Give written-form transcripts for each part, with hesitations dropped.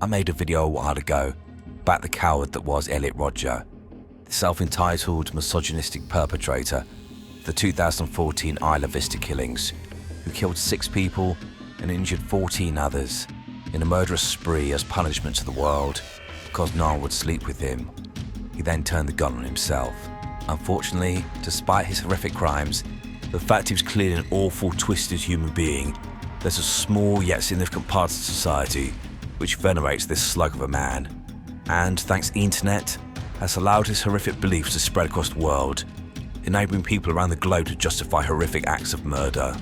I made a video a while ago about the coward that was Elliot Rodger, the self-entitled misogynistic perpetrator of the 2014 Isla Vista killings, who killed 6 people and injured 14 others in a murderous spree as punishment to the world because no one would sleep with him. He then turned the gun on himself. Unfortunately, despite his horrific crimes, the fact he was clearly an awful, twisted human being, there's a small yet significant part of society which venerates this slug of a man, and thanks to the internet, has allowed his horrific beliefs to spread across the world, enabling people around the globe to justify horrific acts of murder.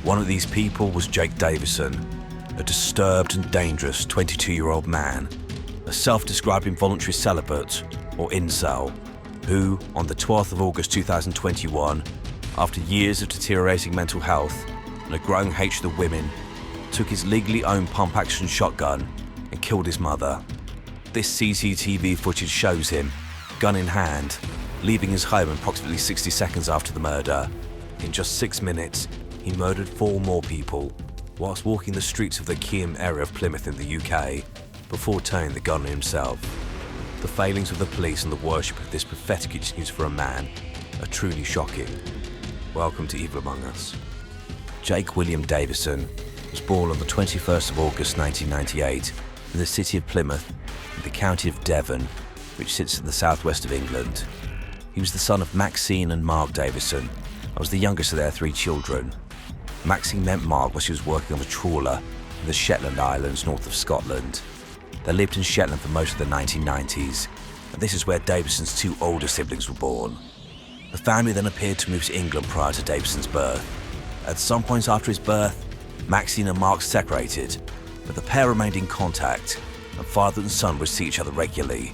One of these people was Jake Davison, a disturbed and dangerous 22-year-old man, a self-described involuntary celibate, or incel, who, on the 12th of August 2021, after years of deteriorating mental health and a growing hatred of women, took his legally owned pump-action shotgun and killed his mother. This CCTV footage shows him, gun in hand, leaving his home approximately 60 seconds after the murder. In just 6 minutes, he murdered 4 more people whilst walking the streets of the Keam area of Plymouth in the UK, before turning the gun on himself. The failings of the police and the worship of this pathetic excuse for a man are truly shocking. Welcome to Evil Among Us. Jake William Davison was born on the 21st of August 1998 in the city of Plymouth, in the county of Devon, which sits in the southwest of England. He was the son of Maxine and Mark Davison and was the youngest of their 3 children. Maxine met Mark while she was working on a trawler in the Shetland Islands north of Scotland. They lived in Shetland for most of the 1990s, and this is where Davison's 2 older siblings were born. The family then appeared to move to England prior to Davison's birth. At some point after his birth, Maxine and Mark separated, but the pair remained in contact, and father and son would see each other regularly.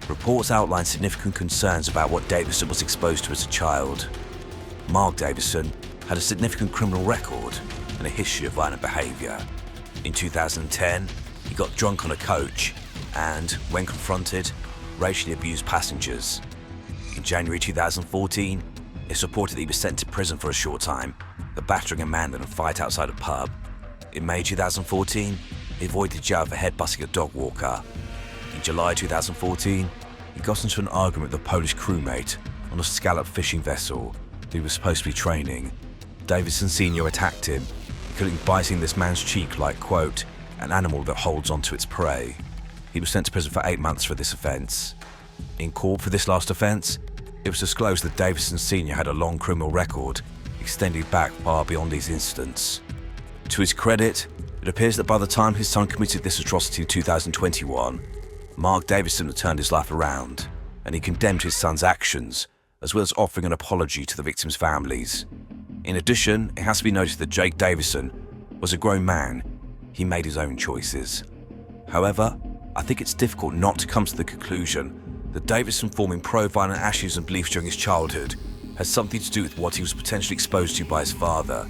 Reports outlined significant concerns about what Davison was exposed to as a child. Mark Davison had a significant criminal record and a history of violent behaviour. In 2010, he got drunk on a coach and, when confronted, racially abused passengers. In January 2014, it's reported that he was sent to prison for a short time for battering a man in a fight outside a pub. In May 2014, he avoided jail for headbutting a dog walker. In July 2014, he got into an argument with a Polish crewmate on a scallop fishing vessel that he was supposed to be training. Davison Sr. attacked him, including biting this man's cheek like, quote, an animal that holds onto its prey. He was sent to prison for 8 months for this offence. In court for this last offence, it was disclosed that Davison Sr. had a long criminal record extending back far beyond these incidents. To his credit, it appears that by the time his son committed this atrocity in 2021, Mark Davison had turned his life around, and he condemned his son's actions, as well as offering an apology to the victims' families. In addition, it has to be noted that Jake Davison was a grown man. He made his own choices. However, I think it's difficult not to come to the conclusion that Davison forming pro-violent attitudes and beliefs during his childhood has something to do with what he was potentially exposed to by his father.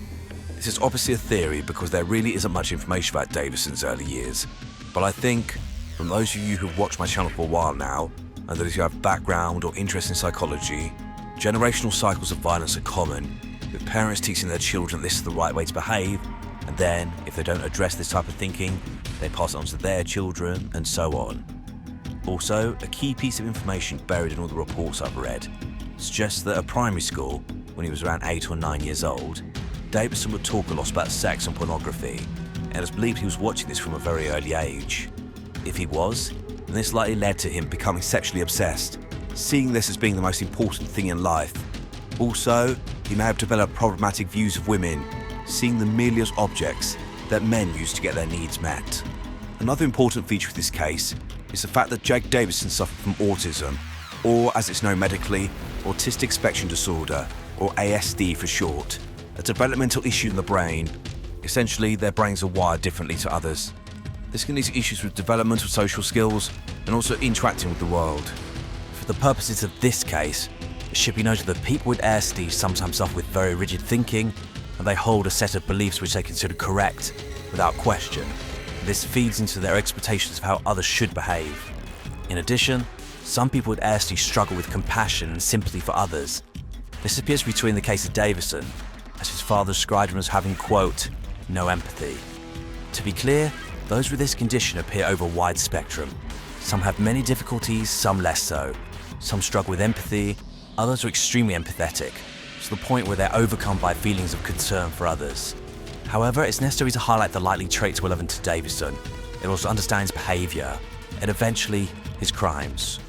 This is obviously a theory because there really isn't much information about Davison's early years, but I think, from those of you who've watched my channel for a while now, and those who have background or interest in psychology, generational cycles of violence are common, with parents teaching their children this is the right way to behave, and then, if they don't address this type of thinking, they pass it on to their children, and so on. Also, a key piece of information buried in all the reports I've read suggests that at primary school, when he was around 8 or 9 years old, Davison would talk a lot about sex and pornography, and it's believed he was watching this from a very early age. If he was, then this likely led to him becoming sexually obsessed, seeing this as being the most important thing in life. Also, he may have developed problematic views of women, seeing them merely as objects that men use to get their needs met. Another important feature of this case is the fact that Jake Davison suffered from autism, or as it's known medically, autistic spectrum disorder, or ASD for short, a developmental issue in the brain. Essentially, their brains are wired differently to others. This can lead to issues with developmental social skills and also interacting with the world. For the purposes of this case, it should be noted that people with ASD sometimes suffer with very rigid thinking, and they hold a set of beliefs which they consider correct without question. This feeds into their expectations of how others should behave. In addition, some people with ASD struggle with compassion and sympathy for others. This appears to be true in the case of Davison, as his father described him as having, quote, no empathy. To be clear, Those with this condition appear over a wide spectrum. Some have many difficulties, some less so. Some struggle with empathy, others are extremely empathetic, to the point where they're overcome by feelings of concern for others. However, it's necessary to highlight the likely traits relevant to Davison. It also understands behaviour, and eventually his crimes.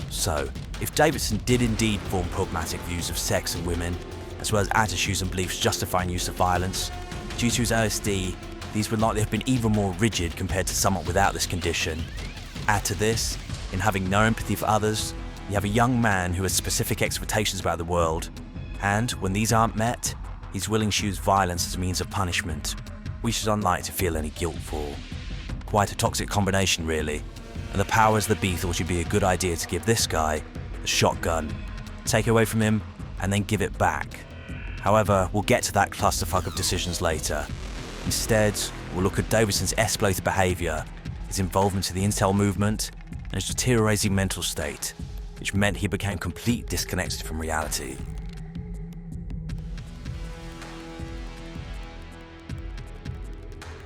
So, if Davison did indeed form pragmatic views of sex and women, as well as attitudes and beliefs justifying use of violence, due to his LSD, these would likely have been even more rigid compared to someone without this condition. Add to this, in having no empathy for others, you have a young man who has specific expectations about the world, and when these aren't met, he's willing to use violence as a means of punishment, which is unlikely to feel any guilt for. Quite a toxic combination, really, and the powers that be thought it'd be a good idea to give this guy a shotgun, take it away from him, and then give it back. However, we'll get to that clusterfuck of decisions later. Instead, we'll look at Davison's escalated behaviour, his involvement in the incel movement, and his deteriorating mental state, which meant he became completely disconnected from reality.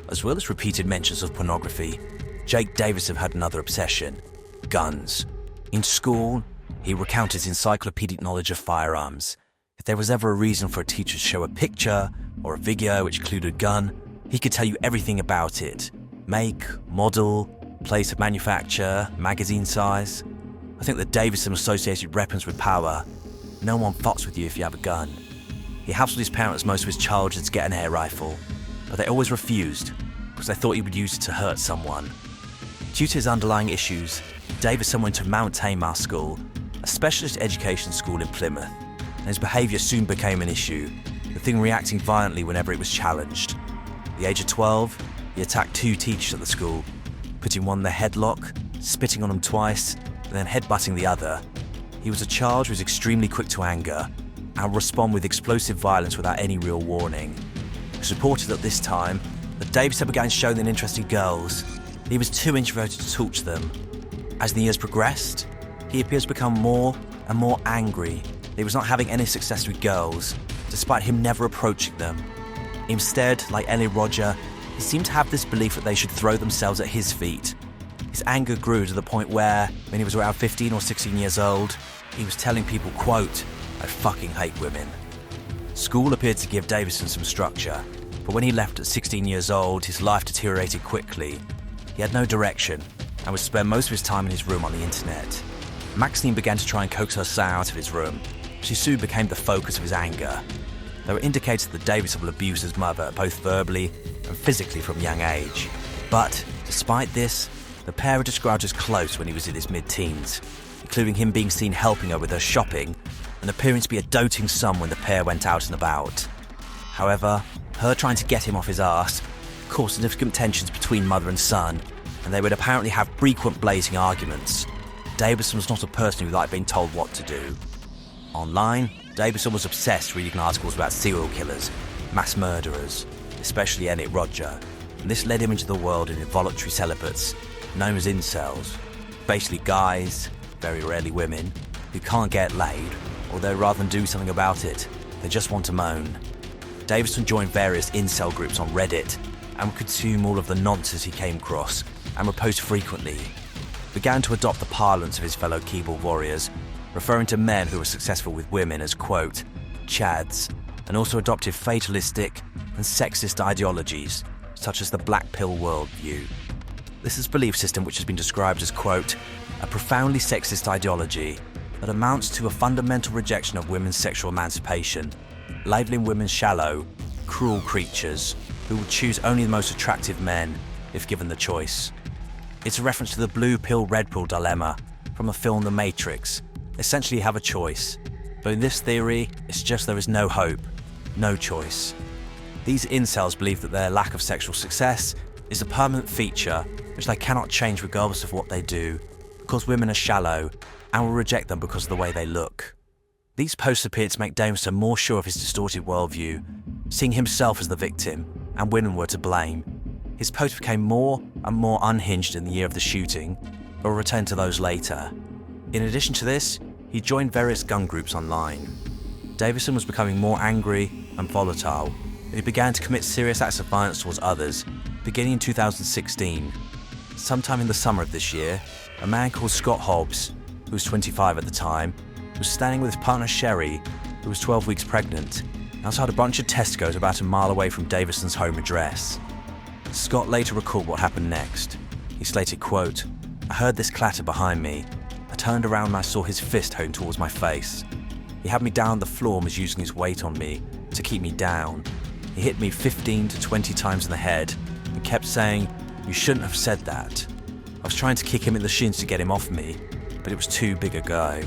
As well as repeated mentions of pornography, Jake Davison had another obsession: guns. In school, he recounted his encyclopedic knowledge of firearms. If there was ever a reason for a teacher to show a picture or a video which included a gun, he could tell you everything about it: make, model, place of manufacture, magazine size. I think that Davison associated weapons with power. No one fucks with you if you have a gun. He hassled his parents most of his childhood to get an air rifle, but they always refused because they thought he would use it to hurt someone. Due to his underlying issues, Davison went to Mount Tamar School, a specialist education school in Plymouth, and his behaviour soon became an issue, the thing reacting violently whenever it was challenged. At the age of 12, he attacked 2 teachers at the school, putting one in the headlock, spitting on them twice, and then headbutting the other. He was a child who was extremely quick to anger and would respond with explosive violence without any real warning. It's reported at this time that Davison began showing an interest in girls, and he was too introverted to talk to them. As the years progressed, he appears to become more and more angry that he was not having any success with girls, despite him never approaching them. Instead, like Ellie Roger, he seemed to have this belief that they should throw themselves at his feet. His anger grew to the point where, when he was around 15 or 16 years old, he was telling people, quote, "I fucking hate women." School appeared to give Davison some structure, but when he left at 16 years old, his life deteriorated quickly. He had no direction and would spend most of his time in his room on the internet. Maxine began to try and coax her son out of his room. She soon became the focus of his anger. There were indicators that Davison will abuse his mother, both verbally and physically from a young age. But, despite this, the pair were described as close when he was in his mid-teens, including him being seen helping her with her shopping and appearing to be a doting son when the pair went out and about. However, her trying to get him off his arse caused significant tensions between mother and son, and they would apparently have frequent blazing arguments. Davison was not a person who liked being told what to do. Online, Davison was obsessed reading articles about serial killers, mass murderers, especially Elliot Roger, and this led him into the world of involuntary celibates, known as incels, basically guys, very rarely women, who can't get laid, although rather than do something about it, they just want to moan. Davison joined various incel groups on Reddit and would consume all of the nonsense he came across and would post frequently. He began to adopt the parlance of his fellow keyboard warriors, referring to men who were successful with women as, quote, chads, and also adopted fatalistic and sexist ideologies, such as the black pill worldview. This is a belief system which has been described as, quote, a profoundly sexist ideology that amounts to a fundamental rejection of women's sexual emancipation, labelling women shallow, cruel creatures who will choose only the most attractive men if given the choice. It's a reference to the blue pill, red pill dilemma from the film The Matrix. Essentially, you have a choice, but in this theory, it's just there is no hope, no choice. These incels believe that their lack of sexual success is a permanent feature which they cannot change regardless of what they do, because women are shallow and will reject them because of the way they look. These posts appeared to make Davison more sure of his distorted worldview, seeing himself as the victim and women were to blame. His posts became more and more unhinged in the year of the shooting, but we'll return to those later. In addition to this, he joined various gun groups online. Davison was becoming more angry and volatile, and he began to commit serious acts of violence towards others, Beginning in 2016, sometime in the summer of this year, a man called Scott Hobbs, who was 25 at the time, was standing with his partner Sherry, who was 12 weeks pregnant, outside a bunch of Tesco's about a mile away from Davison's home address. Scott later recalled what happened next. He stated, quote, "I heard this clatter behind me. I turned around and I saw his fist honed towards my face. He had me down on the floor and was using his weight on me to keep me down. He hit me 15 to 20 times in the head and kept saying, 'You shouldn't have said that.' I was trying to kick him in the shins to get him off me, but it was too big a go.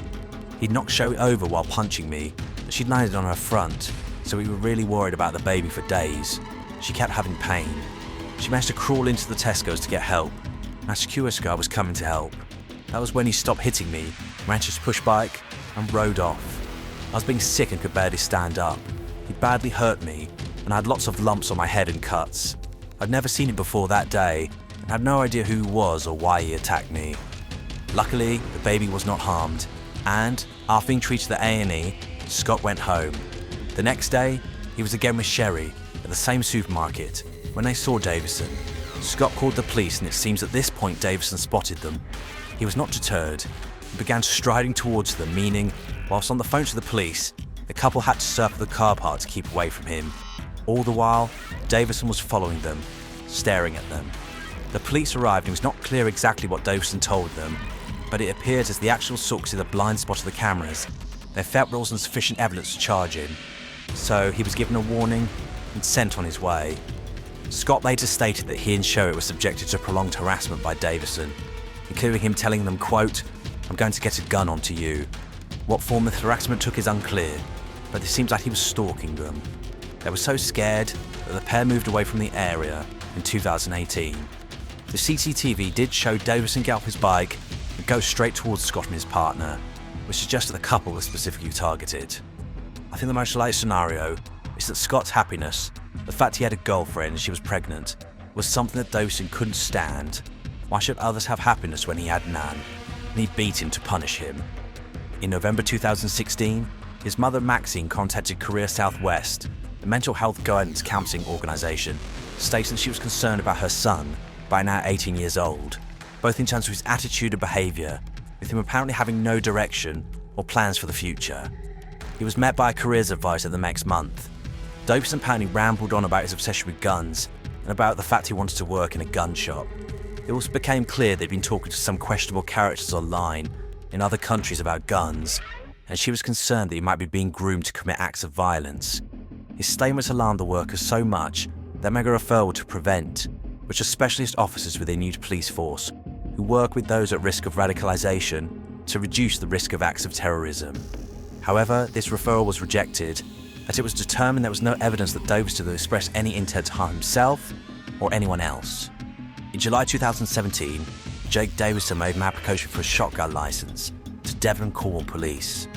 He'd knocked Sherry over while punching me, but she'd landed on her front, so we were really worried about the baby for days. She kept having pain. She managed to crawl into the Tesco's to get help. Our security guard was coming to help. That was when he stopped hitting me, ran to his push bike, and rode off. I was being sick and could barely stand up. He badly hurt me, and I had lots of lumps on my head and cuts. I'd never seen him before that day, and had no idea who he was or why he attacked me. Luckily, the baby was not harmed, and after being treated at A&E, Scott went home. The next day, he was again with Sherry at the same supermarket when they saw Davison. Scott called the police, and it seems at this point Davison spotted them. He was not deterred and began striding towards them, meaning, whilst on the phone to the police, the couple had to circle the car park to keep away from him. All the while, Davison was following them, staring at them. The police arrived and it was not clear exactly what Davison told them, but it appeared as the actual source could see the blind spot of the cameras, they felt there wasn't sufficient evidence to charge him, so he was given a warning and sent on his way. Scott later stated that he and Sherry were subjected to prolonged harassment by Davison, including him telling them, quote, "I'm going to get a gun onto you." What form the harassment took is unclear, but it seems like he was stalking them. They were so scared that the pair moved away from the area in 2018. The CCTV did show Davison get off his bike and go straight towards Scott and his partner, which suggested the couple was specifically targeted. I think the most likely scenario is that Scott's happiness, the fact he had a girlfriend and she was pregnant, was something that Davison couldn't stand. Why should others have happiness when he had none? And he beat him to punish him. In November 2016, his mother Maxine contacted Career Southwest, a mental health guidance counselling organisation, stating she was concerned about her son, by now 18 years old, both in terms of his attitude and behaviour, with him apparently having no direction or plans for the future. He was met by a careers advisor the next month. Davison apparently rambled on about his obsession with guns and about the fact he wanted to work in a gun shop. It also became clear they'd been talking to some questionable characters online in other countries about guns, and she was concerned that he might be being groomed to commit acts of violence. His statements alarmed the workers so much that made a referral to Prevent, which are specialist officers within the youth police force who work with those at risk of radicalisation to reduce the risk of acts of terrorism. However, this referral was rejected as it was determined there was no evidence that Davison had expressed any intent to harm himself or anyone else. In July 2017, Jake Davison made an application for a shotgun licence to Devon and Cornwall Police.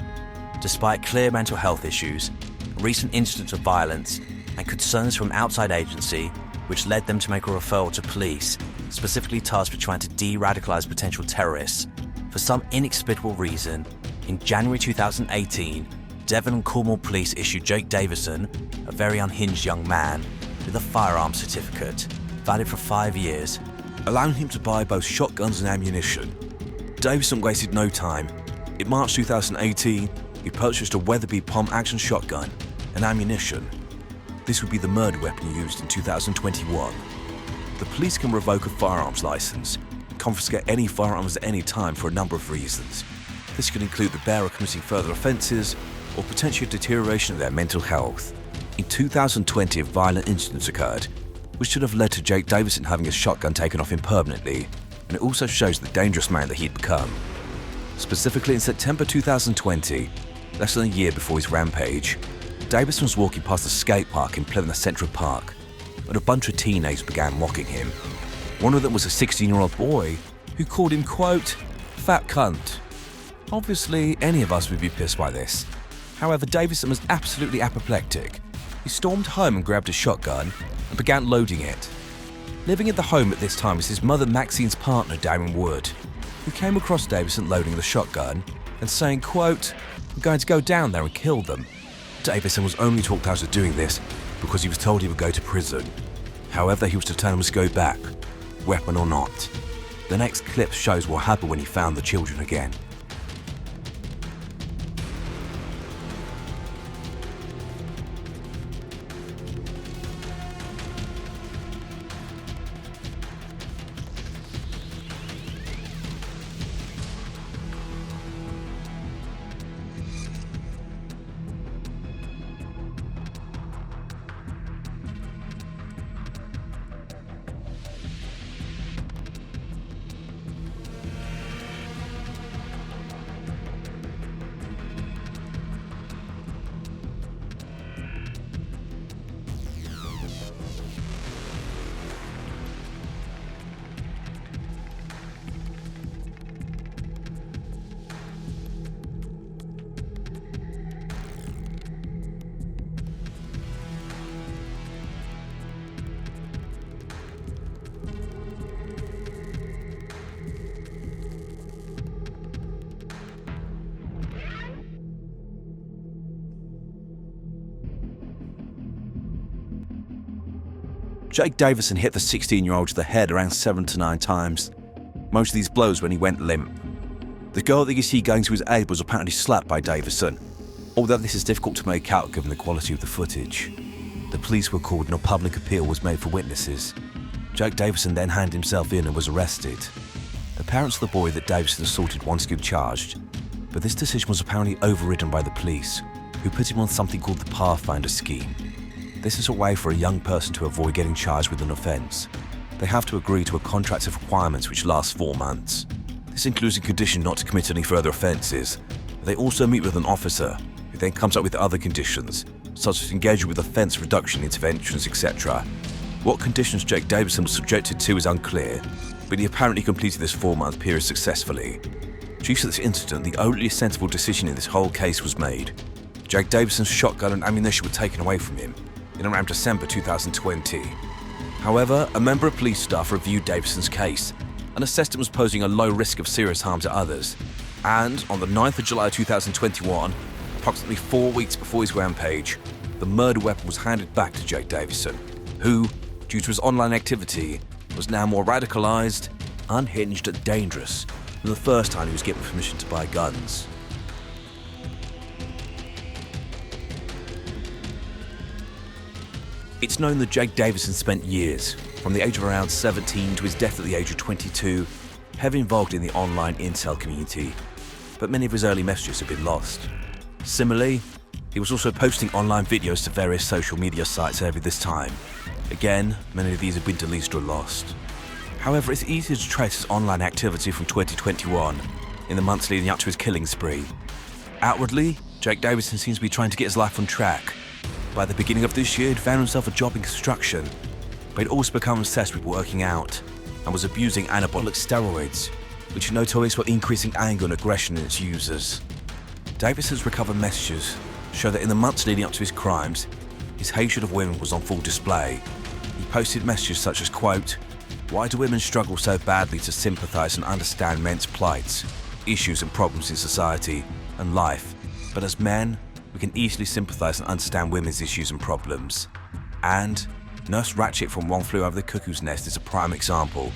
Despite clear mental health issues, recent incidents of violence, and concerns from an outside agency, which led them to make a referral to police, specifically tasked with trying to de-radicalise potential terrorists, for some inexplicable reason, in January 2018, Devon and Cornwall Police issued Jake Davison, a very unhinged young man, with a firearms certificate, valid for 5 years, allowing him to buy both shotguns and ammunition. Davison wasted no time. In March 2018, he purchased a Weatherby pump-action shotgun and ammunition. This would be the murder weapon used in 2021. The police can revoke a firearms license and confiscate any firearms at any time for a number of reasons. This could include the bearer committing further offences or potential deterioration of their mental health. In 2020, a violent incident occurred, which should have led to Jake Davison having his shotgun taken off him permanently, and it also shows the dangerous man that he'd become. Specifically in September 2020, less than a year before his rampage, Davison was walking past the skate park in Plymouth Central Park when a bunch of teenagers began mocking him. One of them was a 16-year-old boy who called him, quote, "fat cunt." Obviously, any of us would be pissed by this. However, Davison was absolutely apoplectic. He stormed home and grabbed a shotgun and began loading it. Living at the home at this time was his mother Maxine's partner, Darren Wood, who came across Davison loading the shotgun and saying, quote, "I'm going to go down there and kill them." Davison was only talked out of doing this because he was told he would go to prison. However, he was determined to go back, weapon or not. The next clip shows what happened when he found the children again. Jake Davison hit the 16-year-old to the head around 7 to 9 times, most of these blows when he went limp. The girl that you see going to his aid was apparently slapped by Davison, although this is difficult to make out given the quality of the footage. The police were called and a public appeal was made for witnesses. Jake Davison then handed himself in and was arrested. The parents of the boy that Davison assaulted wanted him charged, but this decision was apparently overridden by the police, who put him on something called the Pathfinder scheme. This is a way for a young person to avoid getting charged with an offence. They have to agree to a contract of requirements which lasts 4 months. This includes a condition not to commit any further offences. They also meet with an officer, who then comes up with other conditions, such as engaging with offence reduction interventions, etc. What conditions Jake Davison was subjected to is unclear, but he apparently completed this 4-month period successfully. Due to this incident, the only sensible decision in this whole case was made. Jake Davison's shotgun and ammunition were taken away from him in around December 2020. However, a member of police staff reviewed Davison's case and assessed him as posing a low risk of serious harm to others. And on the 9th of July 2021, approximately 4 weeks before his rampage, the murder weapon was handed back to Jake Davison, who, due to his online activity, was now more radicalised, unhinged and dangerous than the first time he was given permission to buy guns. It's known that Jake Davison spent years, from the age of around 17 to his death at the age of 22, heavily involved in the online incel community, but many of his early messages have been lost. Similarly, he was also posting online videos to various social media sites over this time. Again, many of these have been deleted or lost. However, it's easy to trace his online activity from 2021, in the months leading up to his killing spree. Outwardly, Jake Davison seems to be trying to get his life on track. By the beginning of this year, he'd found himself a job in construction, but he'd also become obsessed with working out and was abusing anabolic steroids, which are notorious for increasing anger and aggression in its users. Davison's recovered messages show that in the months leading up to his crimes, his hatred of women was on full display. He posted messages such as, quote, "Why do women struggle so badly to sympathise and understand men's plights, issues and problems in society and life, but as men, we can easily sympathise and understand women's issues and problems." And Nurse Ratchet from One Flew Over the Cuckoo's Nest is a prime example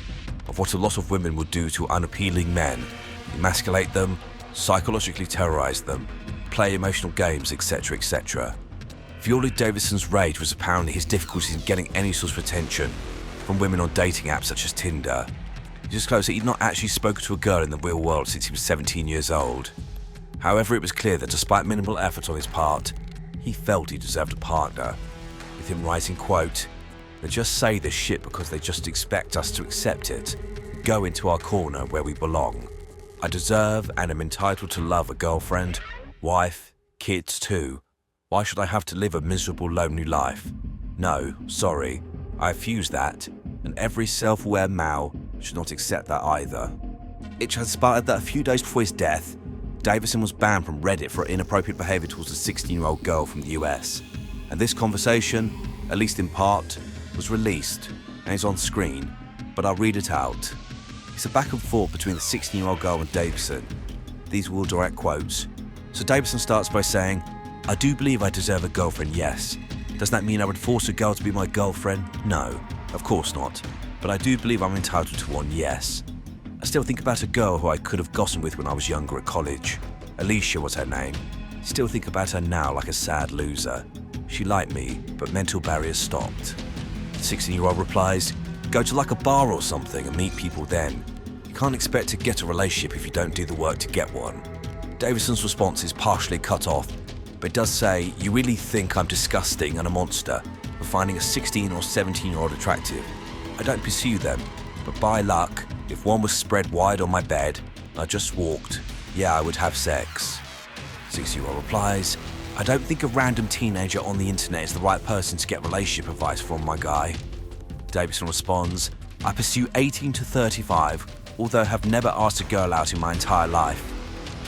of what a lot of women would do to unappealing men: emasculate them, psychologically terrorise them, play emotional games, etc., etc. Fueling Davison's rage was apparently his difficulties in getting any sort of attention from women on dating apps such as Tinder. He disclosed that he'd not actually spoken to a girl in the real world since he was 17 years old. However, it was clear that despite minimal effort on his part, he felt he deserved a partner, with him writing, quote, "They just say this shit because they just expect us to accept it, go into our corner where we belong. I deserve and am entitled to love a girlfriend, wife, kids too. Why should I have to live a miserable, lonely life? No, sorry, I refuse that, and every self-aware male should not accept that either." It transpired that a few days before his death, Davison was banned from Reddit for inappropriate behaviour towards a 16-year-old girl from the US. And this conversation, at least in part, was released and is on screen, but I'll read it out. It's a back and forth between the 16-year-old girl and Davison. These were all direct quotes. So Davison starts by saying, "I do believe I deserve a girlfriend, yes. Does that mean I would force a girl to be my girlfriend? No. Of course not, but I do believe I'm entitled to one, yes. I still think about a girl who I could have gossiped with when I was younger at college. Alicia was her name. Still think about her now like a sad loser. She liked me, but mental barriers stopped. The 16-year-old replies, go to like a bar or something and meet people then. You can't expect to get a relationship if you don't do the work to get one. Davison's response is partially cut off, but it does say, you really think I'm disgusting and a monster for finding a 16 or 17-year-old attractive. I don't pursue them, but by luck, if one was spread wide on my bed and I just walked, yeah, I would have sex. 16-year-old replies, I don't think a random teenager on the internet is the right person to get relationship advice from, my guy. Davison responds, I pursue 18 to 35, although have never asked a girl out in my entire life.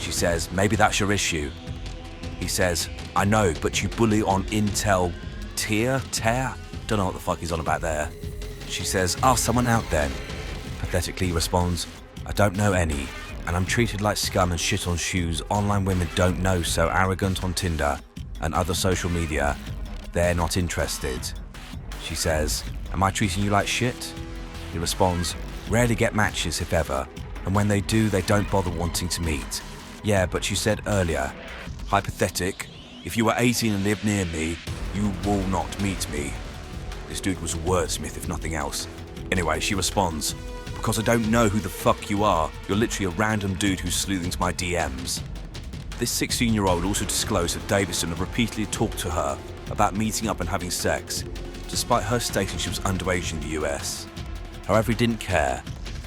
She says, maybe that's your issue. He says, I know, but you bully on Intel tear? Don't know what the fuck he's on about there. She says, ask someone out then. Pathetically he responds, I don't know any, and I'm treated like scum and shit on shoes online women don't know, so arrogant on Tinder and other social media, they're not interested. She says, am I treating you like shit? He responds, rarely get matches if ever, and when they do they don't bother wanting to meet. Yeah, but you said earlier, hypothetic, if you were 18 and lived near me, you will not meet me. This dude was a wordsmith if nothing else. Anyway, she responds, because I don't know who the fuck you are, you're literally a random dude who's sleuthing to my DMs. This 16-year-old also disclosed that Davison had repeatedly talked to her about meeting up and having sex, despite her stating she was underage in the US. However, he didn't care.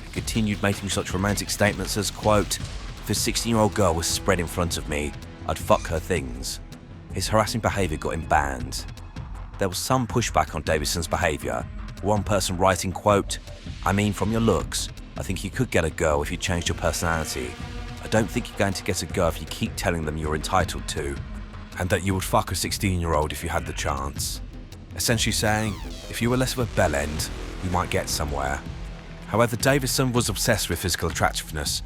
He continued making such romantic statements as, quote, if a 16-year-old girl was spread in front of me, I'd fuck her things. His harassing behaviour got him banned. There was some pushback on Davison's behaviour, one person writing, quote, I mean, from your looks, I think you could get a girl if you changed your personality. I don't think you're going to get a girl if you keep telling them you're entitled to, and that you would fuck a 16-year-old if you had the chance. Essentially saying, if you were less of a bellend, you might get somewhere. However, Davison was obsessed with physical attractiveness.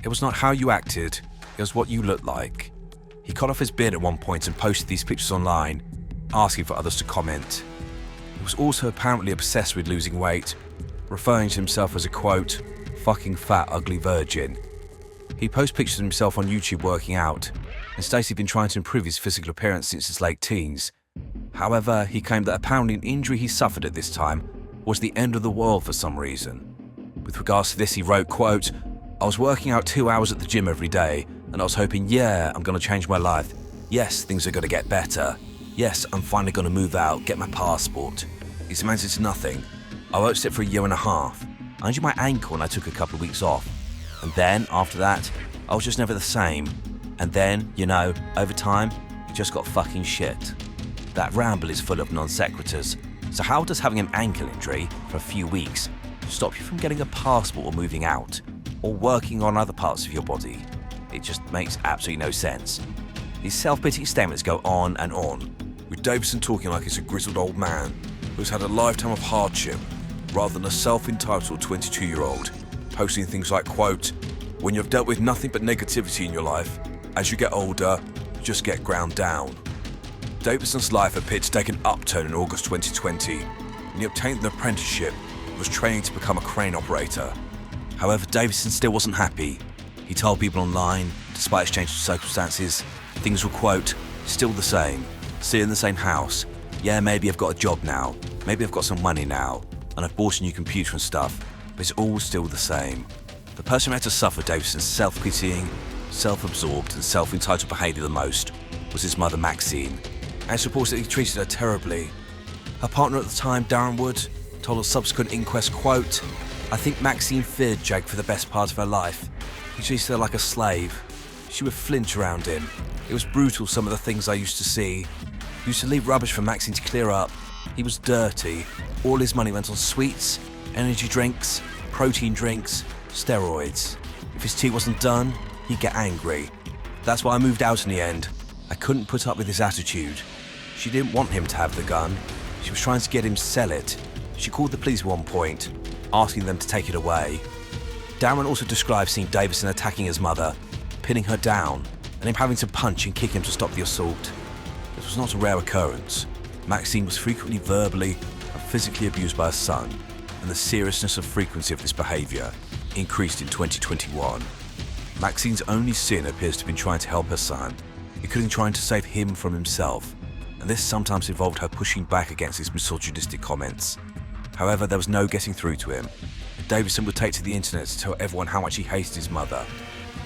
It was not how you acted, it was what you looked like. He cut off his beard at one point and posted these pictures online, asking for others to comment. He was also apparently obsessed with losing weight, referring to himself as a, quote, fucking fat ugly virgin. He posts pictures of himself on YouTube working out, and states he'd been trying to improve his physical appearance since his late teens. However, he claimed that apparently an injury he suffered at this time was the end of the world for some reason. With regards to this, he wrote, quote, I was working out 2 hours at the gym every day, and I was hoping, yeah, I'm going to change my life. Yes, things are going to get better. Yes, I'm finally going to move out, get my passport. It's amounted to nothing. I worked it for a year and a half. I injured my ankle and I took a couple of weeks off. And then, after that, I was just never the same. And then, you know, over time, it just got fucking shit. That ramble is full of non sequiturs. So how does having an ankle injury for a few weeks stop you from getting a passport or moving out? Or working on other parts of your body? It just makes absolutely no sense. These self-pitying statements go on and on, with Davison talking like he's a grizzled old man who's had a lifetime of hardship, rather than a self-entitled 22-year-old, posting things like, quote, when you've dealt with nothing but negativity in your life, as you get older, you just get ground down. Davison's life appeared to take an upturn in August 2020, when he obtained an apprenticeship and was training to become a crane operator. However, Davison still wasn't happy. He told people online, despite his changed circumstances, things were, quote, still the same, still in the same house. Yeah, maybe I've got a job now, maybe I've got some money now, and I've bought a new computer and stuff, but it's all still the same. The person who had to suffer Davison's self-pitying, self-absorbed and self-entitled behaviour the most was his mother Maxine, and it's reported that he treated her terribly. Her partner at the time, Darren Wood, told a subsequent inquest, quote, I think Maxine feared Jake for the best part of her life. He treated her like a slave. She would flinch around him. It was brutal, some of the things I used to see. He used to leave rubbish for Maxine to clear up. He was dirty. All his money went on sweets, energy drinks, protein drinks, steroids. If his tea wasn't done, he'd get angry. That's why I moved out in the end. I couldn't put up with his attitude. She didn't want him to have the gun. She was trying to get him to sell it. She called the police at one point, asking them to take it away. Darren also described seeing Davison attacking his mother, pinning her down, and him having to punch and kick him to stop the assault. This was not a rare occurrence. Maxine was frequently verbally and physically abused by her son, and the seriousness and frequency of this behaviour increased in 2021. Maxine's only sin appears to have been trying to help her son, including trying to save him from himself, and this sometimes involved her pushing back against his misogynistic comments. However, there was no getting through to him. Davison would take to the internet to tell everyone how much he hated his mother.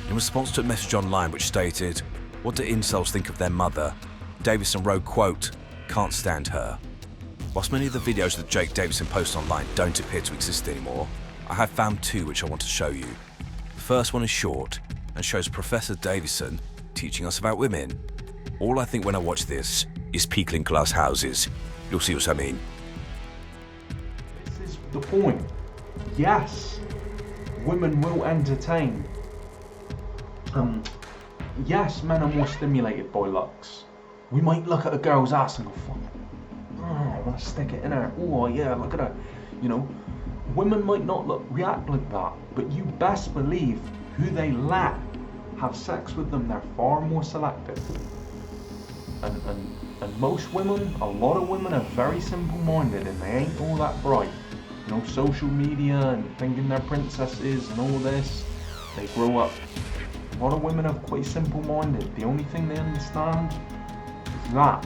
In response to a message online which stated, "What do incels think of their mother?" Davison wrote, quote, "Can't stand her." Whilst many of the videos that Jake Davison posts online don't appear to exist anymore, I have found two which I want to show you. The first one is short and shows Professor Davison teaching us about women. All I think when I watch this is people in glass houses. You'll see what I mean. This is the point. Yes, women will entertain. Yes, men are more stimulated by looks. We might look at a girl's ass and go, fuck, I want to stick it in her. Oh yeah, look at her. You know, women might not react like that, but you best believe who they let have sex with them, they're far more selective. And most women, a lot of women are very simple-minded and they ain't all that bright. You know, social media and thinking they're princesses and all this, they grow up. A lot of women are quite simple-minded. The only thing they understand is that.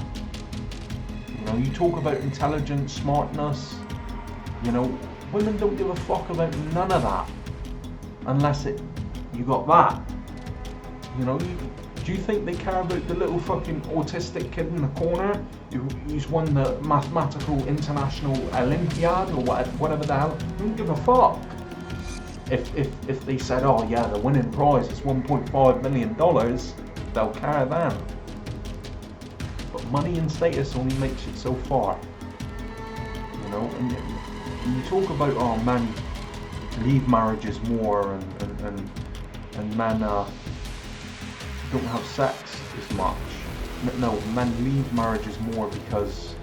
You know, you talk about intelligence, smartness, you know, women don't give a fuck about none of that unless you got that. You know, do you think they care about the little fucking autistic kid in the corner who's won the mathematical international Olympiad or whatever the hell? They don't give a fuck. If they said, oh yeah, the winning prize is $1.5 million, they'll care then. But money and status only makes it so far. You know, and you talk about, oh, men leave marriages more and men don't have sex as much. No, men leave marriages more because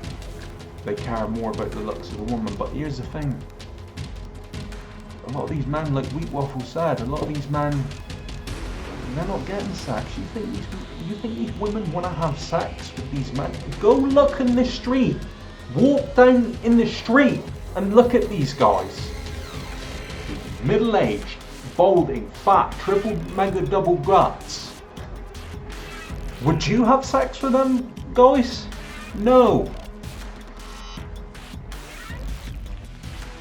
they care more about the looks of a woman. But here's the thing. A lot of these men, like Wheat Waffle said, a lot of these men, they're not getting sex. You think these women want to have sex with these men? Go look in the street. Walk down in the street and look at these guys. Middle-aged, balding, fat, triple, mega, double guts. Would you have sex with them, guys? No.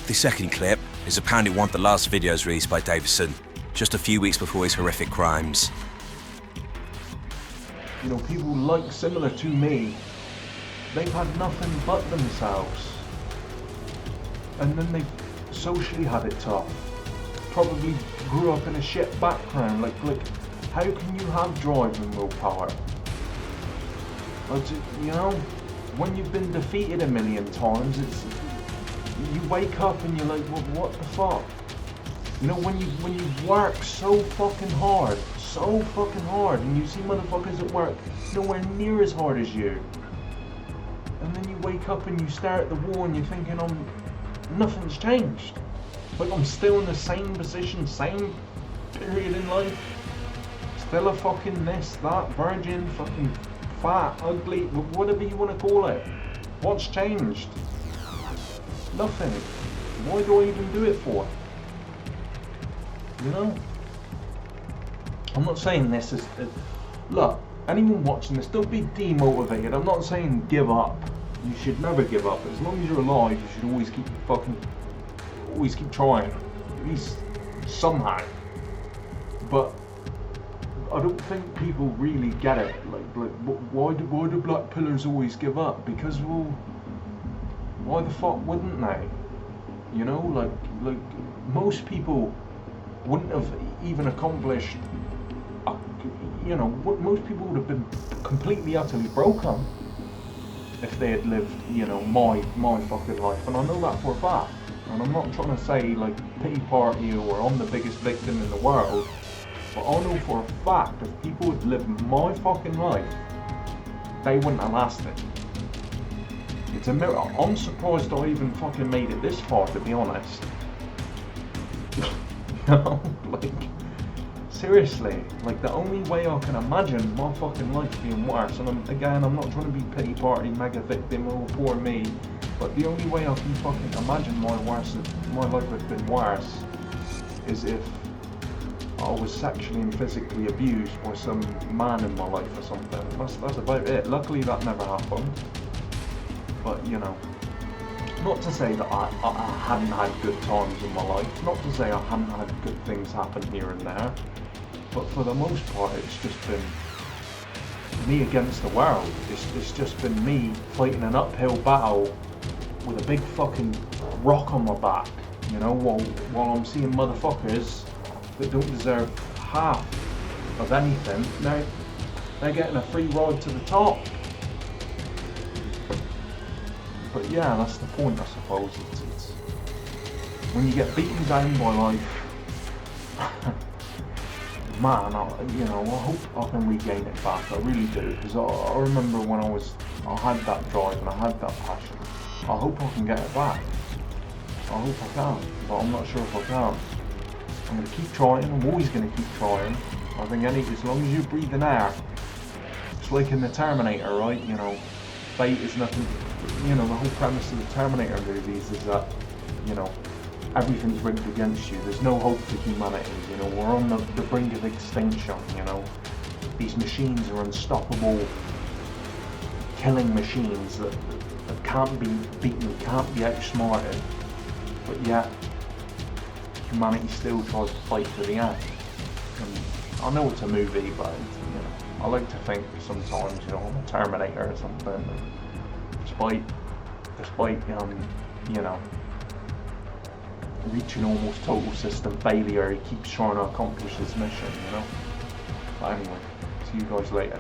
The second clip is apparently one of the last videos released by Davison, just a few weeks before his horrific crimes. You know, people like similar to me, they've had nothing but themselves. And then they've socially had it tough. Probably grew up in a shit background, like how can you have drive and willpower? You know, when you've been defeated a million times, you wake up and you're like, well, what the fuck? You know, when you work so fucking hard, and you see motherfuckers at work nowhere near as hard as you, and then you wake up and you stare at the wall and you're thinking, nothing's changed. Like, I'm still in the same position, same period in life. Still a fucking this, that, virgin, fucking fat, ugly, whatever you want to call it. What's changed? Nothing. Why do I even do it for? You know? I'm not saying this is... Look, anyone watching this, don't be demotivated. I'm not saying give up. You should never give up. As long as you're alive, you should always keep trying. At least somehow. But I don't think people really get it. Like why do black pillars always give up? Because, well, why the fuck wouldn't they? You know, like most people wouldn't have even accomplished. You know, most people would have been completely, utterly broken if they had lived, you know, my fucking life. And I know that for a fact. And I'm not trying to say, like, pity party or I'm the biggest victim in the world. But I know for a fact if people had lived my fucking life, they wouldn't have lasted. It's a miracle. I'm surprised I even fucking made it this far, to be honest. You know, like, seriously, like, the only way I can imagine my fucking life being worse, and I'm not trying to be pity party, mega victim, oh poor me, But the only way I can fucking imagine my life would have been worse is if I was sexually and physically abused by some man in my life or something. That's about it. Luckily that never happened. But you know, not to say that I hadn't had good times in my life, not to say I hadn't had good things happen here and there, but for the most part it's just been me against the world. It's just been me fighting an uphill battle with a big fucking rock on my back, you know, while I'm seeing motherfuckers that don't deserve half of anything. They're getting a free ride to the top. But yeah, that's the point, I suppose. It's when you get beaten down by life, man, I hope I can regain it back. I really do, because I remember when I had that drive and I had that passion. I hope I can get it back. I hope I can, but I'm not sure if I can. I'm going to keep trying. I'm always going to keep trying. I think as long as you're breathing air, it's like in the Terminator, right? You know, fate is nothing. You know, the whole premise of the Terminator movies is that, you know, everything's rigged against you. There's no hope for humanity. You know, we're on the brink of extinction. You know, these machines are unstoppable, killing machines that can't be beaten, can't be outsmarted. But yet, humanity still tries to fight to the end. And I know it's a movie, but you know, I like to think sometimes, you know, I'm a Terminator or something. And despite you know, reaching almost total system failure, he keeps trying to accomplish his mission, you know. But anyway, see you guys later.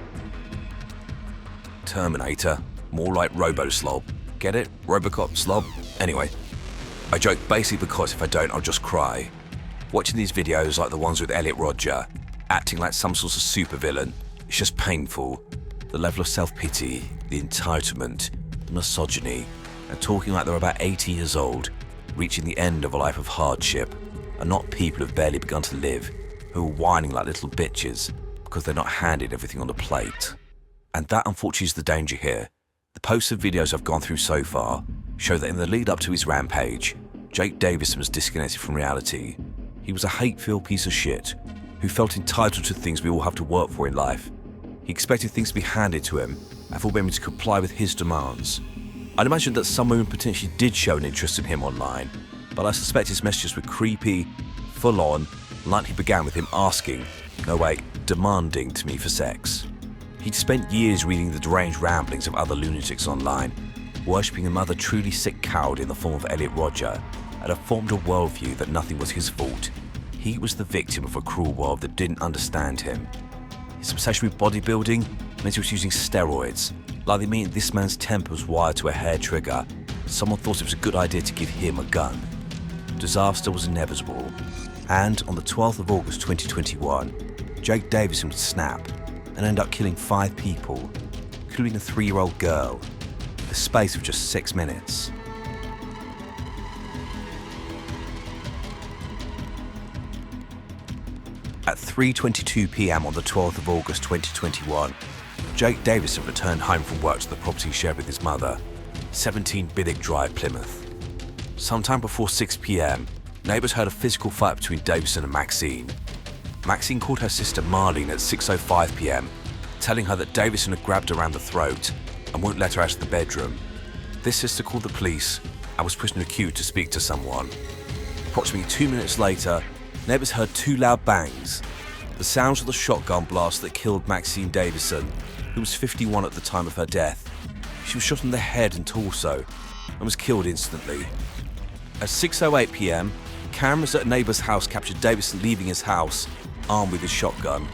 Terminator, more like Robo-Slob. Get it? Robocop, slob? Anyway, I joke basically because if I don't, I'll just cry. Watching these videos like the ones with Elliot Rodger, acting like some sort of supervillain, it's just painful. The level of self-pity, the entitlement, misogyny, and talking like they're about 80 years old, reaching the end of a life of hardship, and not people who've barely begun to live, who are whining like little bitches because they're not handed everything on the plate. And that unfortunately is the danger here. The posts and videos I've gone through so far show that in the lead up to his rampage, Jake Davison was disconnected from reality. He was a hate-filled piece of shit who felt entitled to things we all have to work for in life. He expected things to be handed to him and for women to comply with his demands. I'd imagine that some women potentially did show an interest in him online, but I suspect his messages were creepy, full-on, like he began with him asking, no wait, demanding to me for sex. He'd spent years reading the deranged ramblings of other lunatics online, worshipping another truly sick coward in the form of Elliot Rodger, and had formed a worldview that nothing was his fault. He was the victim of a cruel world that didn't understand him. His obsession with bodybuilding meant he was using steroids, likely meaning this man's temper was wired to a hair trigger. Someone thought it was a good idea to give him a gun. Disaster was inevitable, and on the 12th of August 2021, Jake Davison would snap and end up killing 5 people, including a 3-year-old girl, in the space of just 6 minutes. At 3:22 p.m. on the 12th of August 2021, Jake Davison returned home from work to the property shared with his mother, 17 Biddick Drive, Plymouth. Sometime before 6 p.m, neighbours heard a physical fight between Davison and Maxine. Maxine called her sister Marlene at 6:05 p.m, telling her that Davison had grabbed her around the throat and wouldn't let her out of the bedroom. This sister called the police and was put in a queue to speak to someone. Approximately 2 minutes later, neighbours heard 2 loud bangs, the sounds of the shotgun blast that killed Maxine Davison, who was 51 at the time of her death. She was shot in the head and torso and was killed instantly. At 6:08 p.m, cameras at a neighbour's house captured Davison leaving his house, armed with his shotgun.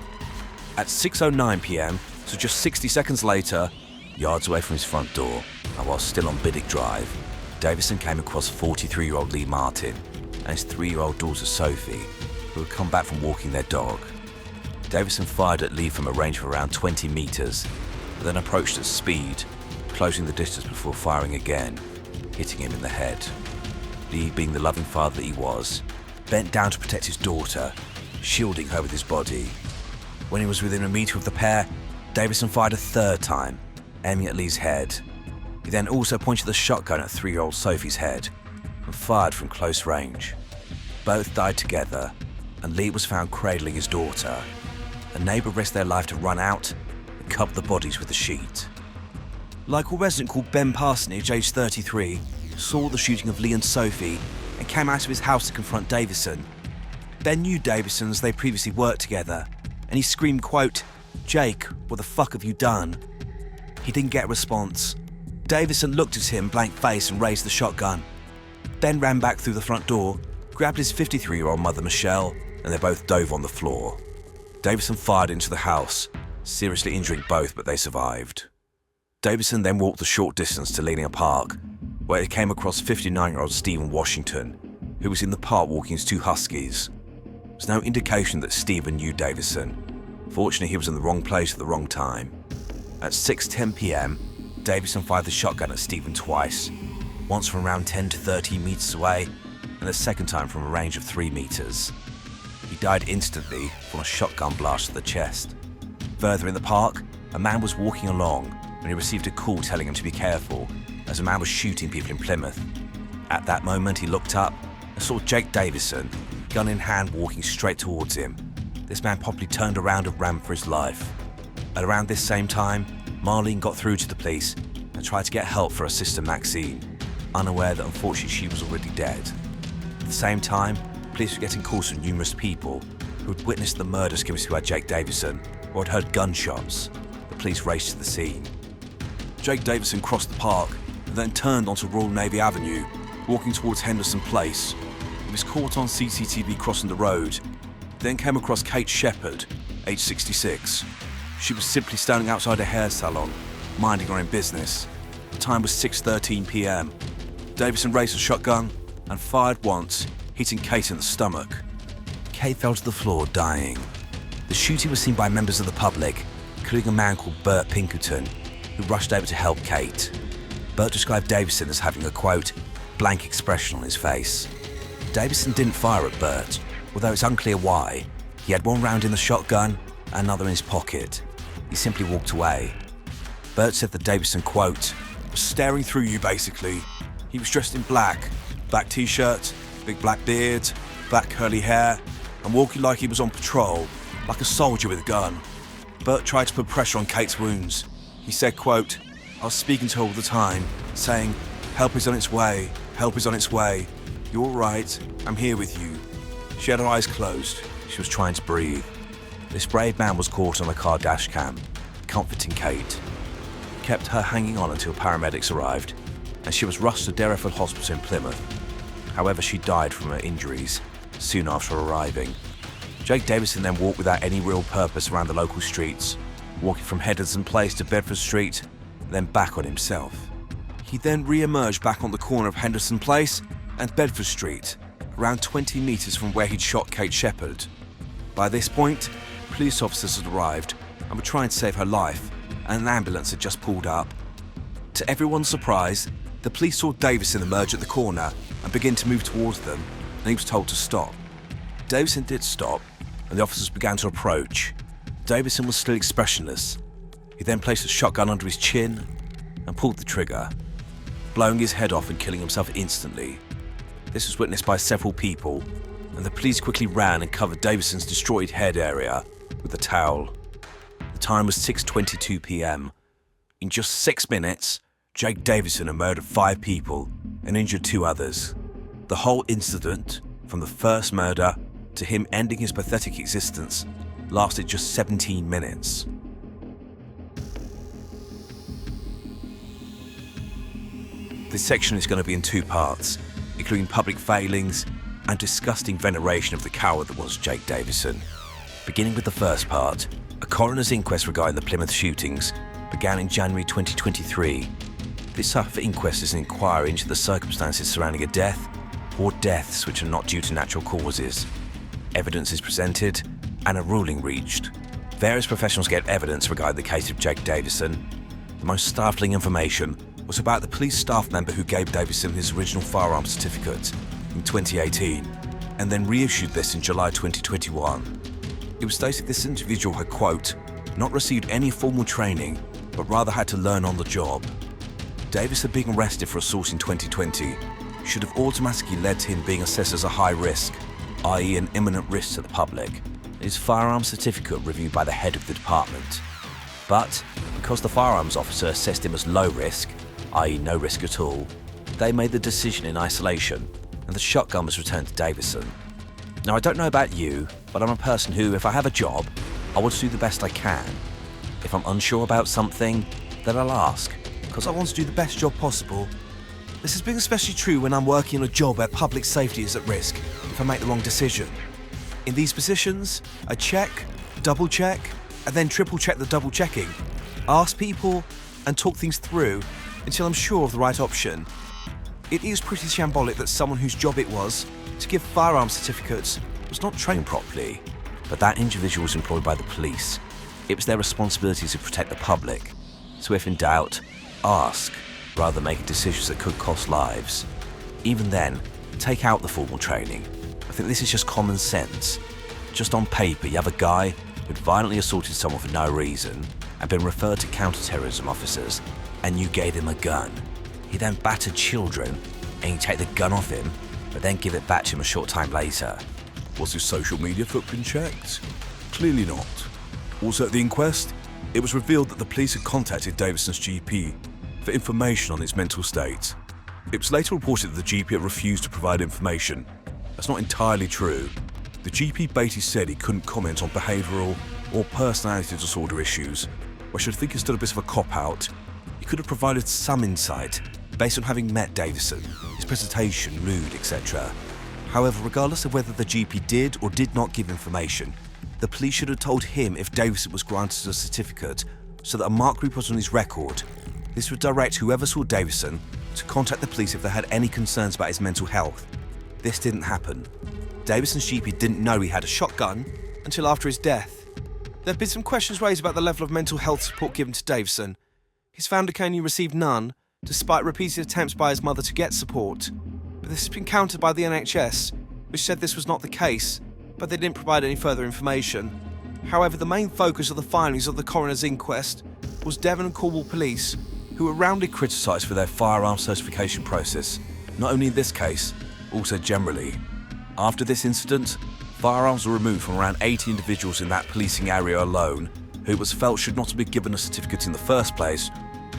At 6:09 p.m, so just 60 seconds later, yards away from his front door, and while still on Biddick Drive, Davison came across 43-year-old Lee Martin and his 3-year-old daughter Sophie, who had come back from walking their dog. Davison fired at Lee from a range of around 20 meters, but then approached at speed, closing the distance before firing again, hitting him in the head. Lee, being the loving father that he was, bent down to protect his daughter, shielding her with his body. When he was within a meter of the pair, Davison fired a 3rd time, aiming at Lee's head. He then also pointed the shotgun at 3-year-old Sophie's head and fired from close range. Both died together, and Lee was found cradling his daughter. A neighbour risked their life to run out and cover the bodies with a sheet. Local resident called Ben Parsonage, aged 33, saw the shooting of Lee and Sophie and came out of his house to confront Davison. Ben knew Davison as they previously worked together, and he screamed, quote, "Jake, what the fuck have you done?" He didn't get a response. Davison looked at him blank-faced and raised the shotgun. Ben ran back through the front door, grabbed his 53-year-old mother Michelle, and they both dove on the floor. Davison fired into the house, seriously injuring both, but they survived. Davison then walked a short distance to Linear Park, where he came across 59-year-old Stephen Washington, who was in the park walking his 2 huskies. There's no indication that Stephen knew Davison. Fortunately, he was in the wrong place at the wrong time. At 6:10 p.m, Davison fired the shotgun at Stephen twice, once from around 10 to 13 meters away, and the second time from a range of 3 meters. He died instantly from a shotgun blast to the chest. Further in the park, a man was walking along when he received a call telling him to be careful, as a man was shooting people in Plymouth. At that moment, he looked up and saw Jake Davison, gun in hand, walking straight towards him. This man promptly turned around and ran for his life. At around this same time, Marlene got through to the police and tried to get help for her sister Maxine, unaware that unfortunately she was already dead. At the same time, police were getting calls from numerous people who had witnessed the murders committed by Jake Davison or had heard gunshots. The police raced to the scene. Jake Davison crossed the park and then turned onto Royal Navy Avenue, walking towards Henderson Place. He was caught on CCTV crossing the road. He then came across Kate Shepherd, aged 66. She was simply standing outside a hair salon, minding her own business. The time was 6:13 p.m. Davison raised a shotgun and fired once, hitting Kate in the stomach. Kate fell to the floor, dying. The shooting was seen by members of the public, including a man called Bert Pinkerton, who rushed over to help Kate. Bert described Davison as having a, quote, blank expression on his face. Davison didn't fire at Bert, although it's unclear why. He had one round in the shotgun and another in his pocket. He simply walked away. Bert said that Davison, quote, was staring through you basically. He was dressed in black t-shirt, big black beard, black curly hair, and walking like he was on patrol, like a soldier with a gun. Bert tried to put pressure on Kate's wounds. He said, quote, I was speaking to her all the time, saying, help is on its way, help is on its way. You're all right, I'm here with you. She had her eyes closed. She was trying to breathe. This brave man was caught on a car dash cam, comforting Kate. He kept her hanging on until paramedics arrived, and she was rushed to Derriford Hospital in Plymouth. However, she died from her injuries soon after arriving. Jake Davison then walked without any real purpose around the local streets, walking from Henderson Place to Bedford Street, then back on himself. He then re-emerged back on the corner of Henderson Place and Bedford Street, around 20 metres from where he'd shot Kate Shepherd. By this point, police officers had arrived and were trying to save her life, and an ambulance had just pulled up. To everyone's surprise, the police saw Davison emerge at the corner and begin to move towards them, and he was told to stop. Davison did stop, and the officers began to approach. Davison was still expressionless. He then placed a shotgun under his chin and pulled the trigger, blowing his head off and killing himself instantly. This was witnessed by several people, and the police quickly ran and covered Davison's destroyed head area with a towel. The time was 6:22 p.m. In just 6 minutes, Jake Davison had murdered 5 people and injured 2 others. The whole incident, from the first murder to him ending his pathetic existence, lasted just 17 minutes. This section is going to be in 2 parts, including public failings and disgusting veneration of the coward that was Jake Davison. Beginning with the first part, a coroner's inquest regarding the Plymouth shootings began in January 2023. This type of inquest is an inquiry into the circumstances surrounding a death or deaths which are not due to natural causes. Evidence is presented and a ruling reached. Various professionals gave evidence regarding the case of Jake Davison. The most startling information was about the police staff member who gave Davison his original firearm certificate in 2018 and then reissued this in July 2021. It was stated this individual had, quote, not received any formal training but rather had to learn on the job. Davison being arrested for assault in 2020 should have automatically led to him being assessed as a high risk, i.e. an imminent risk to the public, and his firearms certificate reviewed by the head of the department. But because the firearms officer assessed him as low risk, i.e. no risk at all, they made the decision in isolation, and the shotgun was returned to Davison. Now, I don't know about you, but I'm a person who, if I have a job, I want to do the best I can. If I'm unsure about something, then I'll ask, because I want to do the best job possible. This has been especially true when I'm working on a job where public safety is at risk if I make the wrong decision. In these positions, I check, double check, and then triple check the double checking. Ask people and talk things through until I'm sure of the right option. It is pretty shambolic that someone whose job it was to give firearm certificates was not trained properly, but that individual was employed by the police. It was their responsibility to protect the public. So if in doubt, ask, rather than making decisions that could cost lives. Even then, take out the formal training. I think this is just common sense. Just on paper, you have a guy who'd violently assaulted someone for no reason and been referred to counter-terrorism officers, and you gave him a gun. He then battered children, and you take the gun off him, but then give it back to him a short time later. Was his social media footprint checked? Clearly not. Also at the inquest, it was revealed that the police had contacted Davison's GP for information on his mental state. It was later reported that the GP had refused to provide information. That's not entirely true. The GP basically said he couldn't comment on behavioural or personality disorder issues, which I think is still a bit of a cop-out. He could have provided some insight based on having met Davison, his presentation, mood, etc. However, regardless of whether the GP did or did not give information, the police should have told him if Davison was granted a certificate so that a mark would be put on his record. This would direct whoever saw Davison to contact the police if they had any concerns about his mental health. This didn't happen. Davison's GP didn't know he had a shotgun until after his death. There have been some questions raised about the level of mental health support given to Davison. His founder claimed he received none, despite repeated attempts by his mother to get support. But this has been countered by the NHS, which said this was not the case, but they didn't provide any further information. However, the main focus of the findings of the coroner's inquest was Devon and Cornwall police, who were roundly criticised for their firearm certification process, not only in this case, also generally. After this incident, firearms were removed from around 80 individuals in that policing area alone, who it was felt should not have been given a certificate in the first place,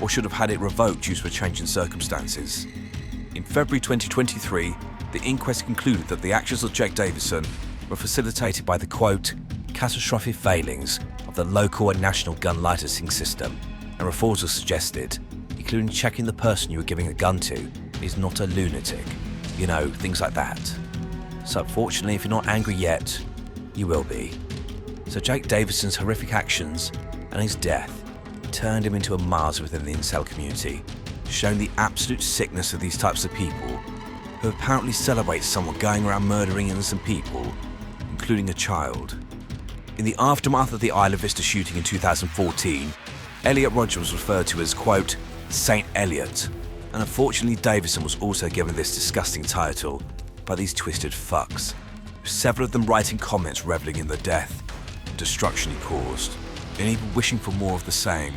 or should have had it revoked due to a change in circumstances. In February 2023, the inquest concluded that the actions of Jake Davison were facilitated by the, quote, catastrophic failings of the local and national gun licensing system, and reforms were suggested, including checking the person you were giving a gun to is not a lunatic. You know, things like that. So unfortunately, if you're not angry yet, you will be. So Jake Davison's horrific actions and his death turned him into a martyr within the incel community, showing the absolute sickness of these types of people who apparently celebrate someone going around murdering innocent people, including a child. In the aftermath of the Isla Vista shooting in 2014, Elliot Rodger was referred to as, quote, Saint Elliot, and unfortunately Davison was also given this disgusting title by these twisted fucks, with several of them writing comments reveling in the death and destruction he caused, and even wishing for more of the same,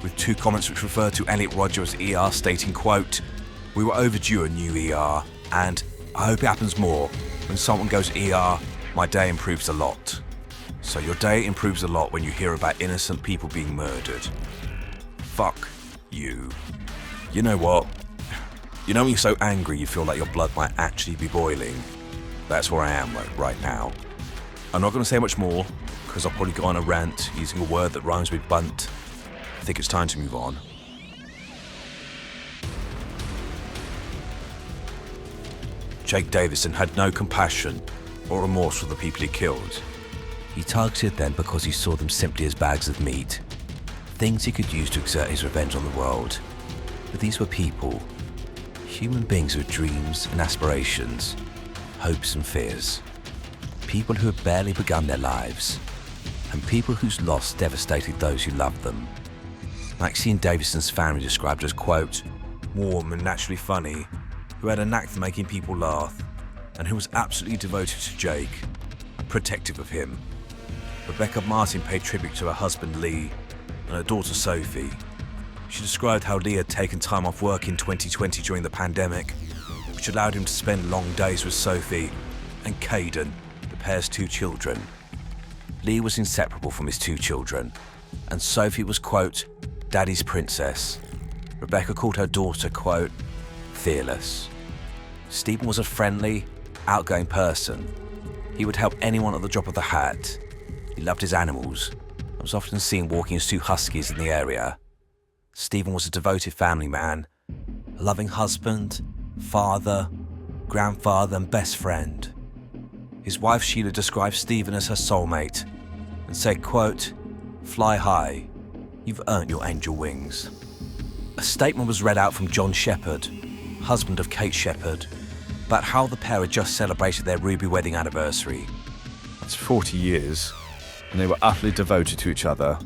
with two comments which refer to Elliot Rodger as ER stating, quote, we were overdue a new ER, and I hope it happens more. When someone goes ER, my day improves a lot. So your day improves a lot when you hear about innocent people being murdered. Fuck you. You know what? You know when you're so angry you feel like your blood might actually be boiling? That's where I am right now. I'm not going to say much more, because I'll probably go on a rant using a word that rhymes with bunt. I think it's time to move on. Jake Davison had no compassion or remorse for the people he killed. He targeted them because he saw them simply as bags of meat, things he could use to exert his revenge on the world. But these were people, human beings with dreams and aspirations, hopes and fears, people who had barely begun their lives, and people whose loss devastated those who loved them. Maxine Davison's family described as, quote, warm and naturally funny, who had a knack for making people laugh, and who was absolutely devoted to Jake and protective of him. Rebecca Martin paid tribute to her husband Lee and her daughter Sophie. She described how Lee had taken time off work in 2020 during the pandemic, which allowed him to spend long days with Sophie and Caden, the pair's 2 children. Lee was inseparable from his 2 children, and Sophie was, quote, Daddy's princess. Rebecca called her daughter, quote, fearless. Stephen was a friendly, outgoing person. He would help anyone at the drop of the hat. He loved his animals and was often seen walking his 2 huskies in the area. Stephen was a devoted family man, a loving husband, father, grandfather and best friend. His wife Sheila described Stephen as her soulmate and said, quote, fly high, you've earned your angel wings. A statement was read out from John Shepherd, husband of Kate Shepherd, about how the pair had just celebrated their ruby wedding anniversary. It's 40 years, and they were utterly devoted to each other.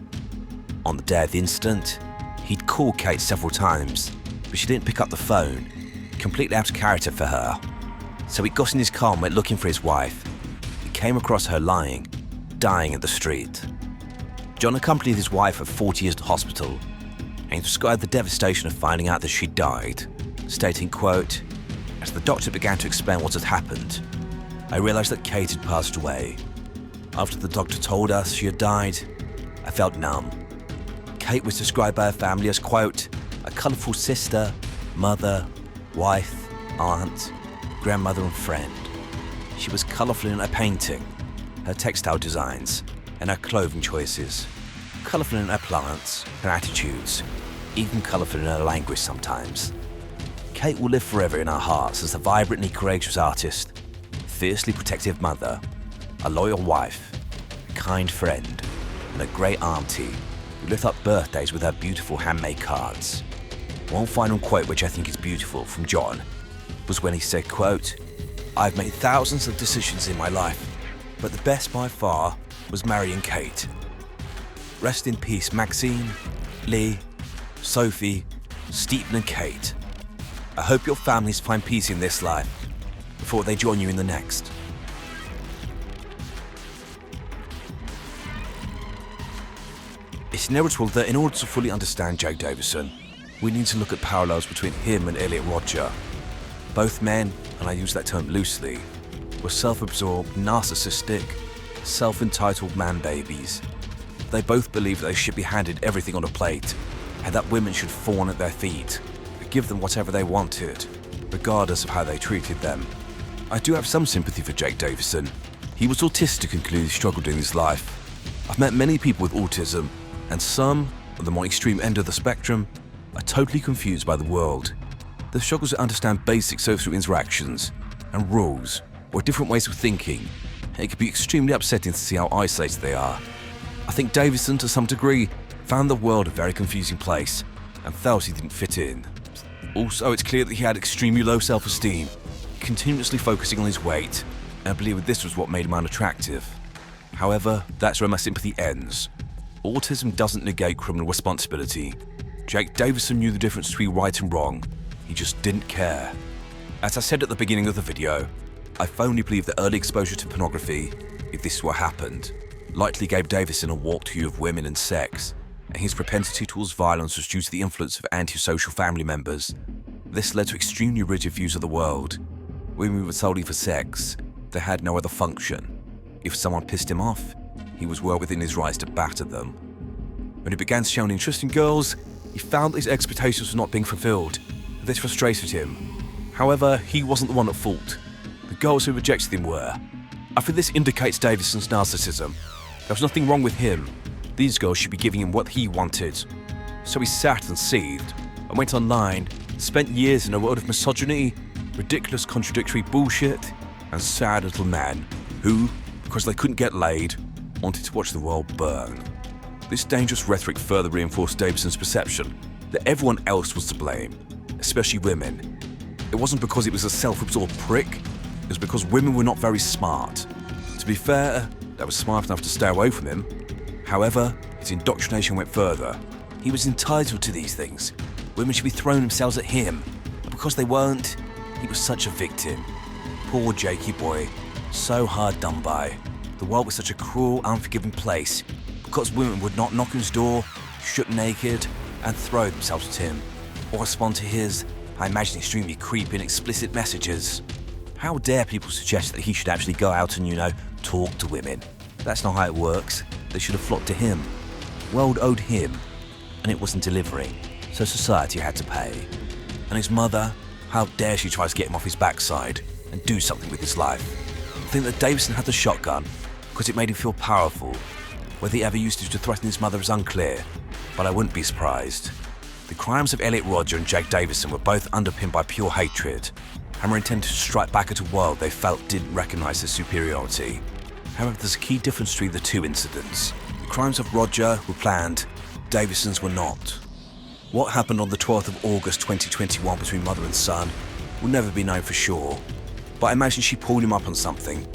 On the day of the incident, he'd called Kate several times, but she didn't pick up the phone, completely out of character for her. So he got in his car and went looking for his wife. He came across her dying in the street. John accompanied his wife for 40 years to hospital, and he described the devastation of finding out that she died, stating, quote, as the doctor began to explain what had happened, I realized that Kate had passed away. After the doctor told us she had died, I felt numb. Kate was described by her family as, quote, a colourful sister, mother, wife, aunt, grandmother and friend. She was colourful in her painting, her textile designs, and her clothing choices, colourful in her plants, her attitudes, even colourful in her language sometimes. Kate will live forever in our hearts as a vibrantly courageous artist, fiercely protective mother, a loyal wife, a kind friend, and a great auntie who lit up birthdays with her beautiful handmade cards. One final quote which I think is beautiful from John was when he said, quote, I've made thousands of decisions in my life, but the best by far was marrying Kate. Rest in peace, Maxine, Lee, Sophie, Stephen and Kate. I hope your families find peace in this life before they join you in the next. It's inevitable that in order to fully understand Jake Davison, we need to look at parallels between him and Elliot Rodger. Both men, and I use that term loosely, were self-absorbed, narcissistic, self-entitled man-babies. They both believed they should be handed everything on a plate, and that women should fawn at their feet, and give them whatever they wanted, regardless of how they treated them. I do have some sympathy for Jake Davison. He was autistic and clearly struggled in his life. I've met many people with autism, and some, on the more extreme end of the spectrum, are totally confused by the world. They struggle to understand basic social interactions and rules or different ways of thinking, and it can be extremely upsetting to see how isolated they are. I think Davison, to some degree, found the world a very confusing place and felt he didn't fit in. Also, it's clear that he had extremely low self-esteem, continuously focusing on his weight, and I believe this was what made him unattractive. However, that's where my sympathy ends. Autism doesn't negate criminal responsibility. Jake Davison knew the difference between right and wrong. He just didn't care. As I said at the beginning of the video, I firmly believe that early exposure to pornography, if this is what happened, likely gave Davison a warped view of women and sex, and his propensity towards violence was due to the influence of antisocial family members. This led to extremely rigid views of the world. Women were solely for sex. They had no other function. If someone pissed him off, he was well within his rights to batter them. When he began to show an interest in girls, he found that his expectations were not being fulfilled. This frustrated him. However, he wasn't the one at fault. The girls who rejected him were. I think this indicates Davison's narcissism. There was nothing wrong with him. These girls should be giving him what he wanted. So he sat and seethed, and went online, spent years in a world of misogyny, ridiculous contradictory bullshit, and sad little men who, because they couldn't get laid, wanted to watch the world burn. This dangerous rhetoric further reinforced Davison's perception that everyone else was to blame, especially women. It wasn't because he was a self-absorbed prick, it was because women were not very smart. To be fair, they were smart enough to stay away from him. However, his indoctrination went further. He was entitled to these things. Women should be throwing themselves at him, but because they weren't, he was such a victim. Poor Jakey boy, so hard done by. The world was such a cruel, unforgiving place because women would not knock on his door, strip naked, and throw themselves at him, or respond to his, I imagine, extremely creepy and explicit messages. How dare people suggest that he should actually go out and, talk to women? That's not how it works. They should have flocked to him. World owed him, and it wasn't delivering, so society had to pay. And his mother, how dare she try to get him off his backside and do something with his life. I think that Davison had the shotgun because it made him feel powerful. Whether he ever used it to threaten his mother is unclear, but I wouldn't be surprised. The crimes of Elliot Rodger and Jake Davison were both underpinned by pure hatred and were intended to strike back at a world they felt didn't recognize their superiority. However, there's a key difference between the two incidents. The crimes of Rodger were planned, Davison's were not. What happened on the 12th of August 2021 between mother and son will never be known for sure, but I imagine she pulled him up on something,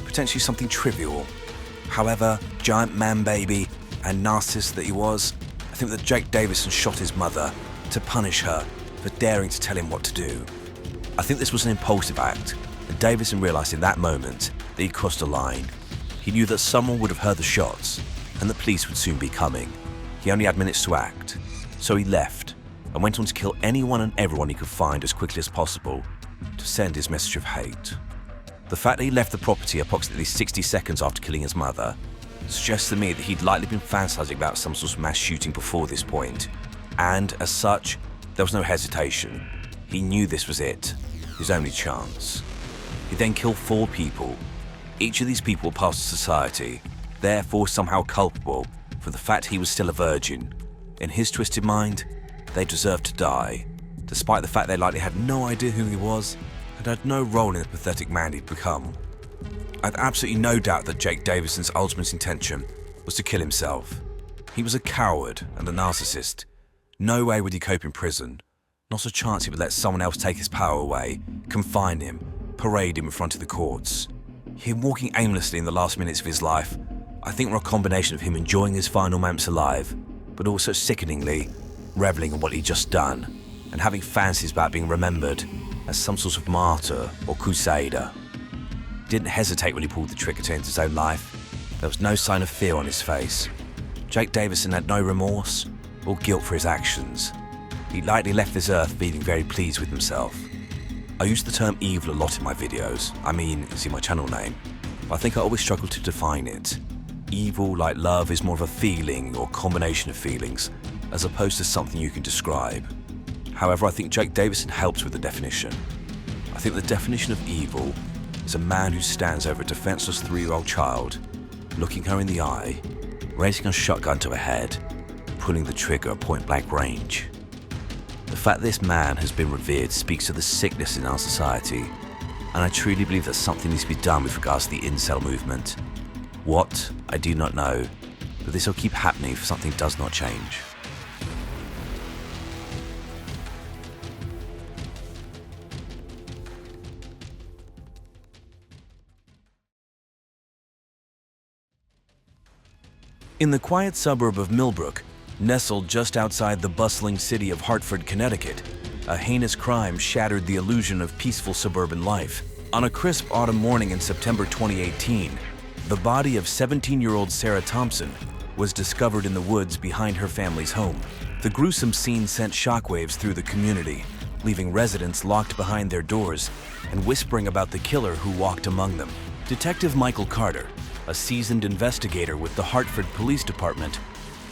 potentially something trivial. However, giant man-baby and narcissist that he was, I think that Jake Davison shot his mother to punish her for daring to tell him what to do. I think this was an impulsive act, and Davison realized in that moment that he crossed a line. He knew that someone would have heard the shots, and the police would soon be coming. He only had minutes to act, so he left and went on to kill anyone and everyone he could find as quickly as possible to send his message of hate. The fact that he left the property approximately 60 seconds after killing his mother suggests to me that he'd likely been fantasizing about some sort of mass shooting before this point, and as such, there was no hesitation. He knew this was it, his only chance. He then killed 4 people. Each of these people were past society, therefore somehow culpable for the fact he was still a virgin. In his twisted mind, they deserved to die, despite the fact they likely had no idea who he was and had no role in the pathetic man he'd become. I had absolutely no doubt that Jake Davison's ultimate intention was to kill himself. He was a coward and a narcissist. No way would he cope in prison. Not a chance he would let someone else take his power away, confine him, parade him in front of the courts. Him walking aimlessly in the last minutes of his life, I think, were a combination of him enjoying his final moments alive, but also sickeningly reveling in what he'd just done and having fancies about being remembered as some sort of martyr or crusader. He didn't hesitate when he pulled the trigger to end his own life. There was no sign of fear on his face. Jake Davison had no remorse or guilt for his actions. He likely left this earth feeling very pleased with himself. I use the term evil a lot in my videos. I mean, it's in my channel name, but I think I always struggle to define it. Evil, like love, is more of a feeling or combination of feelings, as opposed to something you can describe. However, I think Jake Davison helps with the definition. I think the definition of evil is a man who stands over a defenseless 3-year-old child, looking her in the eye, raising a shotgun to her head, pulling the trigger at point-blank range. The fact this man has been revered speaks to the sickness in our society, and I truly believe that something needs to be done with regards to the incel movement. What, I do not know, but this will keep happening if something does not change. In the quiet suburb of Millbrook, nestled just outside the bustling city of Hartford, Connecticut, a heinous crime shattered the illusion of peaceful suburban life. On a crisp autumn morning in September 2018, the body of 17-year-old Sarah Thompson was discovered in the woods behind her family's home. The gruesome scene sent shockwaves through the community, leaving residents locked behind their doors and whispering about the killer who walked among them. Detective Michael Carter, a seasoned investigator with the Hartford Police Department,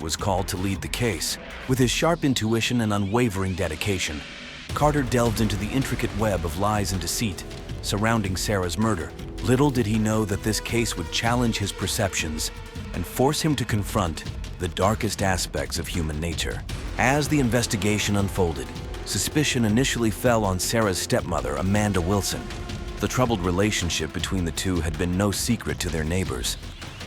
was called to lead the case. With his sharp intuition and unwavering dedication, Carter delved into the intricate web of lies and deceit surrounding Sarah's murder. Little did he know that this case would challenge his perceptions and force him to confront the darkest aspects of human nature. As the investigation unfolded, suspicion initially fell on Sarah's stepmother, Amanda Wilson. The troubled relationship between the two had been no secret to their neighbors,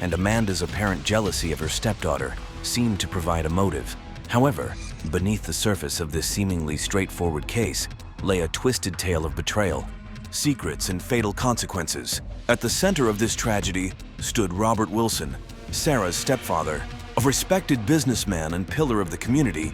and Amanda's apparent jealousy of her stepdaughter seemed to provide a motive. However, beneath the surface of this seemingly straightforward case lay a twisted tale of betrayal, secrets, and fatal consequences. At the center of this tragedy stood Robert Wilson, Sarah's stepfather. A respected businessman and pillar of the community,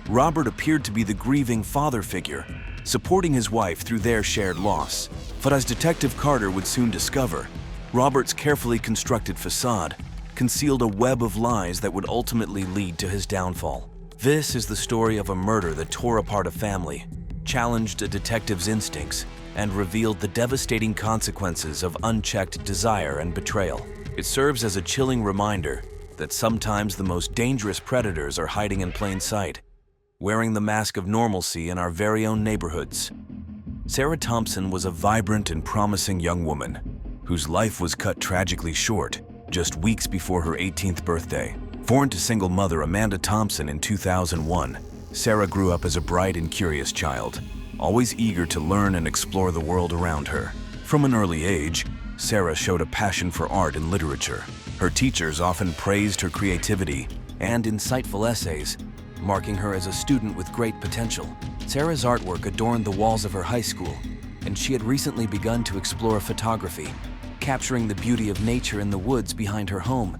Robert appeared to be the grieving father figure, supporting his wife through their shared loss. But as Detective Carter would soon discover, Robert's carefully constructed facade concealed a web of lies that would ultimately lead to his downfall. This is the story of a murder that tore apart a family, challenged a detective's instincts, and revealed the devastating consequences of unchecked desire and betrayal. It serves as a chilling reminder that sometimes the most dangerous predators are hiding in plain sight, wearing the mask of normalcy in our very own neighborhoods. Sarah Thompson was a vibrant and promising young woman whose life was cut tragically short just weeks before her 18th birthday. Born to single mother Amanda Thompson in 2001, Sarah grew up as a bright and curious child, always eager to learn and explore the world around her. From an early age, Sarah showed a passion for art and literature. Her teachers often praised her creativity and insightful essays, marking her as a student with great potential. Sarah's artwork adorned the walls of her high school, and she had recently begun to explore photography, capturing the beauty of nature in the woods behind her home,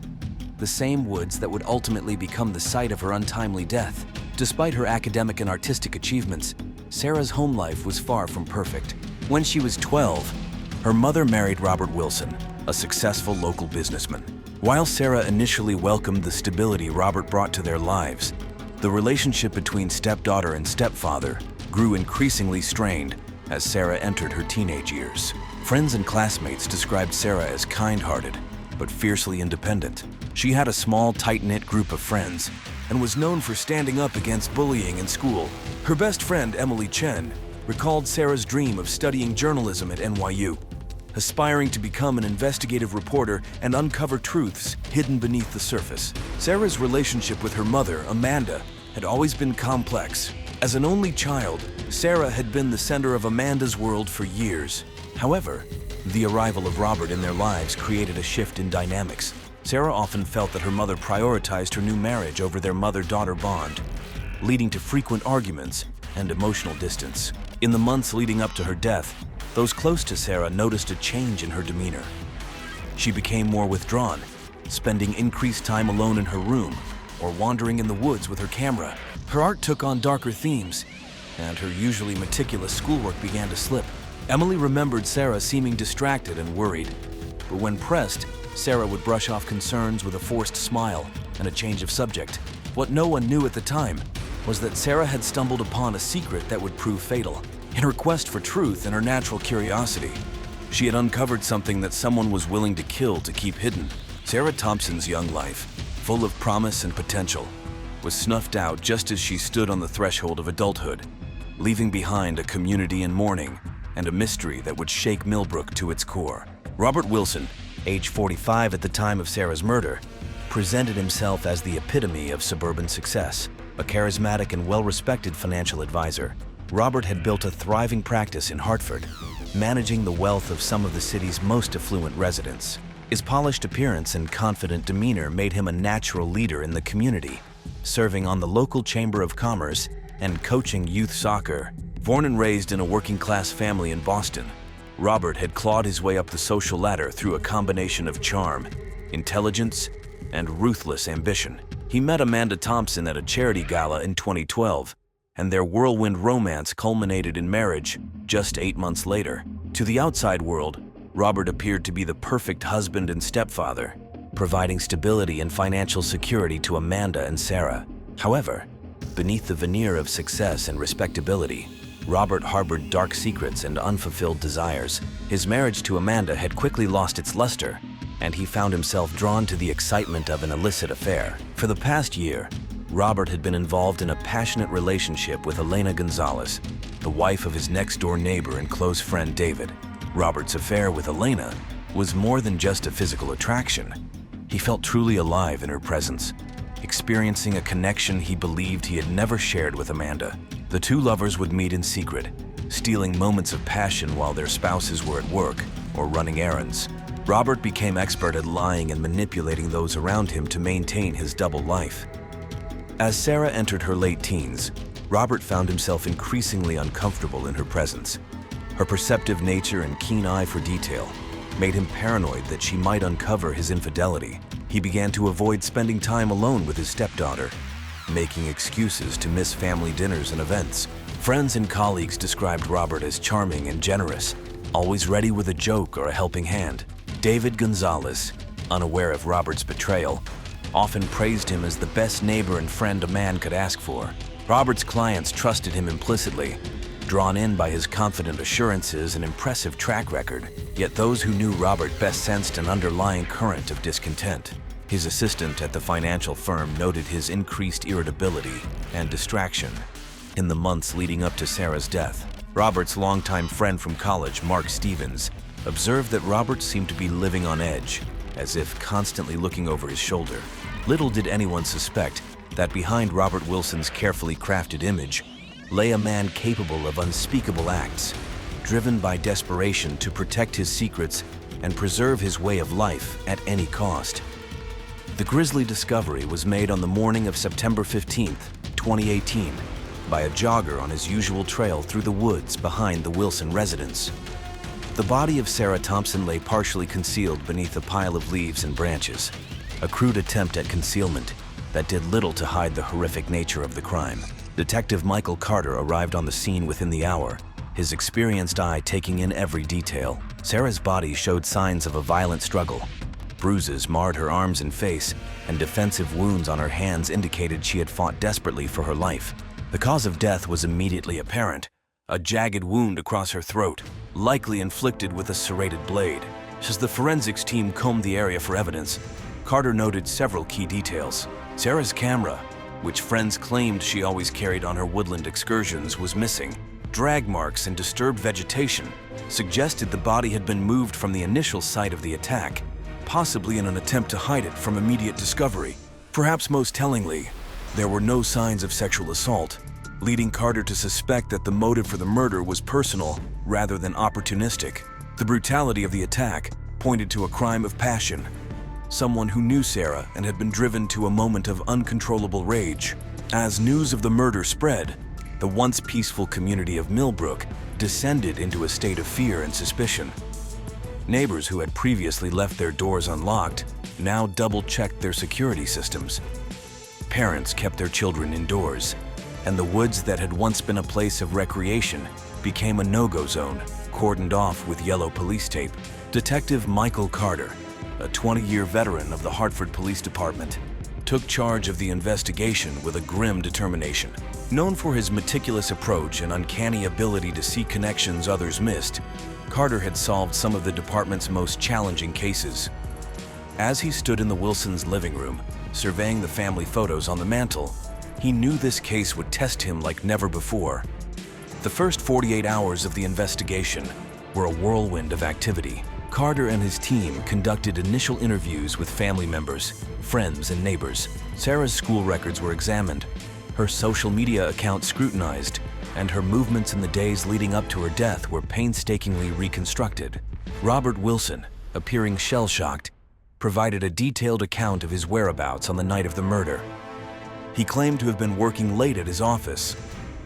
the same woods that would ultimately become the site of her untimely death. Despite her academic and artistic achievements, Sarah's home life was far from perfect. When she was 12, her mother married Robert Wilson, a successful local businessman. While Sarah initially welcomed the stability Robert brought to their lives, the relationship between stepdaughter and stepfather grew increasingly strained as Sarah entered her teenage years. Friends and classmates described Sarah as kind-hearted, but fiercely independent. She had a small, tight-knit group of friends and was known for standing up against bullying in school. Her best friend, Emily Chen, recalled Sarah's dream of studying journalism at NYU, aspiring to become an investigative reporter and uncover truths hidden beneath the surface. Sarah's relationship with her mother, Amanda, had always been complex. As an only child, Sarah had been the center of Amanda's world for years. However, the arrival of Robert in their lives created a shift in dynamics. Sarah often felt that her mother prioritized her new marriage over their mother-daughter bond, leading to frequent arguments and emotional distance. In the months leading up to her death, those close to Sarah noticed a change in her demeanor. She became more withdrawn, spending increased time alone in her room or wandering in the woods with her camera. Her art took on darker themes, and her usually meticulous schoolwork began to slip. Emily remembered Sarah seeming distracted and worried, but when pressed, Sarah would brush off concerns with a forced smile and a change of subject. What no one knew at the time was that Sarah had stumbled upon a secret that would prove fatal. In her quest for truth and her natural curiosity, she had uncovered something that someone was willing to kill to keep hidden. Sarah Thompson's young life, full of promise and potential, was snuffed out just as she stood on the threshold of adulthood, leaving behind a community in mourning and a mystery that would shake Millbrook to its core. Robert Wilson, age 45 at the time of Sarah's murder, presented himself as the epitome of suburban success, a charismatic and well-respected financial advisor. Robert had built a thriving practice in Hartford, managing the wealth of some of the city's most affluent residents. His polished appearance and confident demeanor made him a natural leader in the community, serving on the local Chamber of Commerce and coaching youth soccer. Born and raised in a working-class family in Boston, Robert had clawed his way up the social ladder through a combination of charm, intelligence, and ruthless ambition. He met Amanda Thompson at a charity gala in 2012, and their whirlwind romance culminated in marriage just 8 months later. To the outside world, Robert appeared to be the perfect husband and stepfather, providing stability and financial security to Amanda and Sarah. However, beneath the veneer of success and respectability, Robert harbored dark secrets and unfulfilled desires. His marriage to Amanda had quickly lost its luster, and he found himself drawn to the excitement of an illicit affair. For the past year, Robert had been involved in a passionate relationship with Elena Gonzalez, the wife of his next-door neighbor and close friend David. Robert's affair with Elena was more than just a physical attraction. He felt truly alive in her presence, experiencing a connection he believed he had never shared with Amanda. The two lovers would meet in secret, stealing moments of passion while their spouses were at work or running errands. Robert became expert at lying and manipulating those around him to maintain his double life. As Sarah entered her late teens, Robert found himself increasingly uncomfortable in her presence. Her perceptive nature and keen eye for detail made him paranoid that she might uncover his infidelity. He began to avoid spending time alone with his stepdaughter, making excuses to miss family dinners and events. Friends and colleagues described Robert as charming and generous, always ready with a joke or a helping hand. David Gonzalez, unaware of Robert's betrayal, often praised him as the best neighbor and friend a man could ask for. Robert's clients trusted him implicitly, drawn in by his confident assurances and impressive track record. Yet those who knew Robert best sensed an underlying current of discontent. His assistant at the financial firm noted his increased irritability and distraction in the months leading up to Sarah's death. Robert's longtime friend from college, Mark Stevens, observed that Robert seemed to be living on edge, as if constantly looking over his shoulder. Little did anyone suspect that behind Robert Wilson's carefully crafted image lay a man capable of unspeakable acts, driven by desperation to protect his secrets and preserve his way of life at any cost. The grisly discovery was made on the morning of September 15, 2018, by a jogger on his usual trail through the woods behind the Wilson residence. The body of Sarah Thompson lay partially concealed beneath a pile of leaves and branches, a crude attempt at concealment that did little to hide the horrific nature of the crime. Detective Michael Carter arrived on the scene within the hour, his experienced eye taking in every detail. Sarah's body showed signs of a violent struggle. Bruises marred her arms and face, and defensive wounds on her hands indicated she had fought desperately for her life. The cause of death was immediately apparent: a jagged wound across her throat, likely inflicted with a serrated blade. As the forensics team combed the area for evidence, Carter noted several key details. Sarah's camera, which friends claimed she always carried on her woodland excursions, was missing. Drag marks and disturbed vegetation suggested the body had been moved from the initial site of the attack, possibly in an attempt to hide it from immediate discovery. Perhaps most tellingly, there were no signs of sexual assault, leading Carter to suspect that the motive for the murder was personal rather than opportunistic. The brutality of the attack pointed to a crime of passion. Someone who knew Sarah and had been driven to a moment of uncontrollable rage. As news of the murder spread, the once peaceful community of Millbrook descended into a state of fear and suspicion. Neighbors who had previously left their doors unlocked now double-checked their security systems. Parents kept their children indoors, and the woods that had once been a place of recreation became a no-go zone, cordoned off with yellow police tape. Detective Michael Carter, a 20-year veteran of the Hartford Police Department, took charge of the investigation with a grim determination. Known for his meticulous approach and uncanny ability to see connections others missed, Carter had solved some of the department's most challenging cases. As he stood in the Wilsons' living room, surveying the family photos on the mantle, he knew this case would test him like never before. The first 48 hours of the investigation were a whirlwind of activity. Carter and his team conducted initial interviews with family members, friends, and neighbors. Sarah's school records were examined, her social media account scrutinized, and her movements in the days leading up to her death were painstakingly reconstructed. Robert Wilson, appearing shell-shocked, provided a detailed account of his whereabouts on the night of the murder. He claimed to have been working late at his office,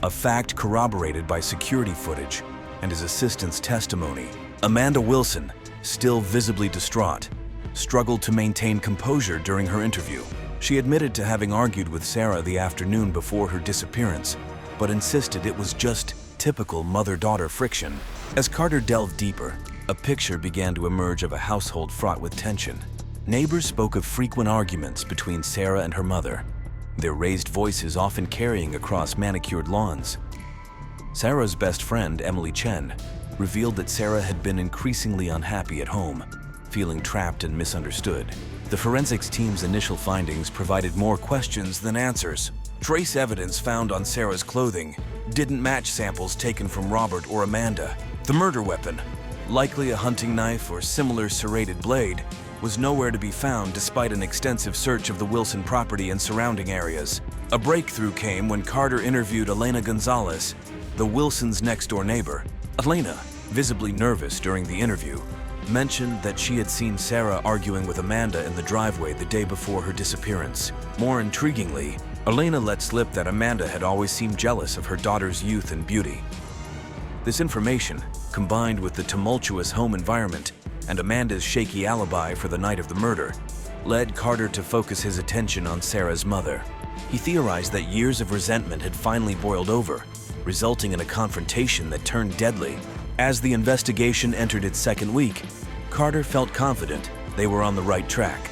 a fact corroborated by security footage and his assistant's testimony. Amanda Wilson, still visibly distraught, struggled to maintain composure during her interview. She admitted to having argued with Sarah the afternoon before her disappearance, but insisted it was just typical mother-daughter friction. As Carter delved deeper, a picture began to emerge of a household fraught with tension. Neighbors spoke of frequent arguments between Sarah and her mother, their raised voices often carrying across manicured lawns. Sarah's best friend, Emily Chen, revealed that Sarah had been increasingly unhappy at home, feeling trapped and misunderstood. The forensics team's initial findings provided more questions than answers. Trace evidence found on Sarah's clothing didn't match samples taken from Robert or Amanda. The murder weapon, likely a hunting knife or similar serrated blade, was nowhere to be found despite an extensive search of the Wilson property and surrounding areas. A breakthrough came when Carter interviewed Elena Gonzalez, the Wilsons' next-door neighbor. Elena, visibly nervous during the interview, mentioned that she had seen Sarah arguing with Amanda in the driveway the day before her disappearance. More intriguingly, Elena let slip that Amanda had always seemed jealous of her daughter's youth and beauty. This information, combined with the tumultuous home environment and Amanda's shaky alibi for the night of the murder, led Carter to focus his attention on Sarah's mother. He theorized that years of resentment had finally boiled over, resulting in a confrontation that turned deadly. As the investigation entered its second week, Carter felt confident they were on the right track.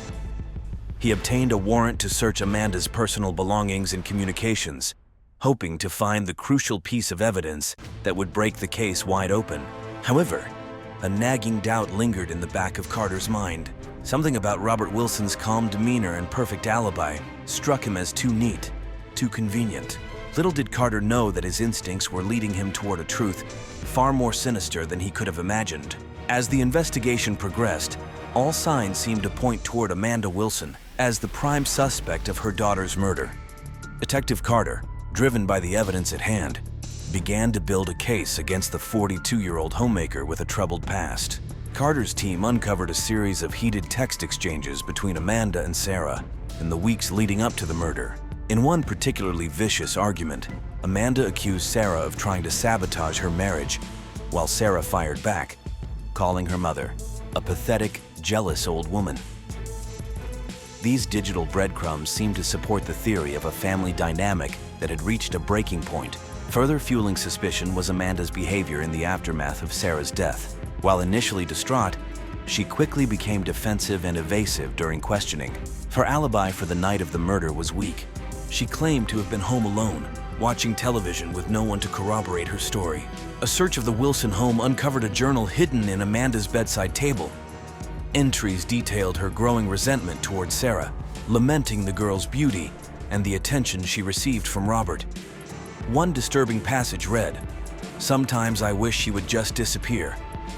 He obtained a warrant to search Amanda's personal belongings and communications, hoping to find the crucial piece of evidence that would break the case wide open. However, a nagging doubt lingered in the back of Carter's mind. Something about Robert Wilson's calm demeanor and perfect alibi struck him as too neat, too convenient. Little did Carter know that his instincts were leading him toward a truth far more sinister than he could have imagined. As the investigation progressed, all signs seemed to point toward Amanda Wilson as the prime suspect of her daughter's murder. Detective Carter, driven by the evidence at hand, began to build a case against the 42-year-old homemaker with a troubled past. Carter's team uncovered a series of heated text exchanges between Amanda and Sarah in the weeks leading up to the murder. In one particularly vicious argument, Amanda accused Sarah of trying to sabotage her marriage, while Sarah fired back, calling her mother a pathetic, jealous old woman. These digital breadcrumbs seemed to support the theory of a family dynamic that had reached a breaking point. Further fueling suspicion was Amanda's behavior in the aftermath of Sarah's death. While initially distraught, she quickly became defensive and evasive during questioning. Her alibi for the night of the murder was weak. She claimed to have been home alone, watching television with no one to corroborate her story. A search of the Wilson home uncovered a journal hidden in Amanda's bedside table. Entries detailed her growing resentment towards Sarah, lamenting the girl's beauty and the attention she received from Robert. One disturbing passage read, "Sometimes I wish she would just disappear.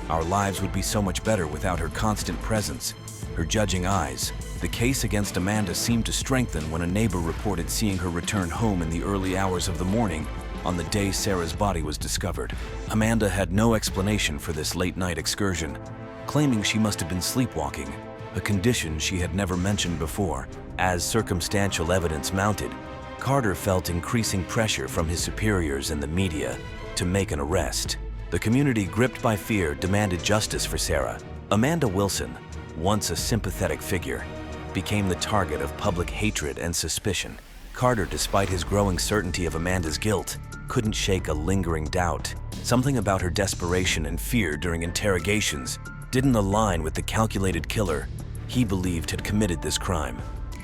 Our lives would be so much better without her constant presence, her judging eyes." The case against Amanda seemed to strengthen when a neighbor reported seeing her return home in the early hours of the morning on the day Sarah's body was discovered. Amanda had no explanation for this late-night excursion, claiming she must have been sleepwalking, a condition she had never mentioned before. As circumstantial evidence mounted, Carter felt increasing pressure from his superiors and the media to make an arrest. The community, gripped by fear, demanded justice for Sarah. Amanda Wilson, once a sympathetic figure, became the target of public hatred and suspicion. Carter, despite his growing certainty of Amanda's guilt, couldn't shake a lingering doubt. Something about her desperation and fear during interrogations didn't align with the calculated killer he believed had committed this crime.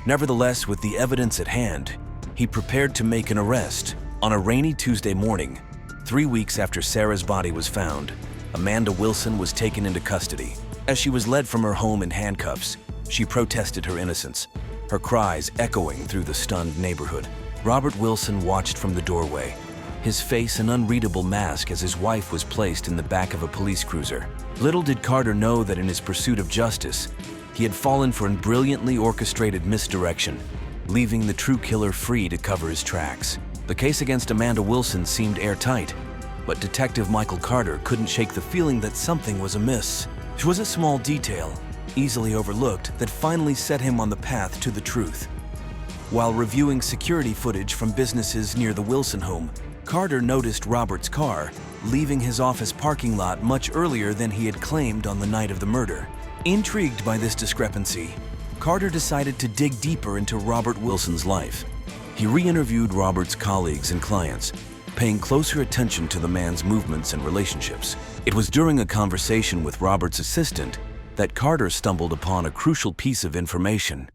Nevertheless, with the evidence at hand, he prepared to make an arrest. On a rainy Tuesday morning, 3 weeks after Sarah's body was found, Amanda Wilson was taken into custody. As she was led from her home in handcuffs, she protested her innocence, her cries echoing through the stunned neighborhood. Robert Wilson watched from the doorway, his face an unreadable mask as his wife was placed in the back of a police cruiser. Little did Carter know that in his pursuit of justice, he had fallen for a brilliantly orchestrated misdirection, leaving the true killer free to cover his tracks. The case against Amanda Wilson seemed airtight, but Detective Michael Carter couldn't shake the feeling that something was amiss. It was a small detail, easily overlooked, that finally set him on the path to the truth. While reviewing security footage from businesses near the Wilson home, Carter noticed Robert's car leaving his office parking lot much earlier than he had claimed on the night of the murder. Intrigued by this discrepancy, Carter decided to dig deeper into Robert Wilson's life. He re-interviewed Robert's colleagues and clients, paying closer attention to the man's movements and relationships. It was during a conversation with Robert's assistant that Carter stumbled upon a crucial piece of information.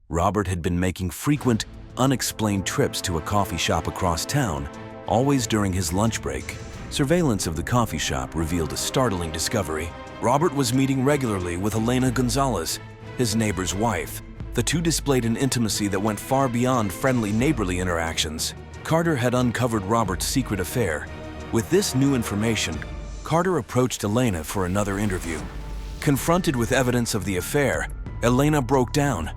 Robert had been making frequent, unexplained trips to a coffee shop across town, always during his lunch break. Surveillance of the coffee shop revealed a startling discovery. Robert was meeting regularly with Elena Gonzalez, his neighbor's wife. The two displayed an intimacy that went far beyond friendly neighborly interactions. Carter had uncovered Robert's secret affair. With this new information, Carter approached Elena for another interview. Confronted with evidence of the affair, Elena broke down,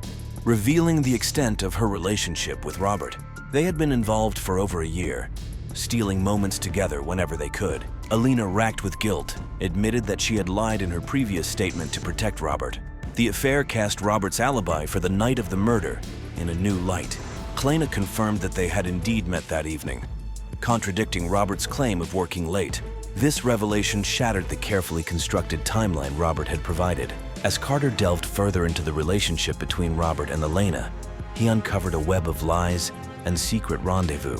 revealing the extent of her relationship with Robert. They had been involved for over a year, stealing moments together whenever they could. Elena, racked with guilt, admitted that she had lied in her previous statement to protect Robert. The affair cast Robert's alibi for the night of the murder in a new light. Elena confirmed that they had indeed met that evening, contradicting Robert's claim of working late. This revelation shattered the carefully constructed timeline Robert had provided. As Carter delved further into the relationship between Robert and Elena, he uncovered a web of lies and secret rendezvous.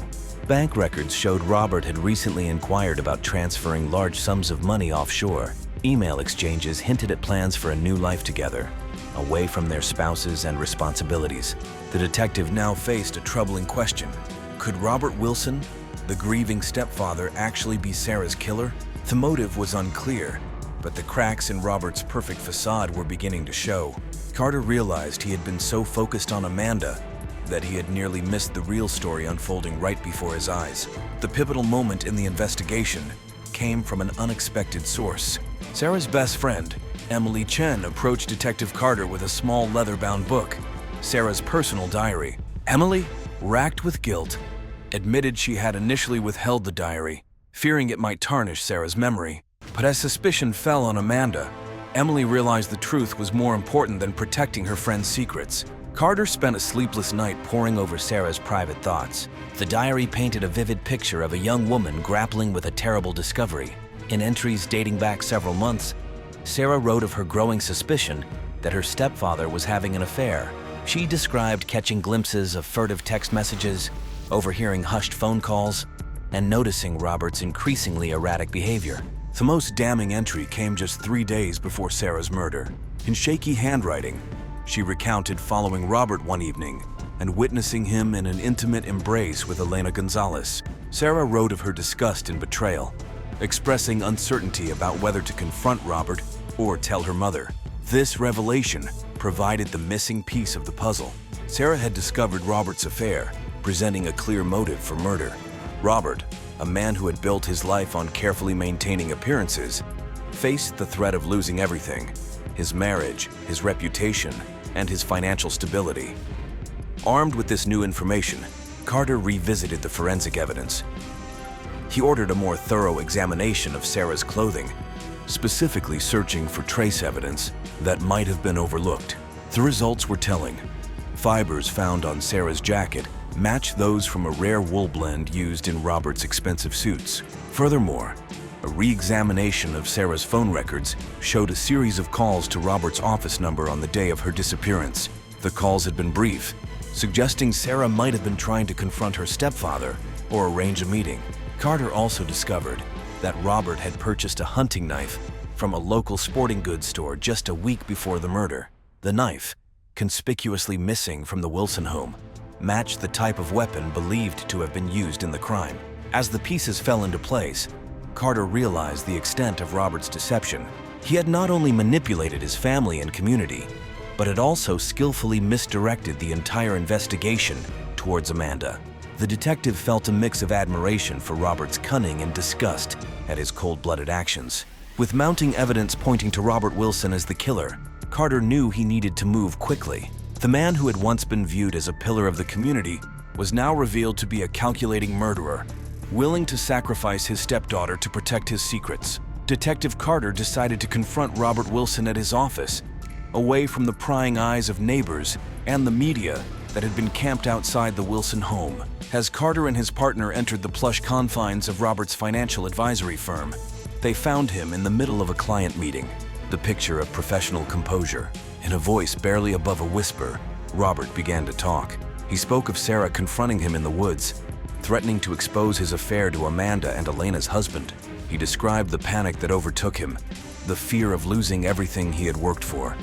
Bank records showed Robert had recently inquired about transferring large sums of money offshore. Email exchanges hinted at plans for a new life together. away from their spouses and responsibilities. The detective now faced a troubling question. Could Robert Wilson, the grieving stepfather, actually be Sarah's killer? The motive was unclear, but the cracks in Robert's perfect facade were beginning to show. Carter realized he had been so focused on Amanda that he had nearly missed the real story unfolding right before his eyes. The pivotal moment in the investigation came from an unexpected source. Sarah's best friend, Emily Chen, approached Detective Carter with a small leather-bound book, Sarah's personal diary. Emily, racked with guilt, admitted she had initially withheld the diary, fearing it might tarnish Sarah's memory. But as suspicion fell on Amanda, Emily realized the truth was more important than protecting her friend's secrets. Carter spent a sleepless night poring over Sarah's private thoughts. The diary painted a vivid picture of a young woman grappling with a terrible discovery. In entries dating back several months, Sarah wrote of her growing suspicion that her stepfather was having an affair. She described catching glimpses of furtive text messages, overhearing hushed phone calls, and noticing Robert's increasingly erratic behavior. The most damning entry came just 3 days before Sarah's murder. In shaky handwriting, she recounted following Robert one evening and witnessing him in an intimate embrace with Elena Gonzalez. Sarah wrote of her disgust and betrayal, expressing uncertainty about whether to confront Robert or tell her mother. This revelation provided the missing piece of the puzzle. Sarah had discovered Robert's affair, presenting a clear motive for murder. Robert, a man who had built his life on carefully maintaining appearances, faced the threat of losing everything: his marriage, his reputation, and his financial stability. Armed with this new information, Carter revisited the forensic evidence. He ordered a more thorough examination of Sarah's clothing, specifically searching for trace evidence that might have been overlooked. The results were telling. Fibers found on Sarah's jacket matched those from a rare wool blend used in Robert's expensive suits. Furthermore, a re-examination of Sarah's phone records showed a series of calls to Robert's office number on the day of her disappearance. The calls had been brief, suggesting Sarah might have been trying to confront her stepfather or arrange a meeting. Carter also discovered that Robert had purchased a hunting knife from a local sporting goods store just a week before the murder. The knife, conspicuously missing from the Wilson home, matched the type of weapon believed to have been used in the crime. As the pieces fell into place, Carter realized the extent of Robert's deception. He had not only manipulated his family and community, but had also skillfully misdirected the entire investigation towards Amanda. The detective felt a mix of admiration for Robert's cunning and disgust at his cold-blooded actions. With mounting evidence pointing to Robert Wilson as the killer, Carter knew he needed to move quickly. The man who had once been viewed as a pillar of the community was now revealed to be a calculating murderer, willing to sacrifice his stepdaughter to protect his secrets. Detective Carter decided to confront Robert Wilson at his office, away from the prying eyes of neighbors and the media that had been camped outside the Wilson home. As Carter and his partner entered the plush confines of Robert's financial advisory firm, they found him in the middle of a client meeting, the picture of professional composure. In a voice barely above a whisper, Robert began to talk. He spoke of Sarah confronting him in the woods, threatening to expose his affair to Amanda and Elena's husband. He described the panic that overtook him, the fear of losing everything he had worked for.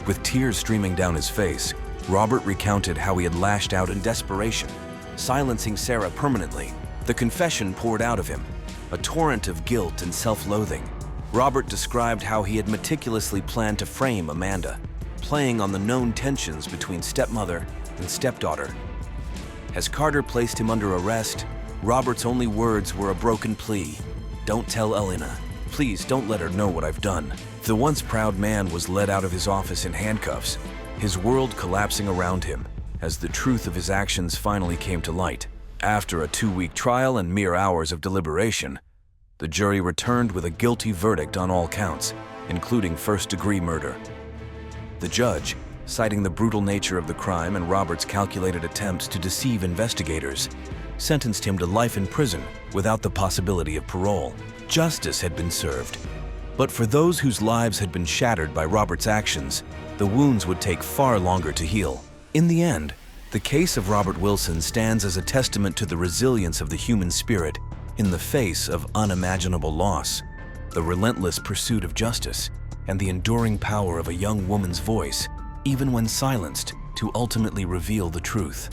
With tears streaming down his face, Robert recounted how he had lashed out in desperation, silencing Sarah permanently. The confession poured out of him, a torrent of guilt and self-loathing. Robert described how he had meticulously planned to frame Amanda, playing on the known tensions between stepmother and stepdaughter. As Carter placed him under arrest, Robert's only words were a broken plea. "Don't tell Elena. Please don't let her know what I've done." The once proud man was led out of his office in handcuffs, his world collapsing around him as the truth of his actions finally came to light. After a 2-week trial and mere hours of deliberation, the jury returned with a guilty verdict on all counts, including first-degree murder. The judge, citing the brutal nature of the crime and Robert's calculated attempts to deceive investigators, sentenced him to life in prison without the possibility of parole. Justice had been served. But for those whose lives had been shattered by Robert's actions, the wounds would take far longer to heal. In the end, the case of Robert Wilson stands as a testament to the resilience of the human spirit in the face of unimaginable loss, the relentless pursuit of justice, and the enduring power of a young woman's voice even when silenced, to ultimately reveal the truth.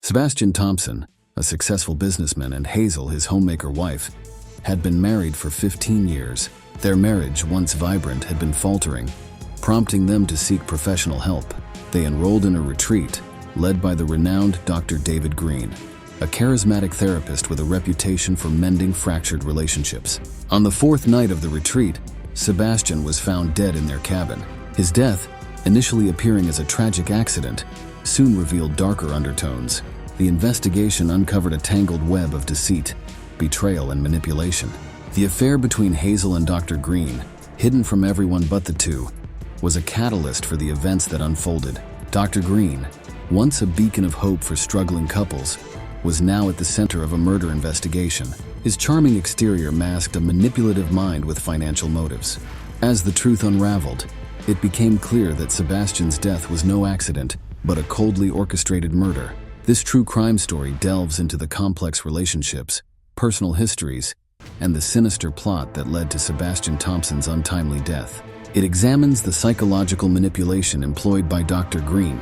Sebastian Thompson, a successful businessman, and Hazel, his homemaker wife, had been married for 15 years. Their marriage, once vibrant, had been faltering, prompting them to seek professional help. They enrolled in a retreat led by the renowned Dr. David Green, a charismatic therapist with a reputation for mending fractured relationships. On the fourth night of the retreat, Sebastian was found dead in their cabin. His death, initially appearing as a tragic accident, soon revealed darker undertones. The investigation uncovered a tangled web of deceit, betrayal, and manipulation. The affair between Hazel and Dr. Green, hidden from everyone but the two, was a catalyst for the events that unfolded. Dr. Green, once a beacon of hope for struggling couples, was now at the center of a murder investigation. His charming exterior masked a manipulative mind with financial motives. As the truth unraveled, it became clear that Sebastian's death was no accident, but a coldly orchestrated murder. This true crime story delves into the complex relationships, personal histories, and the sinister plot that led to Sebastian Thompson's untimely death. It examines the psychological manipulation employed by Dr. Green,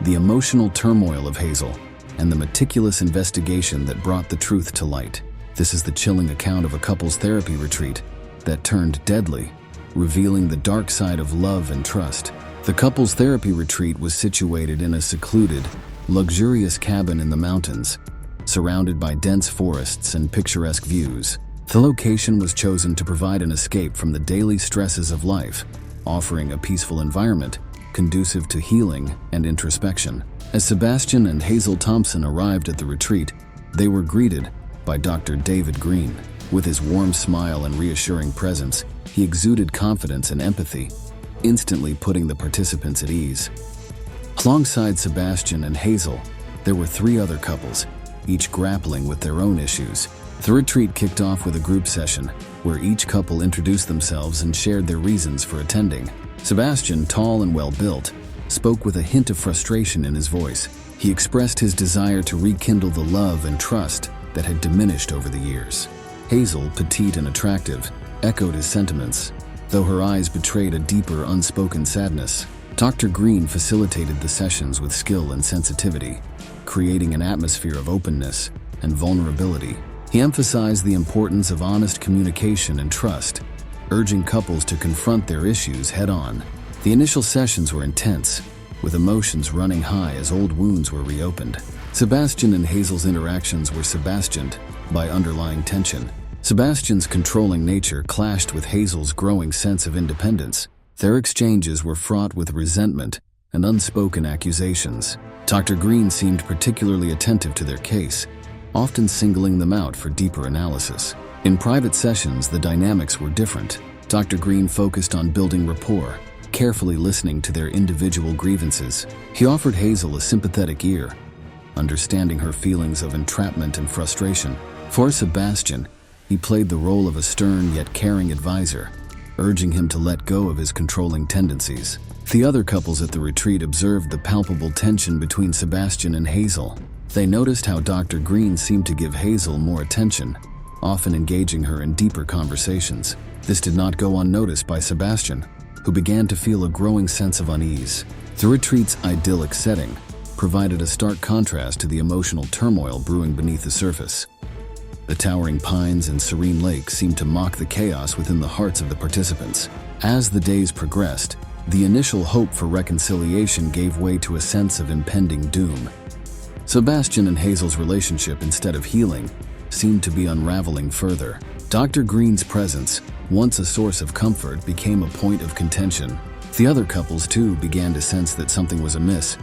the emotional turmoil of Hazel, and the meticulous investigation that brought the truth to light. This is the chilling account of a couple's therapy retreat that turned deadly, revealing the dark side of love and trust. The couple's therapy retreat was situated in a secluded, luxurious cabin in the mountains, surrounded by dense forests and picturesque views. The location was chosen to provide an escape from the daily stresses of life, offering a peaceful environment conducive to healing and introspection. As Sebastian and Hazel Thompson arrived at the retreat, they were greeted by Dr. David Green. With his warm smile and reassuring presence, he exuded confidence and empathy, instantly putting the participants at ease. Alongside Sebastian and Hazel, there were three other couples, each grappling with their own issues. The retreat kicked off with a group session, where each couple introduced themselves and shared their reasons for attending. Sebastian, tall and well-built, spoke with a hint of frustration in his voice. He expressed his desire to rekindle the love and trust that had diminished over the years. Hazel, petite and attractive, echoed his sentiments, though her eyes betrayed a deeper, unspoken sadness. Dr. Green facilitated the sessions with skill and sensitivity, creating an atmosphere of openness and vulnerability. He emphasized the importance of honest communication and trust, urging couples to confront their issues head-on. The initial sessions were intense, with emotions running high as old wounds were reopened. Sebastian and Hazel's interactions were Sebastianed by underlying tension. Sebastian's controlling nature clashed with Hazel's growing sense of independence. Their exchanges were fraught with resentment and unspoken accusations. Dr. Green seemed particularly attentive to their case, often singling them out for deeper analysis. In private sessions, the dynamics were different. Dr. Green focused on building rapport, carefully listening to their individual grievances. He offered Hazel a sympathetic ear, understanding her feelings of entrapment and frustration. For Sebastian, he played the role of a stern yet caring advisor, urging him to let go of his controlling tendencies. The other couples at the retreat observed the palpable tension between Sebastian and Hazel. They noticed how Dr. Green seemed to give Hazel more attention, often engaging her in deeper conversations. This did not go unnoticed by Sebastian, who began to feel a growing sense of unease. The retreat's idyllic setting provided a stark contrast to the emotional turmoil brewing beneath the surface. The towering pines and serene lake seemed to mock the chaos within the hearts of the participants. As the days progressed, the initial hope for reconciliation gave way to a sense of impending doom. Sebastian and Hazel's relationship, instead of healing, seemed to be unraveling further. Dr. Green's presence, once a source of comfort, became a point of contention. The other couples, too, began to sense that something was amiss,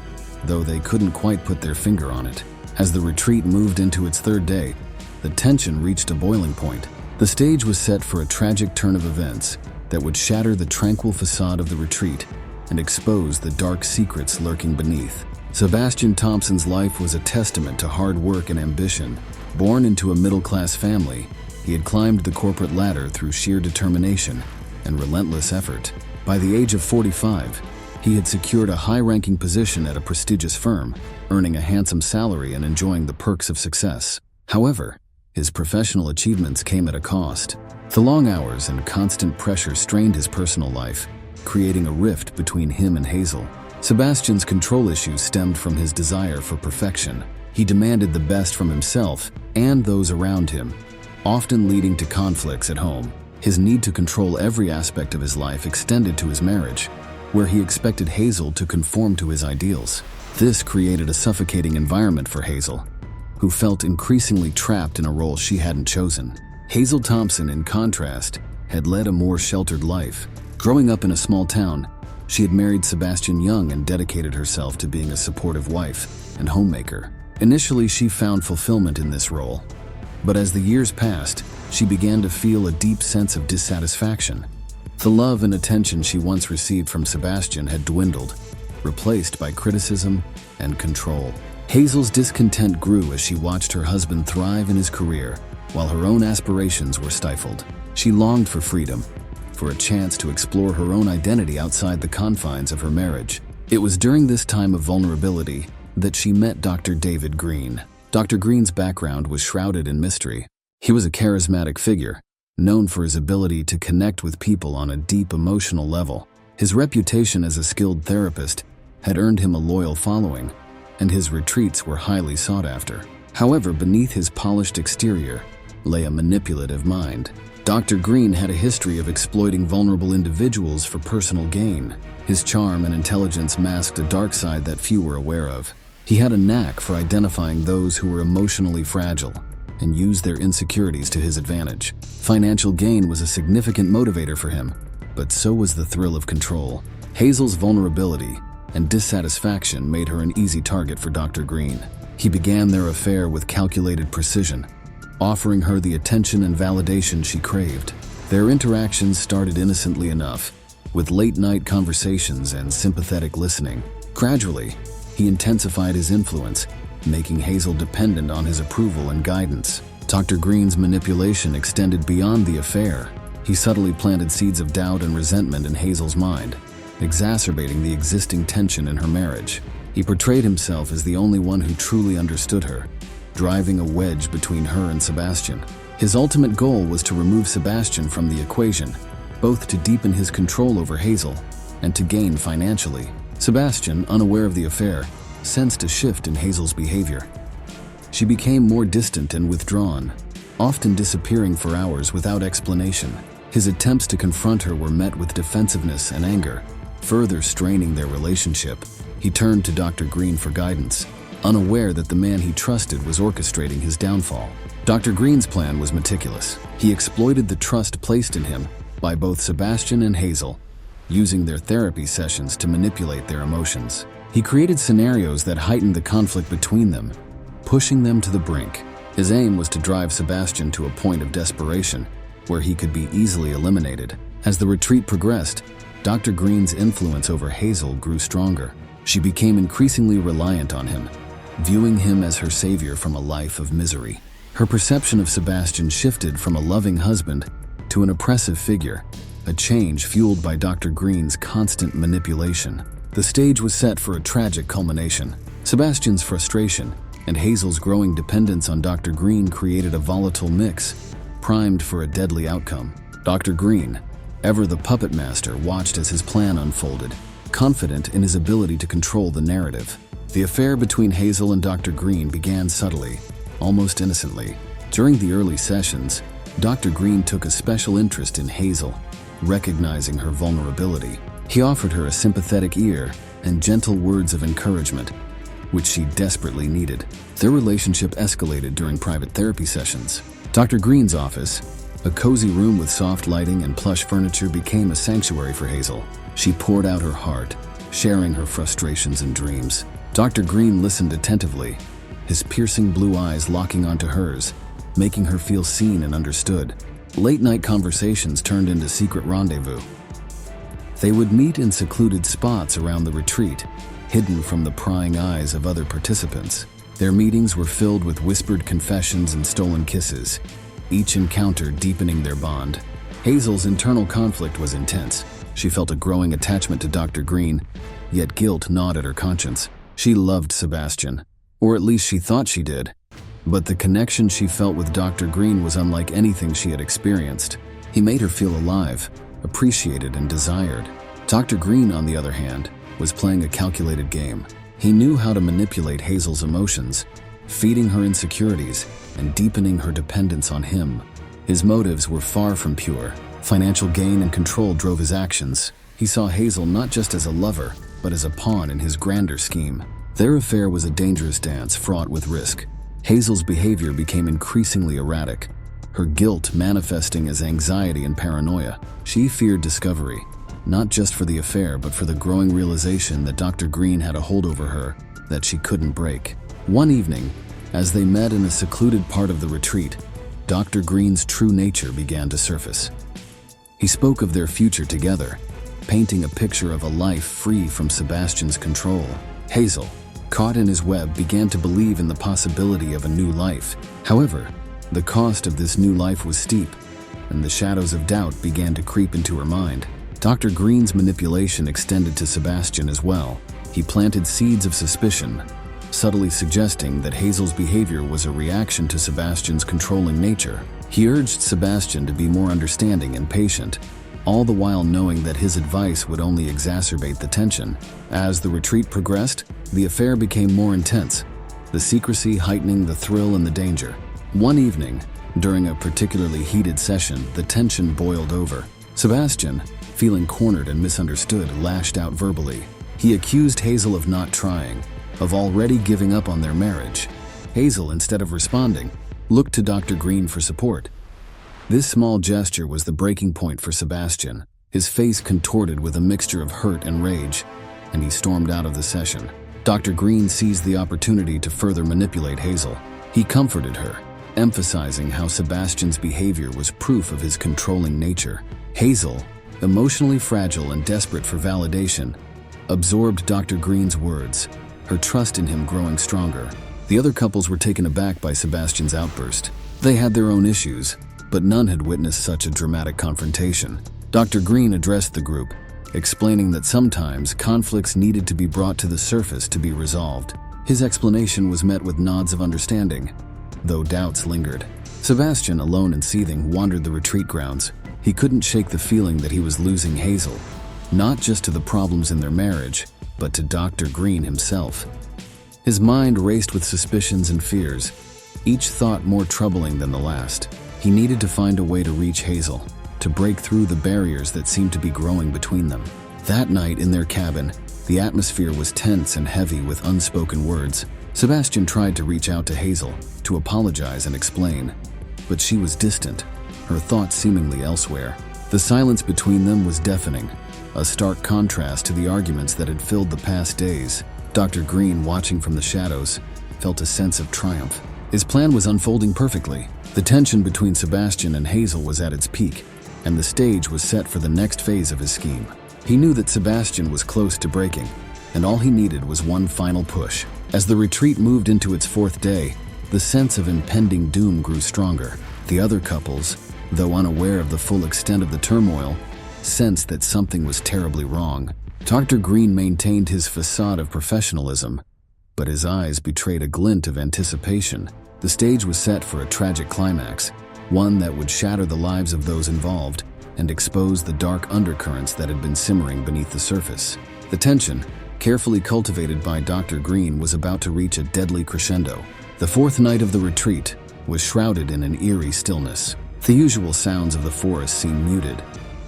though they couldn't quite put their finger on it. As the retreat moved into its third day, the tension reached a boiling point. The stage was set for a tragic turn of events that would shatter the tranquil facade of the retreat and expose the dark secrets lurking beneath. Sebastian Thompson's life was a testament to hard work and ambition. Born into a middle-class family, he had climbed the corporate ladder through sheer determination and relentless effort. By the age of 45, he had secured a high-ranking position at a prestigious firm, earning a handsome salary and enjoying the perks of success. However, His professional achievements came at a cost. The long hours and constant pressure strained his personal life, creating a rift between him and Hazel. Sebastian's control issues stemmed from his desire for perfection. He demanded the best from himself and those around him, often leading to conflicts at home. His need to control every aspect of his life extended to his marriage, where he expected Hazel to conform to his ideals. This created a suffocating environment for Hazel, who felt increasingly trapped in a role she hadn't chosen. Hazel Thompson, in contrast, had led a more sheltered life. Growing up in a small town, she had married Sebastian young and dedicated herself to being a supportive wife and homemaker. Initially, she found fulfillment in this role, but as the years passed, she began to feel a deep sense of dissatisfaction. The love and attention she once received from Sebastian had dwindled, replaced by criticism and control. Hazel's discontent grew as she watched her husband thrive in his career, while her own aspirations were stifled. She longed for freedom, for a chance to explore her own identity outside the confines of her marriage. It was during this time of vulnerability that she met Dr. David Green. Dr. Green's background was shrouded in mystery. He was a charismatic figure, known for his ability to connect with people on a deep emotional level. His reputation as a skilled therapist had earned him a loyal following, and his retreats were highly sought after. However, beneath his polished exterior lay a manipulative mind. Dr. Green had a history of exploiting vulnerable individuals for personal gain. His charm and intelligence masked a dark side that few were aware of. He had a knack for identifying those who were emotionally fragile and used their insecurities to his advantage. Financial gain was a significant motivator for him, but so was the thrill of control. Hazel's vulnerability and dissatisfaction made her an easy target for Dr. Green. He began their affair with calculated precision, offering her the attention and validation she craved. Their interactions started innocently enough, with late-night conversations and sympathetic listening. Gradually, he intensified his influence, making Hazel dependent on his approval and guidance. Dr. Green's manipulation extended beyond the affair. He subtly planted seeds of doubt and resentment in Hazel's mind, exacerbating the existing tension in her marriage. He portrayed himself as the only one who truly understood her, driving a wedge between her and Sebastian. His ultimate goal was to remove Sebastian from the equation, both to deepen his control over Hazel and to gain financially. Sebastian, unaware of the affair, sensed a shift in Hazel's behavior. She became more distant and withdrawn, often disappearing for hours without explanation. His attempts to confront her were met with defensiveness and anger, further straining their relationship. He turned to Dr. Green for guidance, unaware that the man he trusted was orchestrating his downfall. Dr. Green's plan was meticulous. He exploited the trust placed in him by both Sebastian and Hazel, using their therapy sessions to manipulate their emotions. He created scenarios that heightened the conflict between them, pushing them to the brink. His aim was to drive Sebastian to a point of desperation, where he could be easily eliminated. As the retreat progressed, Dr. Green's influence over Hazel grew stronger. She became increasingly reliant on him, viewing him as her savior from a life of misery. Her perception of Sebastian shifted from a loving husband to an oppressive figure, a change fueled by Dr. Green's constant manipulation. The stage was set for a tragic culmination. Sebastian's frustration and Hazel's growing dependence on Dr. Green created a volatile mix, primed for a deadly outcome. Dr. Green, ever the puppet master, watched as his plan unfolded, confident in his ability to control the narrative. The affair between Hazel and Dr. Green began subtly, almost innocently. During the early sessions, Dr. Green took a special interest in Hazel, recognizing her vulnerability. He offered her a sympathetic ear and gentle words of encouragement, which she desperately needed. Their relationship escalated during private therapy sessions. Dr. Green's office, a cozy room with soft lighting and plush furniture, became a sanctuary for Hazel. She poured out her heart, sharing her frustrations and dreams. Dr. Green listened attentively, his piercing blue eyes locking onto hers, making her feel seen and understood. Late-night conversations turned into secret rendezvous. They would meet in secluded spots around the retreat, hidden from the prying eyes of other participants. Their meetings were filled with whispered confessions and stolen kisses, each encounter deepening their bond. Hazel's internal conflict was intense. She felt a growing attachment to Dr. Green, yet guilt gnawed at her conscience. She loved Sebastian, or at least she thought she did, But the connection she felt with Dr. Green was unlike anything she had experienced. He made her feel alive, appreciated, and desired. Dr. Green, on the other hand, was playing a calculated game. He knew how to manipulate Hazel's emotions, feeding her insecurities and deepening her dependence on him. His motives were far from pure. Financial gain and control drove his actions. He saw Hazel not just as a lover, but as a pawn in his grander scheme. Their affair was a dangerous dance fraught with risk. Hazel's behavior became increasingly erratic, her guilt manifesting as anxiety and paranoia. She feared discovery, not just for the affair, but for the growing realization that Dr. Green had a hold over her that she couldn't break. One evening, as they met in a secluded part of the retreat, Dr. Green's true nature began to surface. He spoke of their future together, painting a picture of a life free from Sebastian's control. Hazel, caught in his web, began to believe in the possibility of a new life. However, the cost of this new life was steep, and the shadows of doubt began to creep into her mind. Dr. Green's manipulation extended to Sebastian as well. He planted seeds of suspicion, subtly suggesting that Hazel's behavior was a reaction to Sebastian's controlling nature. He urged Sebastian to be more understanding and patient, all the while knowing that his advice would only exacerbate the tension. As the retreat progressed, the affair became more intense, the secrecy heightening the thrill and the danger. One evening, during a particularly heated session, the tension boiled over. Sebastian, feeling cornered and misunderstood, lashed out verbally. He accused Hazel of not trying, of already giving up on their marriage. Hazel, instead of responding, looked to Dr. Green for support. This small gesture was the breaking point for Sebastian. His face contorted with a mixture of hurt and rage, and he stormed out of the session. Dr. Green seized the opportunity to further manipulate Hazel. He comforted her, emphasizing how Sebastian's behavior was proof of his controlling nature. Hazel, emotionally fragile and desperate for validation, absorbed Dr. Green's words, her trust in him growing stronger. The other couples were taken aback by Sebastian's outburst. They had their own issues, but none had witnessed such a dramatic confrontation. Dr. Green addressed the group, explaining that sometimes conflicts needed to be brought to the surface to be resolved. His explanation was met with nods of understanding, though doubts lingered. Sebastian, alone and seething, wandered the retreat grounds. He couldn't shake the feeling that he was losing Hazel, not just to the problems in their marriage, but to Dr. Green himself. His mind raced with suspicions and fears, each thought more troubling than the last. He needed to find a way to reach Hazel, to break through the barriers that seemed to be growing between them. That night in their cabin, the atmosphere was tense and heavy with unspoken words. Sebastian tried to reach out to Hazel, to apologize and explain, but she was distant, her thoughts seemingly elsewhere. The silence between them was deafening, a stark contrast to the arguments that had filled the past days. Dr. Green, watching from the shadows, felt a sense of triumph. His plan was unfolding perfectly. The tension between Sebastian and Hazel was at its peak, and the stage was set for the next phase of his scheme. He knew that Sebastian was close to breaking, and all he needed was one final push. As the retreat moved into its fourth day, the sense of impending doom grew stronger. The other couples, though unaware of the full extent of the turmoil, sensed that something was terribly wrong. Dr. Green maintained his facade of professionalism, but his eyes betrayed a glint of anticipation. The stage was set for a tragic climax, one that would shatter the lives of those involved and expose the dark undercurrents that had been simmering beneath the surface. The tension, carefully cultivated by Dr. Green, was about to reach a deadly crescendo. The fourth night of the retreat was shrouded in an eerie stillness. The usual sounds of the forest seemed muted,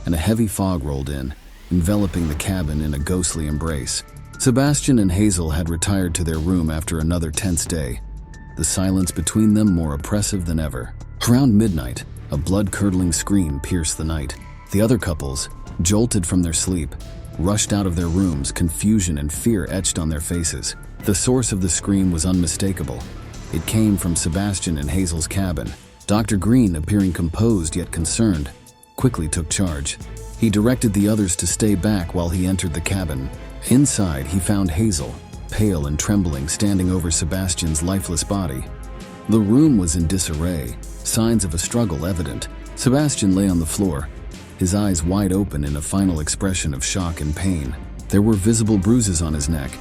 and a heavy fog rolled in, enveloping the cabin in a ghostly embrace. Sebastian and Hazel had retired to their room after another tense day, the silence between them more oppressive than ever. Around midnight, a blood-curdling scream pierced the night. The other couples, jolted from their sleep, rushed out of their rooms, confusion and fear etched on their faces. The source of the scream was unmistakable. It came from Sebastian and Hazel's cabin. Dr. Green, appearing composed yet concerned, quickly took charge. He directed the others to stay back while he entered the cabin. Inside, he found Hazel, pale and trembling, standing over Sebastian's lifeless body. The room was in disarray, signs of a struggle evident. Sebastian lay on the floor, his eyes wide open in a final expression of shock and pain. There were visible bruises on his neck,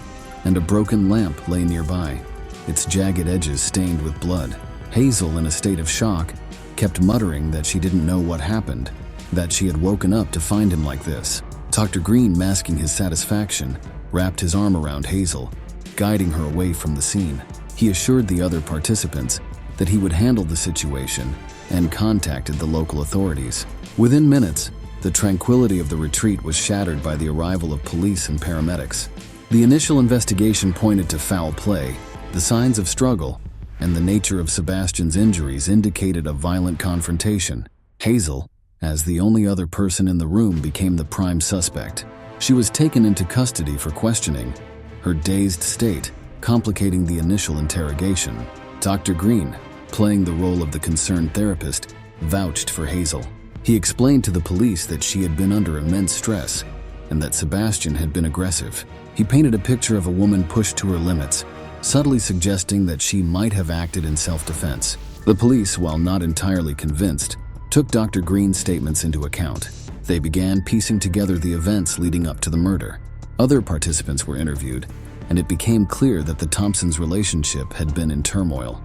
and a broken lamp lay nearby. its jagged edges stained with blood. Hazel, in a state of shock, kept muttering that she didn't know what happened, that she had woken up to find him like this. Dr. Green, masking his satisfaction, wrapped his arm around Hazel, guiding her away from the scene. He assured the other participants that he would handle the situation and contacted the local authorities. Within minutes, the tranquility of the retreat was shattered by the arrival of police and paramedics. The initial investigation pointed to foul play. The signs of struggle and the nature of Sebastian's injuries indicated a violent confrontation. Hazel, as the only other person in the room, became the prime suspect. She was taken into custody for questioning, her dazed state complicating the initial interrogation. Dr. Green, playing the role of the concerned therapist, vouched for Hazel. He explained to the police that she had been under immense stress and that Sebastian had been aggressive. He painted a picture of a woman pushed to her limits, subtly suggesting that she might have acted in self-defense. The police, while not entirely convinced, took Dr. Green's statements into account. They began piecing together the events leading up to the murder. Other participants were interviewed, and it became clear that the Thompsons' relationship had been in turmoil.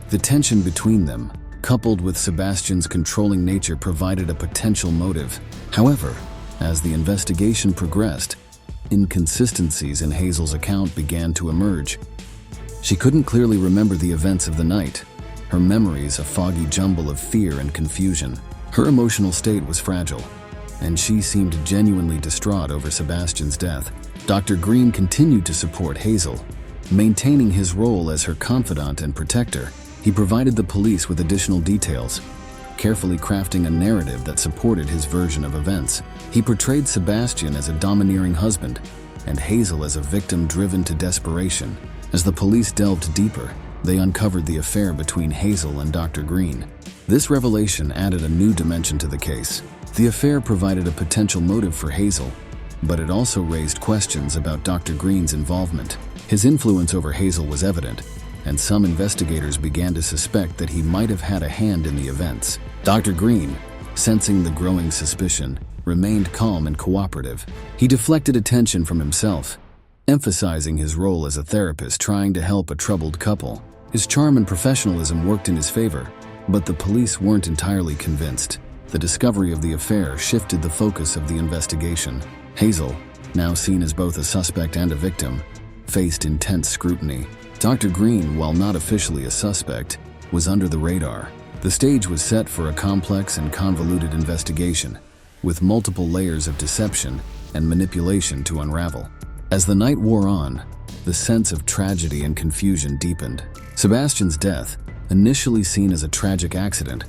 The tension between them, coupled with Sebastian's controlling nature, provided a potential motive. However, as the investigation progressed, inconsistencies in Hazel's account began to emerge. She couldn't clearly remember the events of the night, her memories a foggy jumble of fear and confusion. Her emotional state was fragile, and she seemed genuinely distraught over Sebastian's death. Dr. Green continued to support Hazel, maintaining his role as her confidant and protector. He provided the police with additional details, carefully crafting a narrative that supported his version of events. He portrayed Sebastian as a domineering husband and Hazel as a victim driven to desperation. As the police delved deeper, they uncovered the affair between Hazel and Dr. Green. This revelation added a new dimension to the case. The affair provided a potential motive for Hazel, but it also raised questions about Dr. Green's involvement. His influence over Hazel was evident, and some investigators began to suspect that he might have had a hand in the events. Dr. Green, sensing the growing suspicion, remained calm and cooperative. He deflected attention from himself, emphasizing his role as a therapist trying to help a troubled couple. His charm and professionalism worked in his favor, but the police weren't entirely convinced. The discovery of the affair shifted the focus of the investigation. Hazel, now seen as both a suspect and a victim, faced intense scrutiny. Dr. Green, while not officially a suspect, was under the radar. The stage was set for a complex and convoluted investigation, with multiple layers of deception and manipulation to unravel. As the night wore on, the sense of tragedy and confusion deepened. Sebastian's death, initially seen as a tragic accident,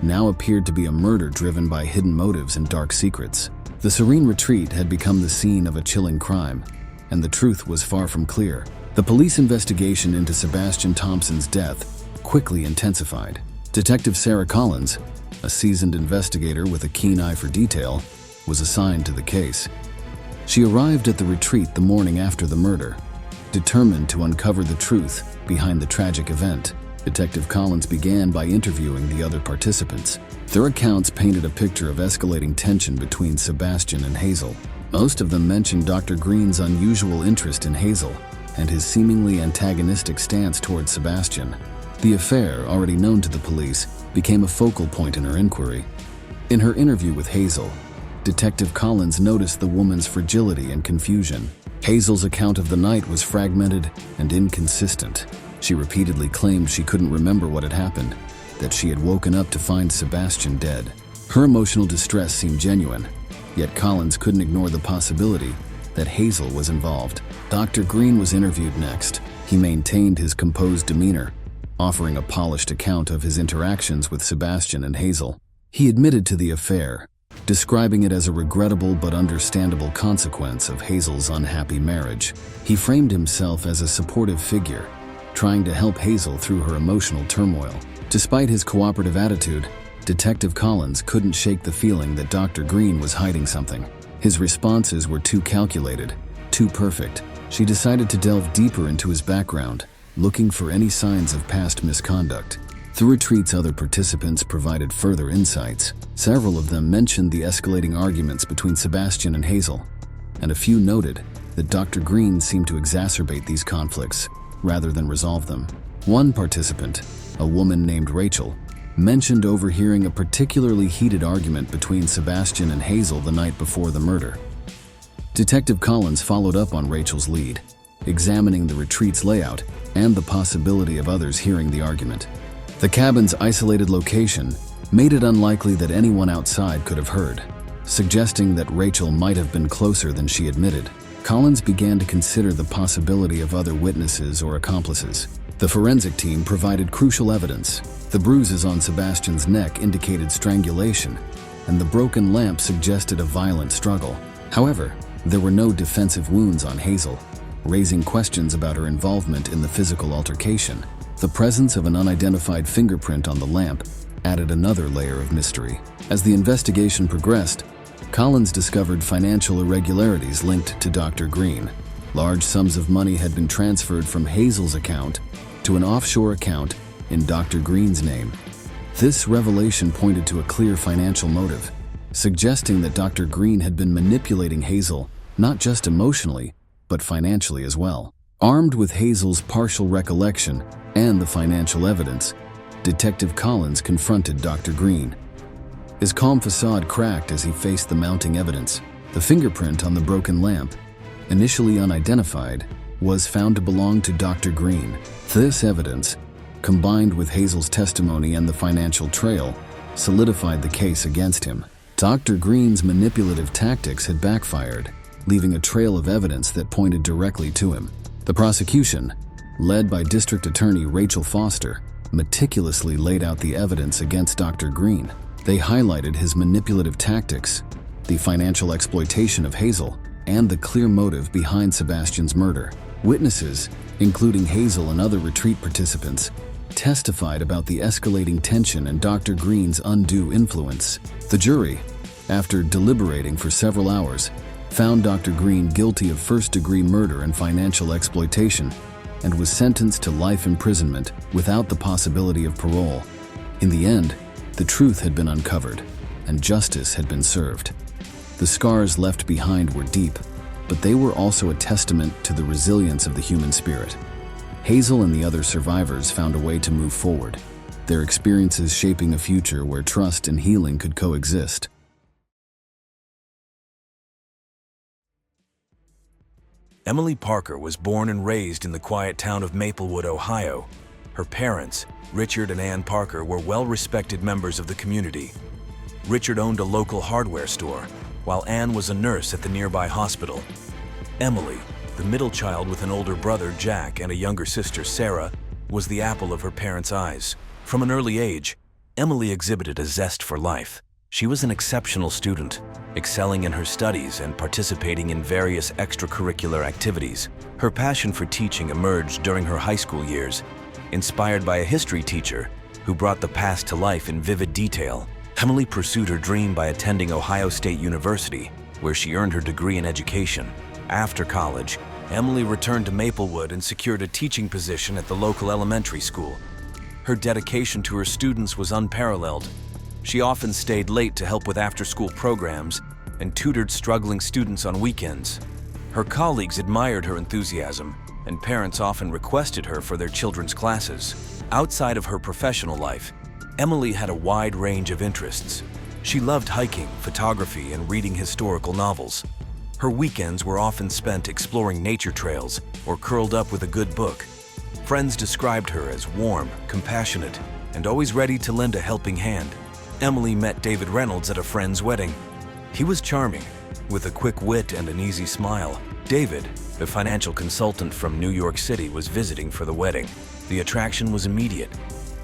now appeared to be a murder driven by hidden motives and dark secrets. The serene retreat had become the scene of a chilling crime, and the truth was far from clear. The police investigation into Sebastian Thompson's death quickly intensified. Detective Sarah Collins, a seasoned investigator with a keen eye for detail, was assigned to the case. She arrived at the retreat the morning after the murder, determined to uncover the truth behind the tragic event. Detective Collins began by interviewing the other participants. Their accounts painted a picture of escalating tension between Sebastian and Hazel. Most of them mentioned Dr. Green's unusual interest in Hazel and his seemingly antagonistic stance towards Sebastian. The affair, already known to the police, became a focal point in her inquiry. In her interview with Hazel, Detective Collins noticed the woman's fragility and confusion. Hazel's account of the night was fragmented and inconsistent. She repeatedly claimed she couldn't remember what had happened, that she had woken up to find Sebastian dead. Her emotional distress seemed genuine, yet Collins couldn't ignore the possibility that Hazel was involved. Dr. Green was interviewed next. He maintained his composed demeanor, offering a polished account of his interactions with Sebastian and Hazel. He admitted to the affair, describing it as a regrettable but understandable consequence of Hazel's unhappy marriage. He framed himself as a supportive figure, trying to help Hazel through her emotional turmoil. Despite his cooperative attitude, Detective Collins couldn't shake the feeling that Dr. Green was hiding something. His responses were too calculated, too perfect. She decided to delve deeper into his background, looking for any signs of past misconduct. The retreat's other participants provided further insights. Several of them mentioned the escalating arguments between Sebastian and Hazel, and a few noted that Dr. Green seemed to exacerbate these conflicts. rather than resolve them. One participant, a woman named Rachel, mentioned overhearing a particularly heated argument between Sebastian and Hazel the night before the murder. Detective Collins followed up on Rachel's lead, examining the retreat's layout and the possibility of others hearing the argument. The cabin's isolated location made it unlikely that anyone outside could have heard, suggesting that Rachel might have been closer than she admitted. Collins began to consider the possibility of other witnesses or accomplices. The forensic team provided crucial evidence. The bruises on Sebastian's neck indicated strangulation, and the broken lamp suggested a violent struggle. However, there were no defensive wounds on Hazel, raising questions about her involvement in the physical altercation. The presence of an unidentified fingerprint on the lamp added another layer of mystery. As the investigation progressed, Collins discovered financial irregularities linked to Dr. Green. Large sums of money had been transferred from Hazel's account to an offshore account in Dr. Green's name. This revelation pointed to a clear financial motive, suggesting that Dr. Green had been manipulating Hazel not just emotionally, but financially as well. Armed with Hazel's partial recollection and the financial evidence, Detective Collins confronted Dr. Green. His calm facade cracked as he faced the mounting evidence. The fingerprint on the broken lamp, initially unidentified, was found to belong to Dr. Green. This evidence, combined with Hazel's testimony and the financial trail, solidified the case against him. Dr. Green's manipulative tactics had backfired, leaving a trail of evidence that pointed directly to him. The prosecution, led by District Attorney Rachel Foster, meticulously laid out the evidence against Dr. Green. They highlighted his manipulative tactics, the financial exploitation of Hazel, and the clear motive behind Sebastian's murder. Witnesses, including Hazel and other retreat participants, testified about the escalating tension and Dr. Green's undue influence. The jury, after deliberating for several hours, found Dr. Green guilty of first-degree murder and financial exploitation and was sentenced to life imprisonment without the possibility of parole. In the end, the truth had been uncovered and justice had been served. The scars left behind were deep, but they were also a testament to the resilience of the human spirit. Hazel and the other survivors found a way to move forward, their experiences shaping a future where trust and healing could coexist. Emily Parker was born and raised in the quiet town of Maplewood, Ohio. Her parents, Richard and Ann Parker, were well-respected members of the community. Richard owned a local hardware store, while Ann was a nurse at the nearby hospital. Emily, the middle child with an older brother, Jack, and a younger sister, Sarah, was the apple of her parents' eyes. From an early age, Emily exhibited a zest for life. She was an exceptional student, excelling in her studies and participating in various extracurricular activities. Her passion for teaching emerged during her high school years, inspired by a history teacher who brought the past to life in vivid detail. Emily pursued her dream by attending Ohio State University, where she earned her degree in education. After college, Emily returned to Maplewood and secured a teaching position at the local elementary school. Her dedication to her students was unparalleled. She often stayed late to help with after-school programs and tutored struggling students on weekends. Her colleagues admired her enthusiasm, and parents often requested her for their children's classes. Outside of her professional life, Emily had a wide range of interests. She loved hiking, photography, and reading historical novels. Her weekends were often spent exploring nature trails or curled up with a good book. Friends described her as warm, compassionate, and always ready to lend a helping hand. Emily met David Reynolds at a friend's wedding. He was charming, with a quick wit and an easy smile. David, a financial consultant from New York City, was visiting for the wedding. The attraction was immediate,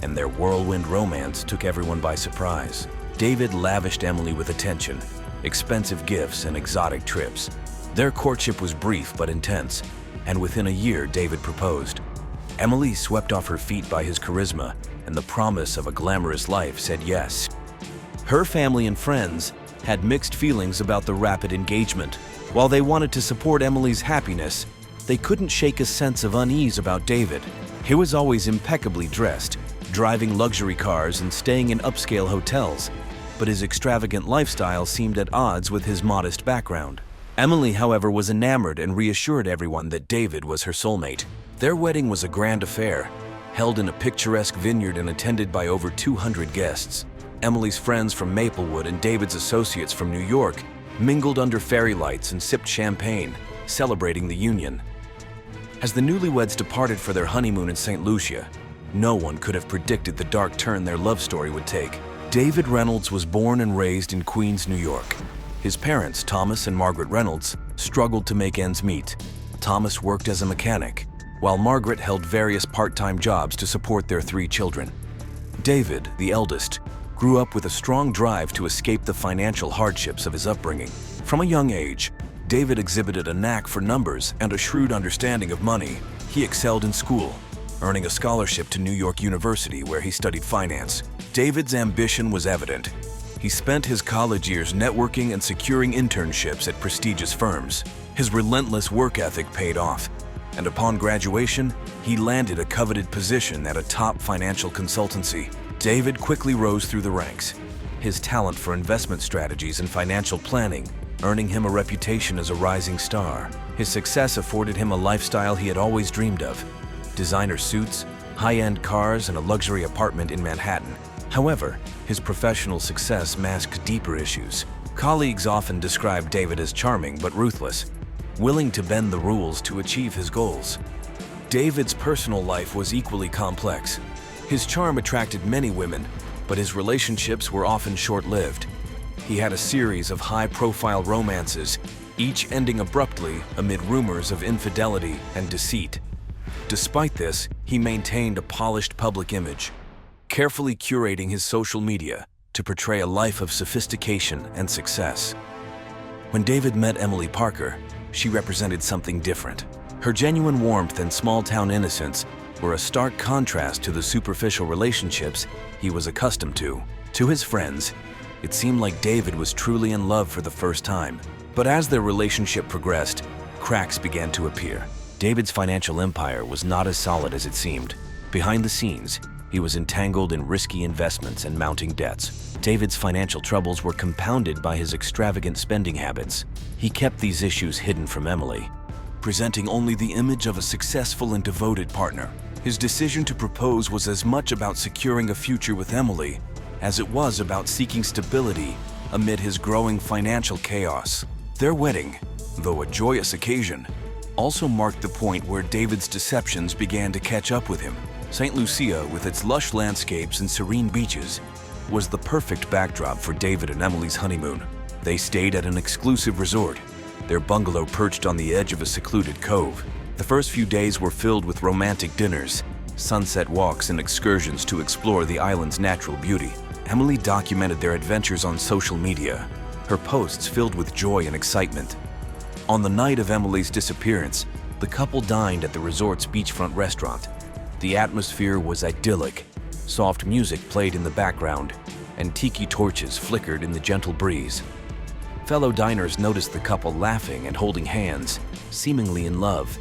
and their whirlwind romance took everyone by surprise. David lavished Emily with attention, expensive gifts, and exotic trips. Their courtship was brief but intense, and within a year, David proposed. Emily, swept off her feet by his charisma and the promise of a glamorous life, said yes. Her family and friends had mixed feelings about the rapid engagement. While they wanted to support Emily's happiness, they couldn't shake a sense of unease about David. He was always impeccably dressed, driving luxury cars and staying in upscale hotels, but his extravagant lifestyle seemed at odds with his modest background. Emily, however, was enamored and reassured everyone that David was her soulmate. Their wedding was a grand affair, held in a picturesque vineyard and attended by over 200 guests. Emily's friends from Maplewood and David's associates from New York mingled under fairy lights and sipped champagne, celebrating the union. As the newlyweds departed for their honeymoon in St. Lucia, no one could have predicted the dark turn their love story would take. David Reynolds was born and raised in Queens, New York. His parents, Thomas and Margaret Reynolds, struggled to make ends meet. Thomas worked as a mechanic, while Margaret held various part-time jobs to support their 3 children. David, the eldest, grew up with a strong drive to escape the financial hardships of his upbringing. From a young age, David exhibited a knack for numbers and a shrewd understanding of money. He excelled in school, earning a scholarship to New York University where he studied finance. David's ambition was evident. He spent his college years networking and securing internships at prestigious firms. His relentless work ethic paid off, and upon graduation, he landed a coveted position at a top financial consultancy. David quickly rose through the ranks, his talent for investment strategies and financial planning earning him a reputation as a rising star. His success afforded him a lifestyle he had always dreamed of: designer suits, high-end cars, and a luxury apartment in Manhattan. However, his professional success masked deeper issues. Colleagues often described David as charming but ruthless, willing to bend the rules to achieve his goals. David's personal life was equally complex. His charm attracted many women, but his relationships were often short-lived. He had a series of high-profile romances, each ending abruptly amid rumors of infidelity and deceit. Despite this, he maintained a polished public image, carefully curating his social media to portray a life of sophistication and success. When David met Emily Parker, she represented something different. Her genuine warmth and small-town innocence were a stark contrast to the superficial relationships he was accustomed to. To his friends, it seemed like David was truly in love for the first time. But as their relationship progressed, cracks began to appear. David's financial empire was not as solid as it seemed. Behind the scenes, he was entangled in risky investments and mounting debts. David's financial troubles were compounded by his extravagant spending habits. He kept these issues hidden from Emily, presenting only the image of a successful and devoted partner. His decision to propose was as much about securing a future with Emily as it was about seeking stability amid his growing financial chaos. Their wedding, though a joyous occasion, also marked the point where David's deceptions began to catch up with him. St. Lucia, with its lush landscapes and serene beaches, was the perfect backdrop for David and Emily's honeymoon. They stayed at an exclusive resort, their bungalow perched on the edge of a secluded cove. The first few days were filled with romantic dinners, sunset walks, and excursions to explore the island's natural beauty. Emily documented their adventures on social media, her posts filled with joy and excitement. On the night of Emily's disappearance, the couple dined at the resort's beachfront restaurant. The atmosphere was idyllic. Soft music played in the background, and tiki torches flickered in the gentle breeze. Fellow diners noticed the couple laughing and holding hands, seemingly in love.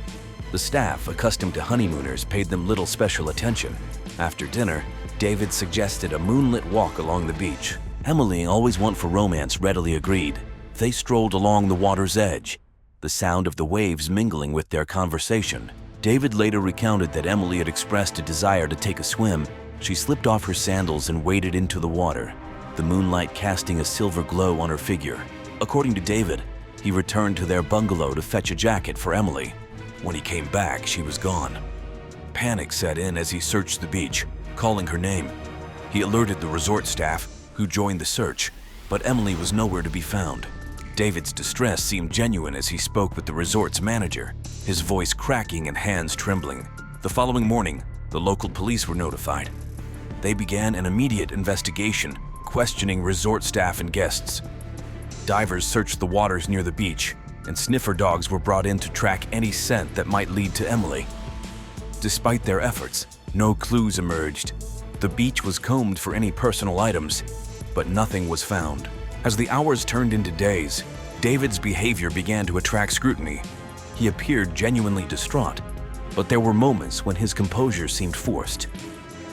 The staff, accustomed to honeymooners, paid them little special attention. After dinner, David suggested a moonlit walk along the beach. Emily, always one for romance, readily agreed. They strolled along the water's edge, the sound of the waves mingling with their conversation. David later recounted that Emily had expressed a desire to take a swim. She slipped off her sandals and waded into the water, the moonlight casting a silver glow on her figure. According to David, he returned to their bungalow to fetch a jacket for Emily. When he came back, she was gone. Panic set in as he searched the beach, calling her name. He alerted the resort staff, who joined the search, but Emily was nowhere to be found. David's distress seemed genuine as he spoke with the resort's manager, his voice cracking and hands trembling. The following morning, the local police were notified. They began an immediate investigation, questioning resort staff and guests. Divers searched the waters near the beach, and sniffer dogs were brought in to track any scent that might lead to Emily. Despite their efforts, no clues emerged. The beach was combed for any personal items, but nothing was found. As the hours turned into days, David's behavior began to attract scrutiny. He appeared genuinely distraught, but there were moments when his composure seemed forced.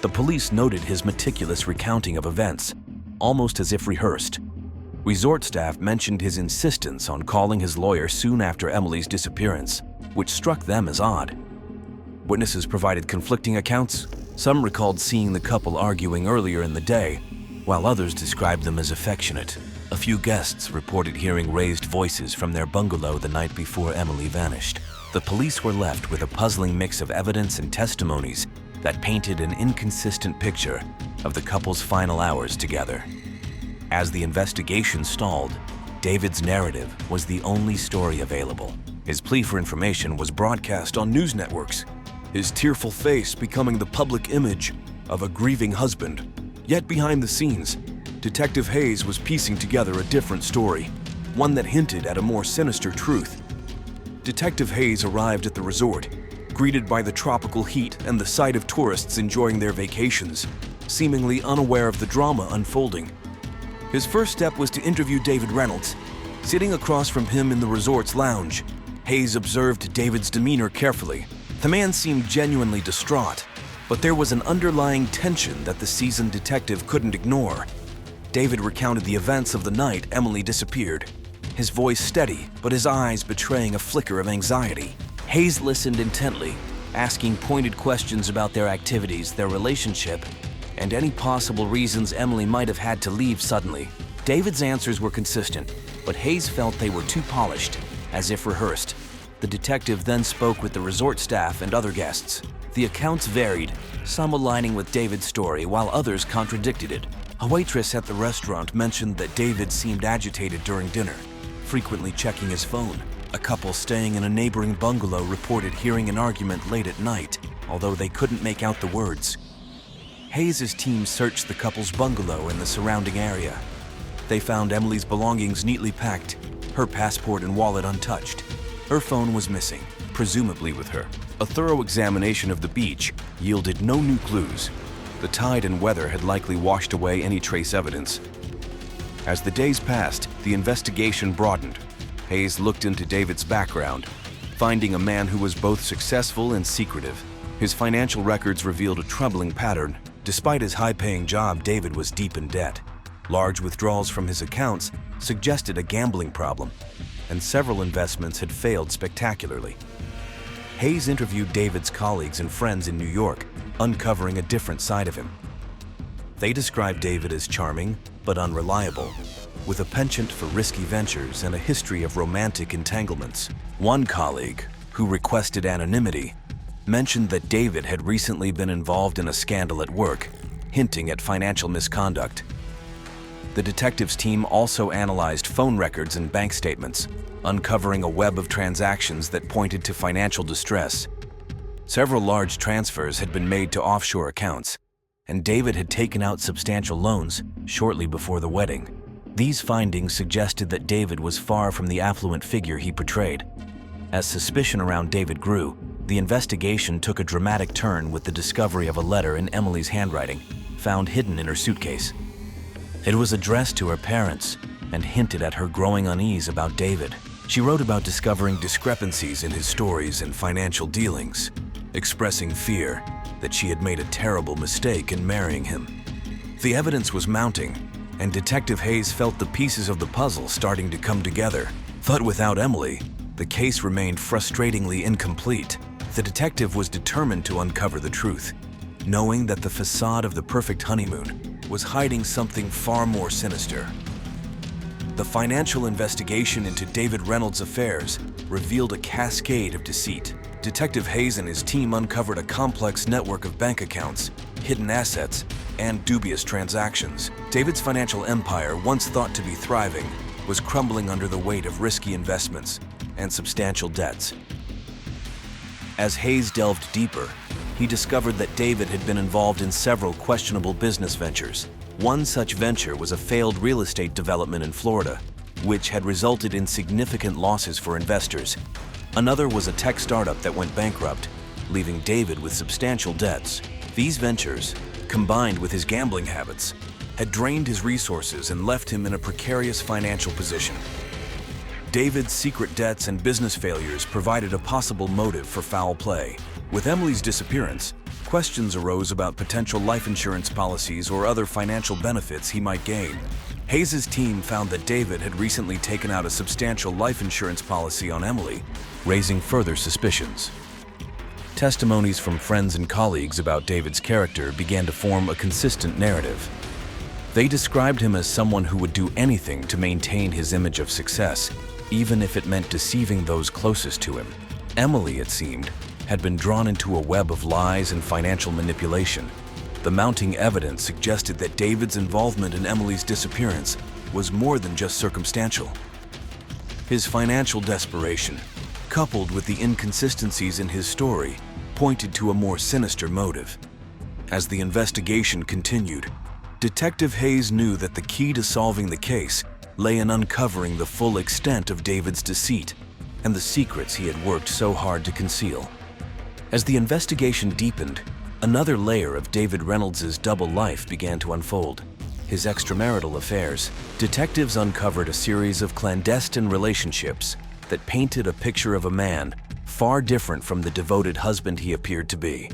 The police noted his meticulous recounting of events, almost as if rehearsed. Resort staff mentioned his insistence on calling his lawyer soon after Emily's disappearance, which struck them as odd. Witnesses provided conflicting accounts. Some recalled seeing the couple arguing earlier in the day, while others described them as affectionate. A few guests reported hearing raised voices from their bungalow the night before Emily vanished. The police were left with a puzzling mix of evidence and testimonies that painted an inconsistent picture of the couple's final hours together. As the investigation stalled, David's narrative was the only story available. His plea for information was broadcast on news networks, his tearful face becoming the public image of a grieving husband. Yet behind the scenes, Detective Hayes was piecing together a different story, one that hinted at a more sinister truth. Detective Hayes arrived at the resort, greeted by the tropical heat and the sight of tourists enjoying their vacations, seemingly unaware of the drama unfolding. His first step was to interview David Reynolds. Sitting across from him in the resort's lounge, Hayes observed David's demeanor carefully. The man seemed genuinely distraught, but there was an underlying tension that the seasoned detective couldn't ignore. David recounted the events of the night Emily disappeared, his voice steady, but his eyes betraying a flicker of anxiety. Hayes listened intently, asking pointed questions about their activities, their relationship, and any possible reasons Emily might have had to leave suddenly. David's answers were consistent, but Hayes felt they were too polished, as if rehearsed. The detective then spoke with the resort staff and other guests. The accounts varied, some aligning with David's story while others contradicted it. A waitress at the restaurant mentioned that David seemed agitated during dinner, frequently checking his phone. A couple staying in a neighboring bungalow reported hearing an argument late at night, although they couldn't make out the words. Hayes' team searched the couple's bungalow and the surrounding area. They found Emily's belongings neatly packed, her passport and wallet untouched. Her phone was missing, presumably with her. A thorough examination of the beach yielded no new clues. The tide and weather had likely washed away any trace evidence. As the days passed, the investigation broadened. Hayes looked into David's background, finding a man who was both successful and secretive. His financial records revealed a troubling pattern. Despite his high-paying job, David was deep in debt. Large withdrawals from his accounts suggested a gambling problem, and several investments had failed spectacularly. Hayes interviewed David's colleagues and friends in New York, uncovering a different side of him. They described David as charming but unreliable, with a penchant for risky ventures and a history of romantic entanglements. One colleague, who requested anonymity, mentioned that David had recently been involved in a scandal at work, hinting at financial misconduct. The detectives team also analyzed phone records and bank statements, uncovering a web of transactions that pointed to financial distress. Several large transfers had been made to offshore accounts, and David had taken out substantial loans shortly before the wedding. These findings suggested that David was far from the affluent figure he portrayed. As suspicion around David grew, the investigation took a dramatic turn with the discovery of a letter in Emily's handwriting, found hidden in her suitcase. It was addressed to her parents and hinted at her growing unease about David. She wrote about discovering discrepancies in his stories and financial dealings, expressing fear that she had made a terrible mistake in marrying him. The evidence was mounting, and Detective Hayes felt the pieces of the puzzle starting to come together. But without Emily, the case remained frustratingly incomplete. The detective was determined to uncover the truth, knowing that the facade of the perfect honeymoon was hiding something far more sinister. The financial investigation into David Reynolds' affairs revealed a cascade of deceit. Detective Hayes and his team uncovered a complex network of bank accounts, hidden assets, and dubious transactions. David's financial empire, once thought to be thriving, was crumbling under the weight of risky investments and substantial debts. As Hayes delved deeper, he discovered that David had been involved in several questionable business ventures. One such venture was a failed real estate development in Florida, which had resulted in significant losses for investors. Another was a tech startup that went bankrupt, leaving David with substantial debts. These ventures, combined with his gambling habits, had drained his resources and left him in a precarious financial position. David's secret debts and business failures provided a possible motive for foul play. With Emily's disappearance, questions arose about potential life insurance policies or other financial benefits he might gain. Hayes' team found that David had recently taken out a substantial life insurance policy on Emily, raising further suspicions. Testimonies from friends and colleagues about David's character began to form a consistent narrative. They described him as someone who would do anything to maintain his image of success, even if it meant deceiving those closest to him. Emily, it seemed, had been drawn into a web of lies and financial manipulation. The mounting evidence suggested that David's involvement in Emily's disappearance was more than just circumstantial. His financial desperation, coupled with the inconsistencies in his story, pointed to a more sinister motive. As the investigation continued, Detective Hayes knew that the key to solving the case lay in uncovering the full extent of David's deceit and the secrets he had worked so hard to conceal. As the investigation deepened, another layer of David Reynolds' double life began to unfold. His extramarital affairs. Detectives uncovered a series of clandestine relationships that painted a picture of a man far different from the devoted husband he appeared to be.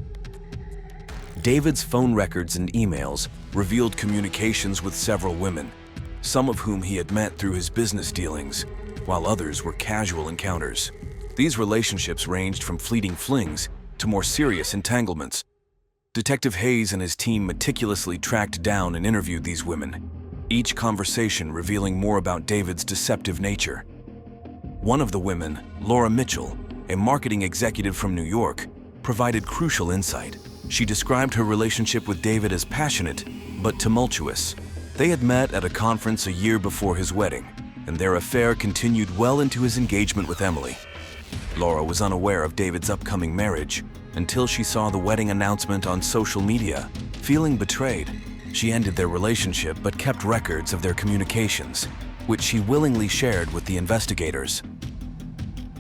David's phone records and emails revealed communications with several women, some of whom he had met through his business dealings, while others were casual encounters. These relationships ranged from fleeting flings to more serious entanglements. Detective Hayes and his team meticulously tracked down and interviewed these women, each conversation revealing more about David's deceptive nature. One of the women, Laura Mitchell, a marketing executive from New York, provided crucial insight. She described her relationship with David as passionate but tumultuous. They had met at a conference a year before his wedding, and their affair continued well into his engagement with Emily. Laura was unaware of David's upcoming marriage until she saw the wedding announcement on social media. Feeling betrayed, she ended their relationship but kept records of their communications, which she willingly shared with the investigators.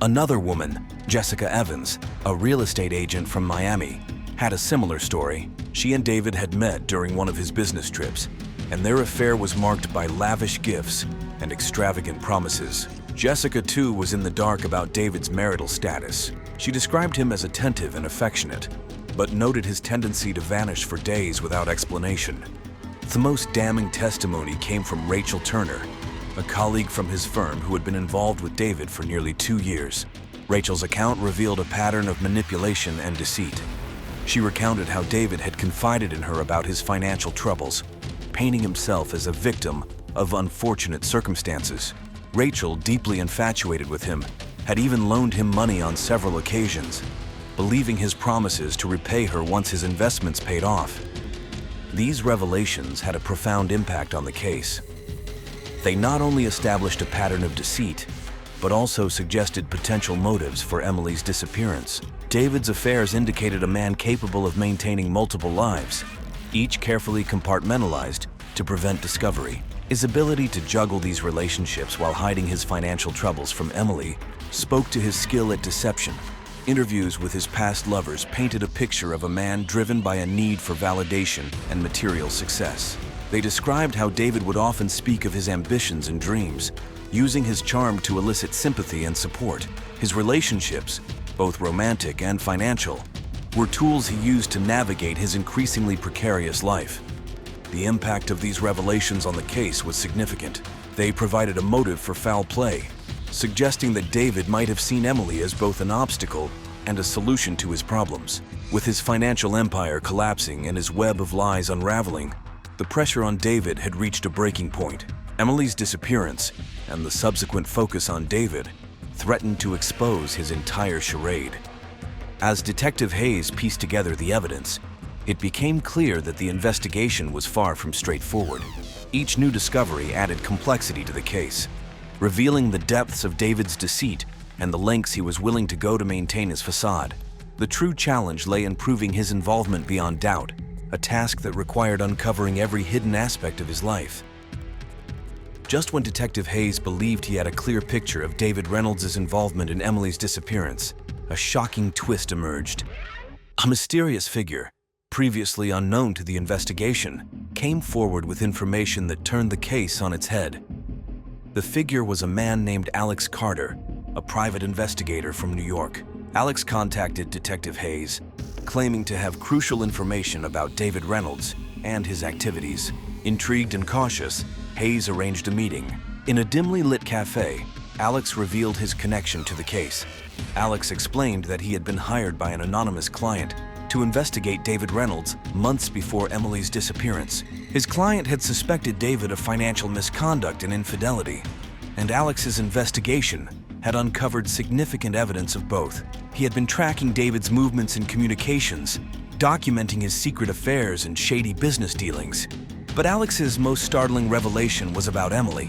Another woman, Jessica Evans, a real estate agent from Miami, had a similar story. She and David had met during one of his business trips, and their affair was marked by lavish gifts and extravagant promises. Jessica, too, was in the dark about David's marital status. She described him as attentive and affectionate, but noted his tendency to vanish for days without explanation. The most damning testimony came from Rachel Turner, a colleague from his firm who had been involved with David for nearly 2 years. Rachel's account revealed a pattern of manipulation and deceit. She recounted how David had confided in her about his financial troubles, painting himself as a victim of unfortunate circumstances. Rachel, deeply infatuated with him, had even loaned him money on several occasions, believing his promises to repay her once his investments paid off. These revelations had a profound impact on the case. They not only established a pattern of deceit, but also suggested potential motives for Emily's disappearance. David's affairs indicated a man capable of maintaining multiple lives, each carefully compartmentalized to prevent discovery. His ability to juggle these relationships while hiding his financial troubles from Emily spoke to his skill at deception. Interviews with his past lovers painted a picture of a man driven by a need for validation and material success. They described how David would often speak of his ambitions and dreams, using his charm to elicit sympathy and support. His relationships, both romantic and financial, were tools he used to navigate his increasingly precarious life. The impact of these revelations on the case was significant. They provided a motive for foul play, suggesting that David might have seen Emily as both an obstacle and a solution to his problems. With his financial empire collapsing and his web of lies unraveling, the pressure on David had reached a breaking point. Emily's disappearance and the subsequent focus on David threatened to expose his entire charade. As Detective Hayes pieced together the evidence, it became clear that the investigation was far from straightforward. Each new discovery added complexity to the case, revealing the depths of David's deceit and the lengths he was willing to go to maintain his facade. The true challenge lay in proving his involvement beyond doubt, a task that required uncovering every hidden aspect of his life. Just when Detective Hayes believed he had a clear picture of David Reynolds' involvement in Emily's disappearance, a shocking twist emerged. A mysterious figure, previously unknown to the investigation, came forward with information that turned the case on its head. The figure was a man named Alex Carter, a private investigator from New York. Alex contacted Detective Hayes, claiming to have crucial information about David Reynolds and his activities. Intrigued and cautious, Hayes arranged a meeting. In a dimly lit cafe, Alex revealed his connection to the case. Alex explained that he had been hired by an anonymous client to investigate David Reynolds months before Emily's disappearance. His client had suspected David of financial misconduct and infidelity, and Alex's investigation had uncovered significant evidence of both. He had been tracking David's movements and communications, documenting his secret affairs and shady business dealings. But Alex's most startling revelation was about Emily.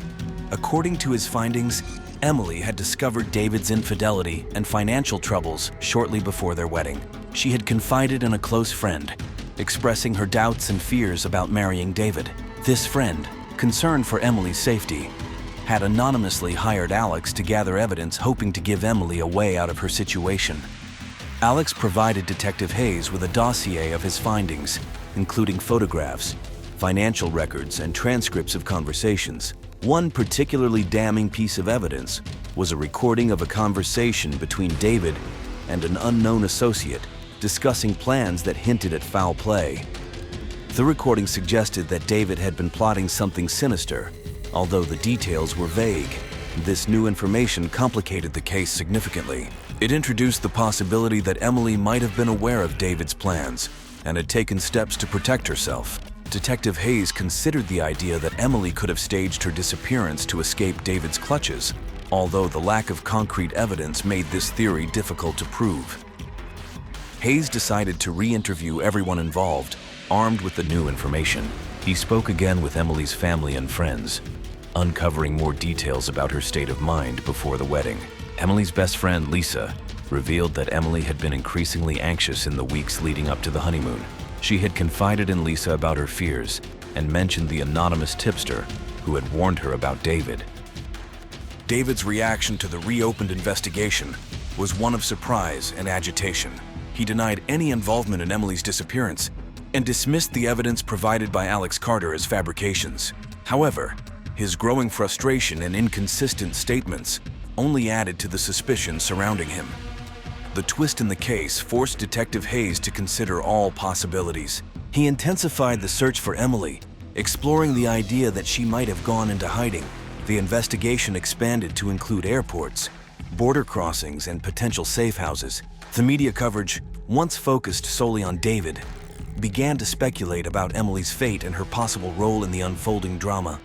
According to his findings, Emily had discovered David's infidelity and financial troubles shortly before their wedding. She had confided in a close friend, expressing her doubts and fears about marrying David. This friend, concerned for Emily's safety, had anonymously hired Alex to gather evidence, hoping to give Emily a way out of her situation. Alex provided Detective Hayes with a dossier of his findings, including photographs, financial records, and transcripts of conversations. One particularly damning piece of evidence was a recording of a conversation between David and an unknown associate discussing plans that hinted at foul play. The recording suggested that David had been plotting something sinister, although the details were vague. This new information complicated the case significantly. It introduced the possibility that Emily might have been aware of David's plans and had taken steps to protect herself. Detective Hayes considered the idea that Emily could have staged her disappearance to escape David's clutches, although the lack of concrete evidence made this theory difficult to prove. Hayes decided to re-interview everyone involved, armed with the new information. He spoke again with Emily's family and friends, uncovering more details about her state of mind before the wedding. Emily's best friend, Lisa, revealed that Emily had been increasingly anxious in the weeks leading up to the honeymoon. She had confided in Lisa about her fears and mentioned the anonymous tipster who had warned her about David. David's reaction to the reopened investigation was one of surprise and agitation. He denied any involvement in Emily's disappearance and dismissed the evidence provided by Alex Carter as fabrications. However, his growing frustration and inconsistent statements only added to the suspicion surrounding him. The twist in the case forced Detective Hayes to consider all possibilities. He intensified the search for Emily, exploring the idea that she might have gone into hiding. The investigation expanded to include airports, border crossings, and potential safe houses. The media coverage, once focused solely on David, began to speculate about Emily's fate and her possible role in the unfolding drama.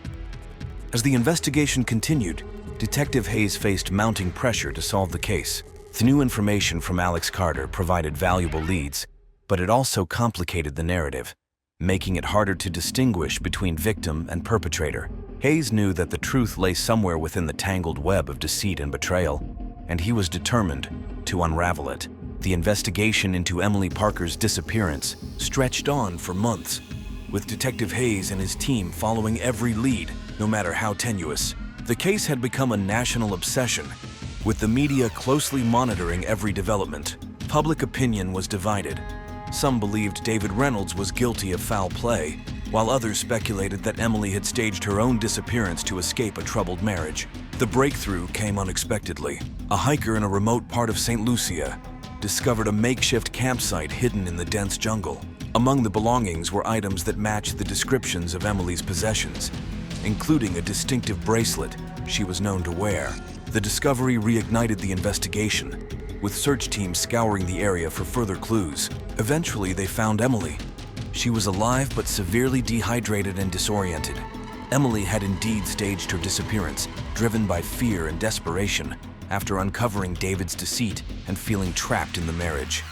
As the investigation continued, Detective Hayes faced mounting pressure to solve the case. The new information from Alex Carter provided valuable leads, but it also complicated the narrative, making it harder to distinguish between victim and perpetrator. Hayes knew that the truth lay somewhere within the tangled web of deceit and betrayal, and he was determined to unravel it. The investigation into Emily Parker's disappearance stretched on for months, with Detective Hayes and his team following every lead, no matter how tenuous. The case had become a national obsession, with the media closely monitoring every development. Public opinion was divided. Some believed David Reynolds was guilty of foul play, while others speculated that Emily had staged her own disappearance to escape a troubled marriage. The breakthrough came unexpectedly. A hiker in a remote part of St. Lucia discovered a makeshift campsite hidden in the dense jungle. Among the belongings were items that matched the descriptions of Emily's possessions, including a distinctive bracelet she was known to wear. The discovery reignited the investigation, with search teams scouring the area for further clues. Eventually, they found Emily. She was alive but severely dehydrated and disoriented. Emily had indeed staged her disappearance, driven by fear and desperation, after uncovering David's deceit and feeling trapped in the marriage.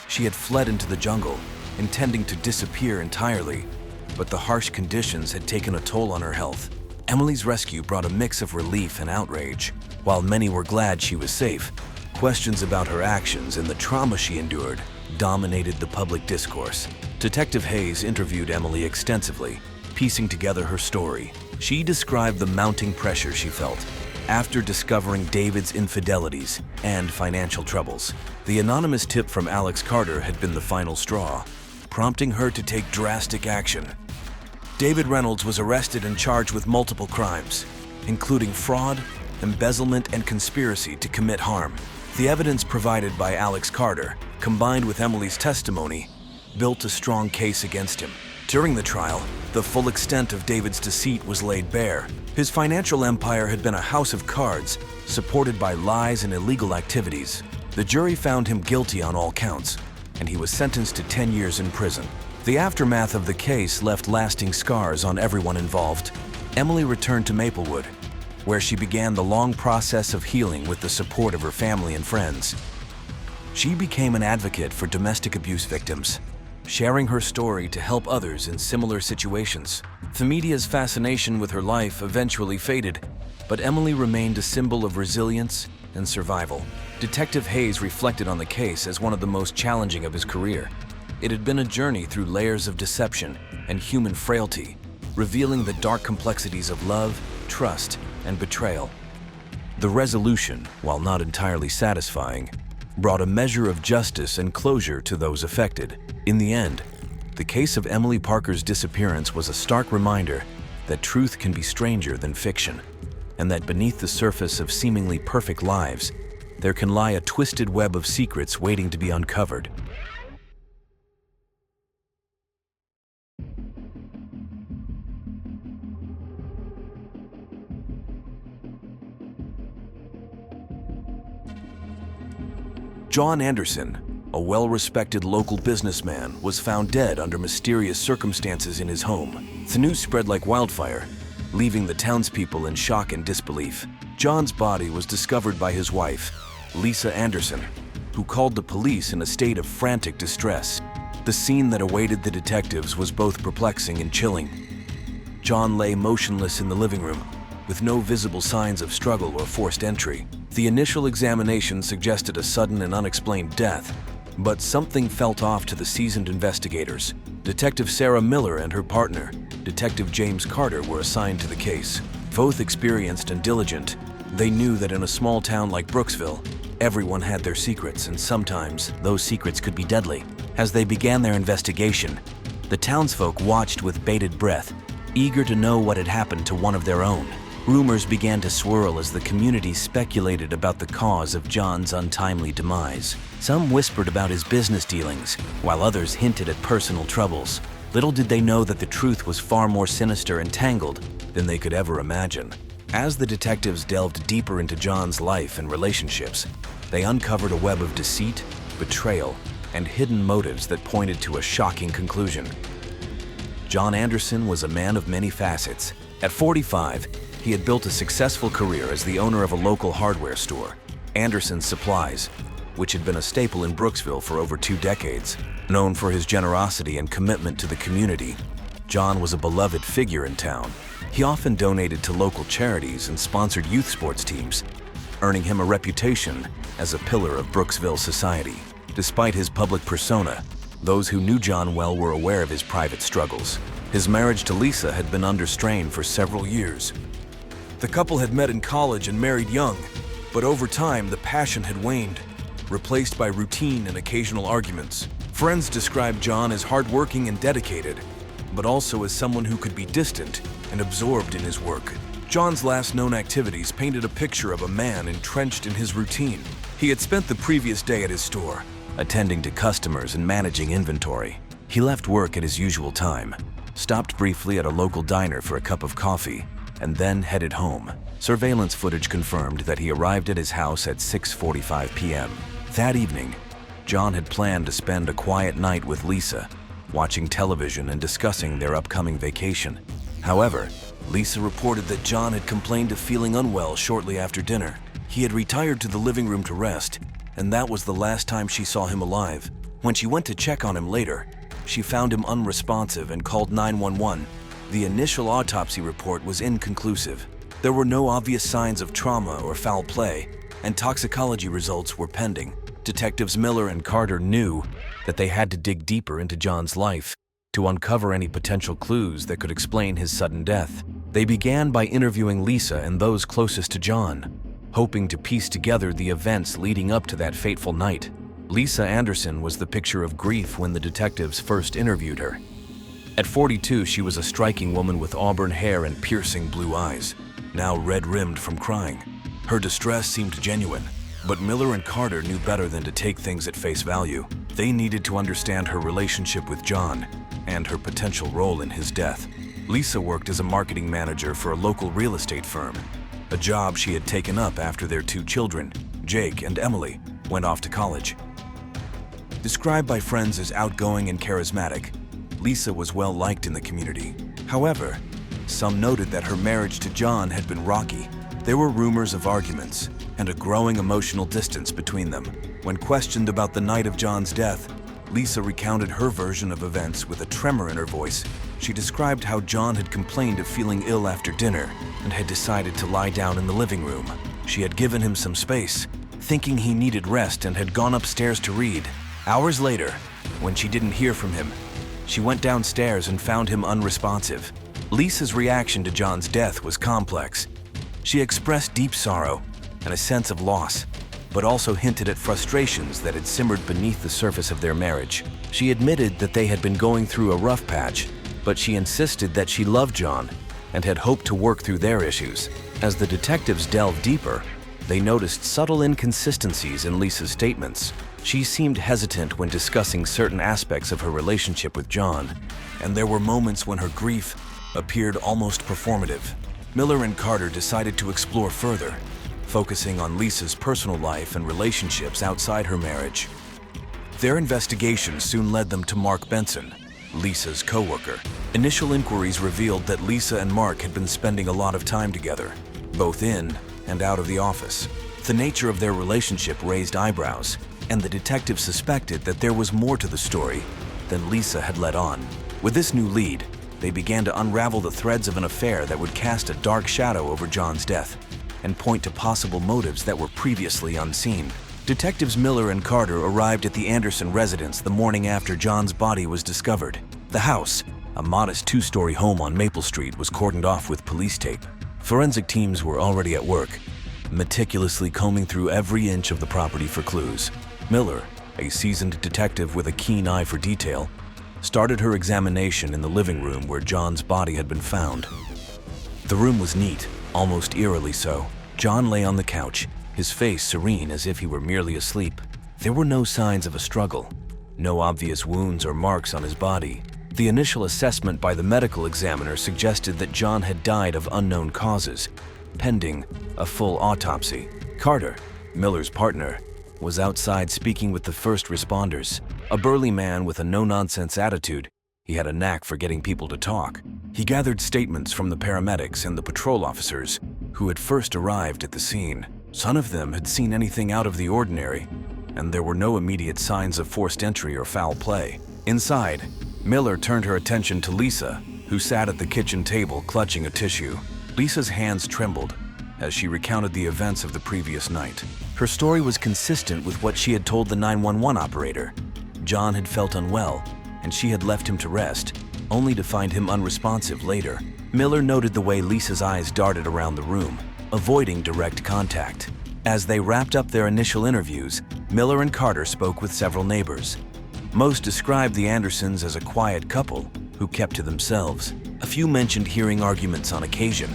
She had fled into the jungle, intending to disappear entirely, but the harsh conditions had taken a toll on her health. Emily's rescue brought a mix of relief and outrage. While many were glad she was safe, questions about her actions and the trauma she endured dominated the public discourse. Detective Hayes interviewed Emily extensively, piecing together her story. She described the mounting pressure she felt after discovering David's infidelities and financial troubles. The anonymous tip from Alex Carter had been the final straw, prompting her to take drastic action. David Reynolds was arrested and charged with multiple crimes, including fraud, embezzlement, and conspiracy to commit harm. The evidence provided by Alex Carter, combined with Emily's testimony, built a strong case against him. During the trial, the full extent of David's deceit was laid bare. His financial empire had been a house of cards, supported by lies and illegal activities. The jury found him guilty on all counts, and he was sentenced to 10 years in prison. The aftermath of the case left lasting scars on everyone involved. Emily returned to Maplewood, where she began the long process of healing with the support of her family and friends. She became an advocate for domestic abuse victims, sharing her story to help others in similar situations. The media's fascination with her life eventually faded, but Emily remained a symbol of resilience and survival. Detective Hayes reflected on the case as one of the most challenging of his career. It had been a journey through layers of deception and human frailty, revealing the dark complexities of love, trust, and betrayal. The resolution, while not entirely satisfying, brought a measure of justice and closure to those affected. In the end, the case of Emily Parker's disappearance was a stark reminder that truth can be stranger than fiction, and that beneath the surface of seemingly perfect lives, there can lie a twisted web of secrets waiting to be uncovered. John Anderson, a well-respected local businessman, was found dead under mysterious circumstances in his home. The news spread like wildfire, leaving the townspeople in shock and disbelief. John's body was discovered by his wife, Lisa Anderson, who called the police in a state of frantic distress. The scene that awaited the detectives was both perplexing and chilling. John lay motionless in the living room, with no visible signs of struggle or forced entry. The initial examination suggested a sudden and unexplained death, but something felt off to the seasoned investigators. Detective Sarah Miller and her partner, Detective James Carter, were assigned to the case. Both experienced and diligent, they knew that in a small town like Brooksville, everyone had their secrets, and sometimes those secrets could be deadly. As they began their investigation, the townsfolk watched with bated breath, eager to know what had happened to one of their own. Rumors began to swirl as the community speculated about the cause of John's untimely demise. Some whispered about his business dealings, while others hinted at personal troubles. Little did they know that the truth was far more sinister and tangled than they could ever imagine. As the detectives delved deeper into John's life and relationships, they uncovered a web of deceit, betrayal, and hidden motives that pointed to a shocking conclusion. John Anderson was a man of many facets. At 45, he had built a successful career as the owner of a local hardware store, Anderson's Supplies, which had been a staple in Brooksville for over 2 decades. Known for his generosity and commitment to the community, John was a beloved figure in town. He often donated to local charities and sponsored youth sports teams, earning him a reputation as a pillar of Brooksville society. Despite his public persona, those who knew John well were aware of his private struggles. His marriage to Lisa had been under strain for several years. The couple had met in college and married young, but over time the passion had waned, replaced by routine and occasional arguments. Friends described John as hardworking and dedicated, but also as someone who could be distant and absorbed in his work. John's last known activities painted a picture of a man entrenched in his routine. He had spent the previous day at his store, attending to customers and managing inventory. He left work at his usual time, stopped briefly at a local diner for a cup of coffee, and then headed home. Surveillance footage confirmed that he arrived at his house at 6:45 p.m. That evening, John had planned to spend a quiet night with Lisa, watching television and discussing their upcoming vacation. However, Lisa reported that John had complained of feeling unwell shortly after dinner. He had retired to the living room to rest, and that was the last time she saw him alive. When she went to check on him later, she found him unresponsive and called 911. The initial autopsy report was inconclusive. There were no obvious signs of trauma or foul play, and toxicology results were pending. Detectives Miller and Carter knew that they had to dig deeper into John's life to uncover any potential clues that could explain his sudden death. They began by interviewing Lisa and those closest to John, hoping to piece together the events leading up to that fateful night. Lisa Anderson was the picture of grief when the detectives first interviewed her. At 42, she was a striking woman with auburn hair and piercing blue eyes, now red-rimmed from crying. Her distress seemed genuine, but Miller and Carter knew better than to take things at face value. They needed to understand her relationship with John and her potential role in his death. Lisa worked as a marketing manager for a local real estate firm, a job she had taken up after their 2 children, Jake and Emily, went off to college. Described by friends as outgoing and charismatic, Lisa was well liked in the community. However, some noted that her marriage to John had been rocky. There were rumors of arguments and a growing emotional distance between them. When questioned about the night of John's death, Lisa recounted her version of events with a tremor in her voice. She described how John had complained of feeling ill after dinner and had decided to lie down in the living room. She had given him some space, thinking he needed rest, and had gone upstairs to read. Hours later, when she didn't hear from him, she went downstairs and found him unresponsive. Lisa's reaction to John's death was complex. She expressed deep sorrow and a sense of loss, but also hinted at frustrations that had simmered beneath the surface of their marriage. She admitted that they had been going through a rough patch, but she insisted that she loved John and had hoped to work through their issues. As the detectives delved deeper, they noticed subtle inconsistencies in Lisa's statements. She seemed hesitant when discussing certain aspects of her relationship with John, and there were moments when her grief appeared almost performative. Miller and Carter decided to explore further, focusing on Lisa's personal life and relationships outside her marriage. Their investigation soon led them to Mark Benson, Lisa's co-worker. Initial inquiries revealed that Lisa and Mark had been spending a lot of time together, both in and out of the office. The nature of their relationship raised eyebrows, and the detectives suspected that there was more to the story than Lisa had let on. With this new lead, they began to unravel the threads of an affair that would cast a dark shadow over John's death and point to possible motives that were previously unseen. Detectives Miller and Carter arrived at the Anderson residence the morning after John's body was discovered. The house, a modest 2-story home on Maple Street, was cordoned off with police tape. Forensic teams were already at work, meticulously combing through every inch of the property for clues. Miller, a seasoned detective with a keen eye for detail, started her examination in the living room where John's body had been found. The room was neat, almost eerily so. John lay on the couch, his face serene as if he were merely asleep. There were no signs of a struggle, no obvious wounds or marks on his body. The initial assessment by the medical examiner suggested that John had died of unknown causes, pending a full autopsy. Carter, Miller's partner, was outside speaking with the first responders. A burly man with a no-nonsense attitude, he had a knack for getting people to talk. He gathered statements from the paramedics and the patrol officers who had first arrived at the scene. None of them had seen anything out of the ordinary, and there were no immediate signs of forced entry or foul play. Inside, Miller turned her attention to Lisa, who sat at the kitchen table clutching a tissue. Lisa's hands trembled as she recounted the events of the previous night. Her story was consistent with what she had told the 911 operator. John had felt unwell, and she had left him to rest, only to find him unresponsive later. Miller noted the way Lisa's eyes darted around the room, avoiding direct contact. As they wrapped up their initial interviews, Miller and Carter spoke with several neighbors. Most described the Andersons as a quiet couple who kept to themselves. A few mentioned hearing arguments on occasion,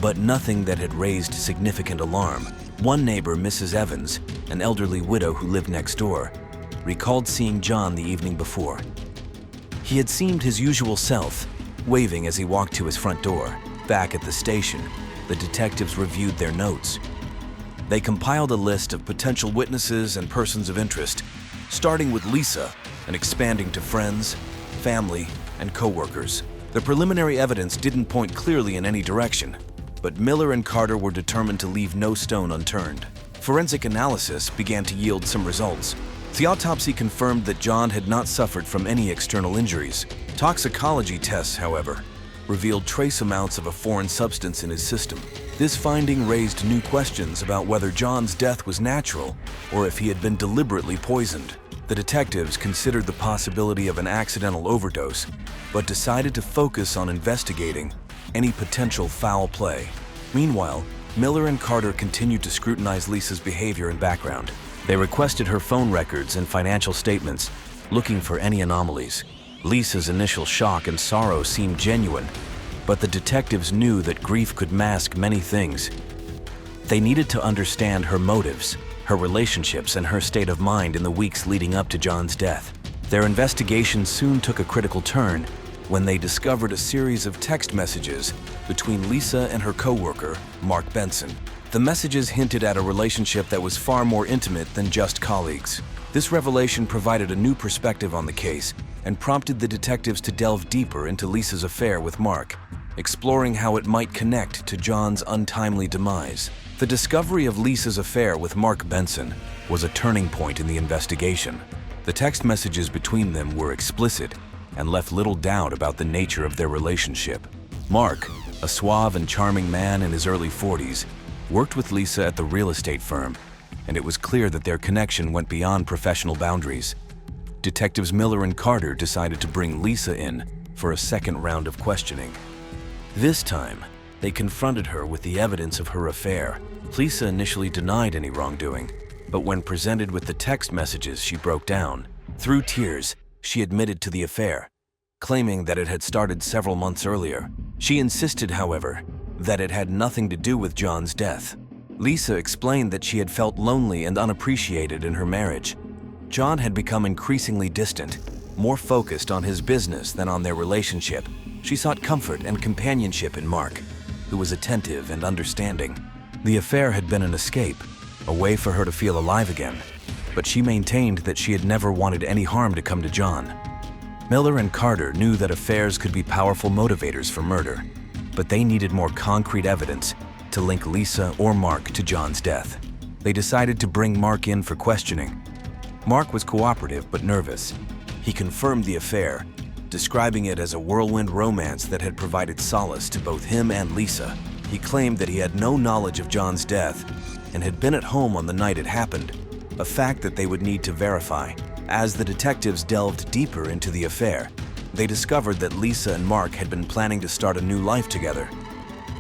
but nothing that had raised significant alarm. One neighbor, Mrs. Evans, an elderly widow who lived next door, recalled seeing John the evening before. He had seemed his usual self, waving as he walked to his front door. Back at the station, the detectives reviewed their notes. They compiled a list of potential witnesses and persons of interest, starting with Lisa and expanding to friends, family, and co-workers. The preliminary evidence didn't point clearly in any direction, but Miller and Carter were determined to leave no stone unturned. Forensic analysis began to yield some results. The autopsy confirmed that John had not suffered from any external injuries. Toxicology tests, however, revealed trace amounts of a foreign substance in his system. This finding raised new questions about whether John's death was natural or if he had been deliberately poisoned. The detectives considered the possibility of an accidental overdose, but decided to focus on investigating any potential foul play. Meanwhile, Miller and Carter continued to scrutinize Lisa's behavior and background. They requested her phone records and financial statements, looking for any anomalies. Lisa's initial shock and sorrow seemed genuine, but the detectives knew that grief could mask many things. They needed to understand her motives, her relationships, and her state of mind in the weeks leading up to John's death. Their investigation soon took a critical turn when they discovered a series of text messages between Lisa and her coworker, Mark Benson. The messages hinted at a relationship that was far more intimate than just colleagues. This revelation provided a new perspective on the case and prompted the detectives to delve deeper into Lisa's affair with Mark, exploring how it might connect to John's untimely demise. The discovery of Lisa's affair with Mark Benson was a turning point in the investigation. The text messages between them were explicit and left little doubt about the nature of their relationship. Mark, a suave and charming man in his early 40s, worked with Lisa at the real estate firm, and it was clear that their connection went beyond professional boundaries. Detectives Miller and Carter decided to bring Lisa in for a second round of questioning. This time, they confronted her with the evidence of her affair. Lisa initially denied any wrongdoing, but when presented with the text messages, she broke down. Through tears, she admitted to the affair, claiming that it had started several months earlier. She insisted, however, that it had nothing to do with John's death. Lisa explained that she had felt lonely and unappreciated in her marriage. John had become increasingly distant, more focused on his business than on their relationship. She sought comfort and companionship in Mark, who was attentive and understanding. The affair had been an escape, a way for her to feel alive again, but she maintained that she had never wanted any harm to come to John. Miller and Carter knew that affairs could be powerful motivators for murder, but they needed more concrete evidence to link Lisa or Mark to John's death. They decided to bring Mark in for questioning. Mark was cooperative but nervous. He confirmed the affair, describing it as a whirlwind romance that had provided solace to both him and Lisa. He claimed that he had no knowledge of John's death and had been at home on the night it happened, a fact that they would need to verify. As the detectives delved deeper into the affair, they discovered that Lisa and Mark had been planning to start a new life together.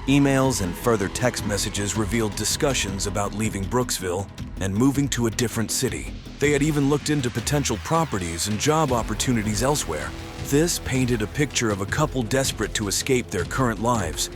Emails and further text messages revealed discussions about leaving Brooksville and moving to a different city. They had even looked into potential properties and job opportunities elsewhere. This painted a picture of a couple desperate to escape their current lives,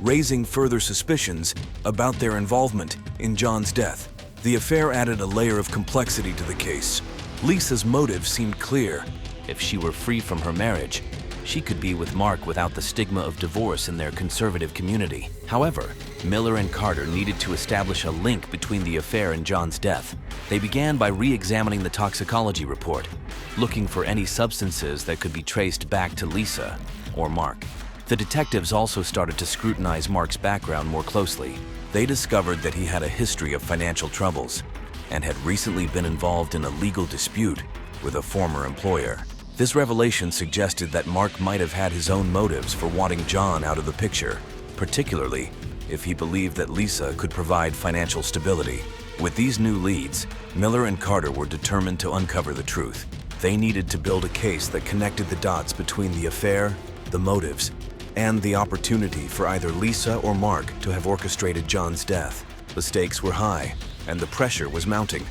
raising further suspicions about their involvement in John's death. The affair added a layer of complexity to the case. Lisa's motive seemed clear. If she were free from her marriage, she could be with Mark without the stigma of divorce in their conservative community. However, Miller and Carter needed to establish a link between the affair and John's death. They began by re-examining the toxicology report, looking for any substances that could be traced back to Lisa or Mark. The detectives also started to scrutinize Mark's background more closely. They discovered that he had a history of financial troubles and had recently been involved in a legal dispute with a former employer. This revelation suggested that Mark might have had his own motives for wanting John out of the picture, particularly if he believed that Lisa could provide financial stability. With these new leads, Miller and Carter were determined to uncover the truth. They needed to build a case that connected the dots between the affair, the motives, and the opportunity for either Lisa or Mark to have orchestrated John's death. The stakes were high, and the pressure was mounting,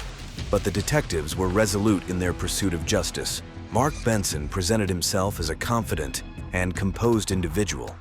but the detectives were resolute in their pursuit of justice. Mark Benson presented himself as a confident and composed individual,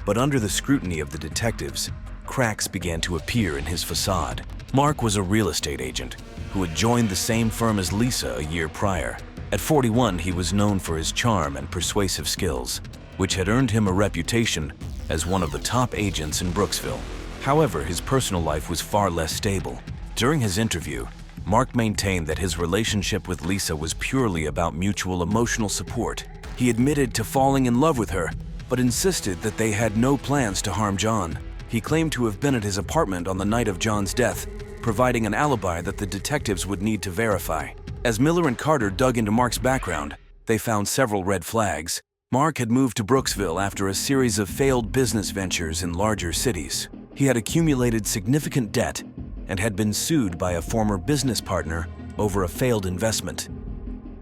but under the scrutiny of the detectives, cracks began to appear in his facade. Mark was a real estate agent who had joined the same firm as Lisa a year prior. At 41, he was known for his charm and persuasive skills, which had earned him a reputation as one of the top agents in Brooksville. However, his personal life was far less stable. During his interview, Mark maintained that his relationship with Lisa was purely about mutual emotional support. He admitted to falling in love with her, but insisted that they had no plans to harm John. He claimed to have been at his apartment on the night of John's death, providing an alibi that the detectives would need to verify. As Miller and Carter dug into Mark's background, they found several red flags. Mark had moved to Brooksville after a series of failed business ventures in larger cities. He had accumulated significant debt and had been sued by a former business partner over a failed investment.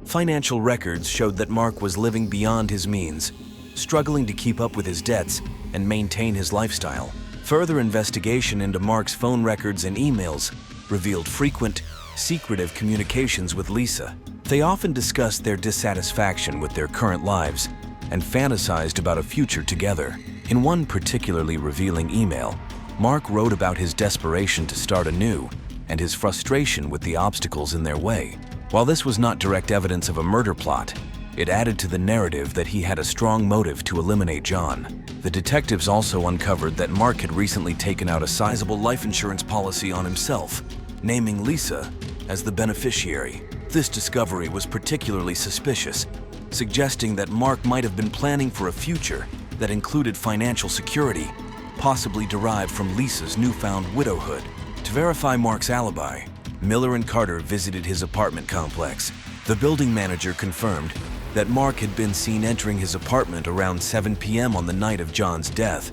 Financial records showed that Mark was living beyond his means, struggling to keep up with his debts and maintain his lifestyle. Further investigation into Mark's phone records and emails revealed frequent, secretive communications with Lisa. They often discussed their dissatisfaction with their current lives and fantasized about a future together. In one particularly revealing email, Mark wrote about his desperation to start anew and his frustration with the obstacles in their way. While this was not direct evidence of a murder plot, It added to the narrative that he had a strong motive to eliminate John. The detectives also uncovered that Mark had recently taken out a sizable life insurance policy on himself, naming Lisa as the beneficiary. This discovery was particularly suspicious, suggesting that Mark might have been planning for a future that included financial security, possibly derived from Lisa's newfound widowhood. To verify Mark's alibi, Miller and Carter visited his apartment complex. The building manager confirmed that Mark had been seen entering his apartment around 7 p.m. on the night of John's death,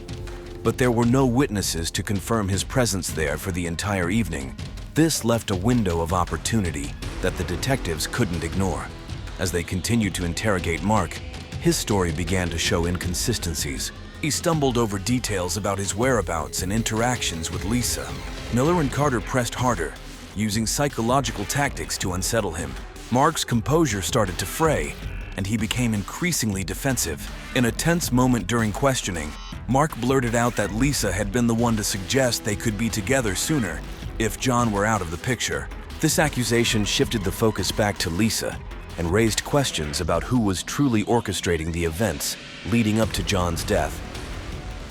but there were no witnesses to confirm his presence there for the entire evening. This left a window of opportunity that the detectives couldn't ignore. As they continued to interrogate Mark, his story began to show inconsistencies. He stumbled over details about his whereabouts and interactions with Lisa. Miller and Carter pressed harder, using psychological tactics to unsettle him. Mark's composure started to fray, and he became increasingly defensive. In a tense moment during questioning, Mark blurted out that Lisa had been the one to suggest they could be together sooner if John were out of the picture. This accusation shifted the focus back to Lisa and raised questions about who was truly orchestrating the events leading up to John's death.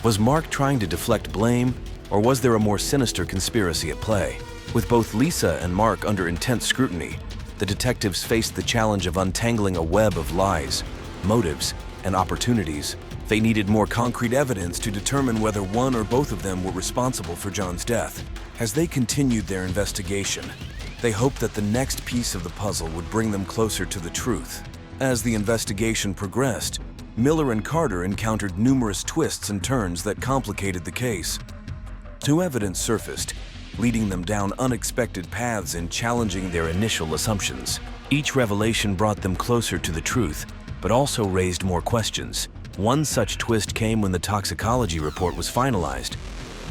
Was Mark trying to deflect blame, or was there a more sinister conspiracy at play? With both Lisa and Mark under intense scrutiny, the detectives faced the challenge of untangling a web of lies, motives, and opportunities. They needed more concrete evidence to determine whether one or both of them were responsible for John's death. As they continued their investigation, they hoped that the next piece of the puzzle would bring them closer to the truth. As the investigation progressed, Miller and Carter encountered numerous twists and turns that complicated the case. New evidence surfaced, leading them down unexpected paths and challenging their initial assumptions. Each revelation brought them closer to the truth, but also raised more questions. One such twist came when the toxicology report was finalized.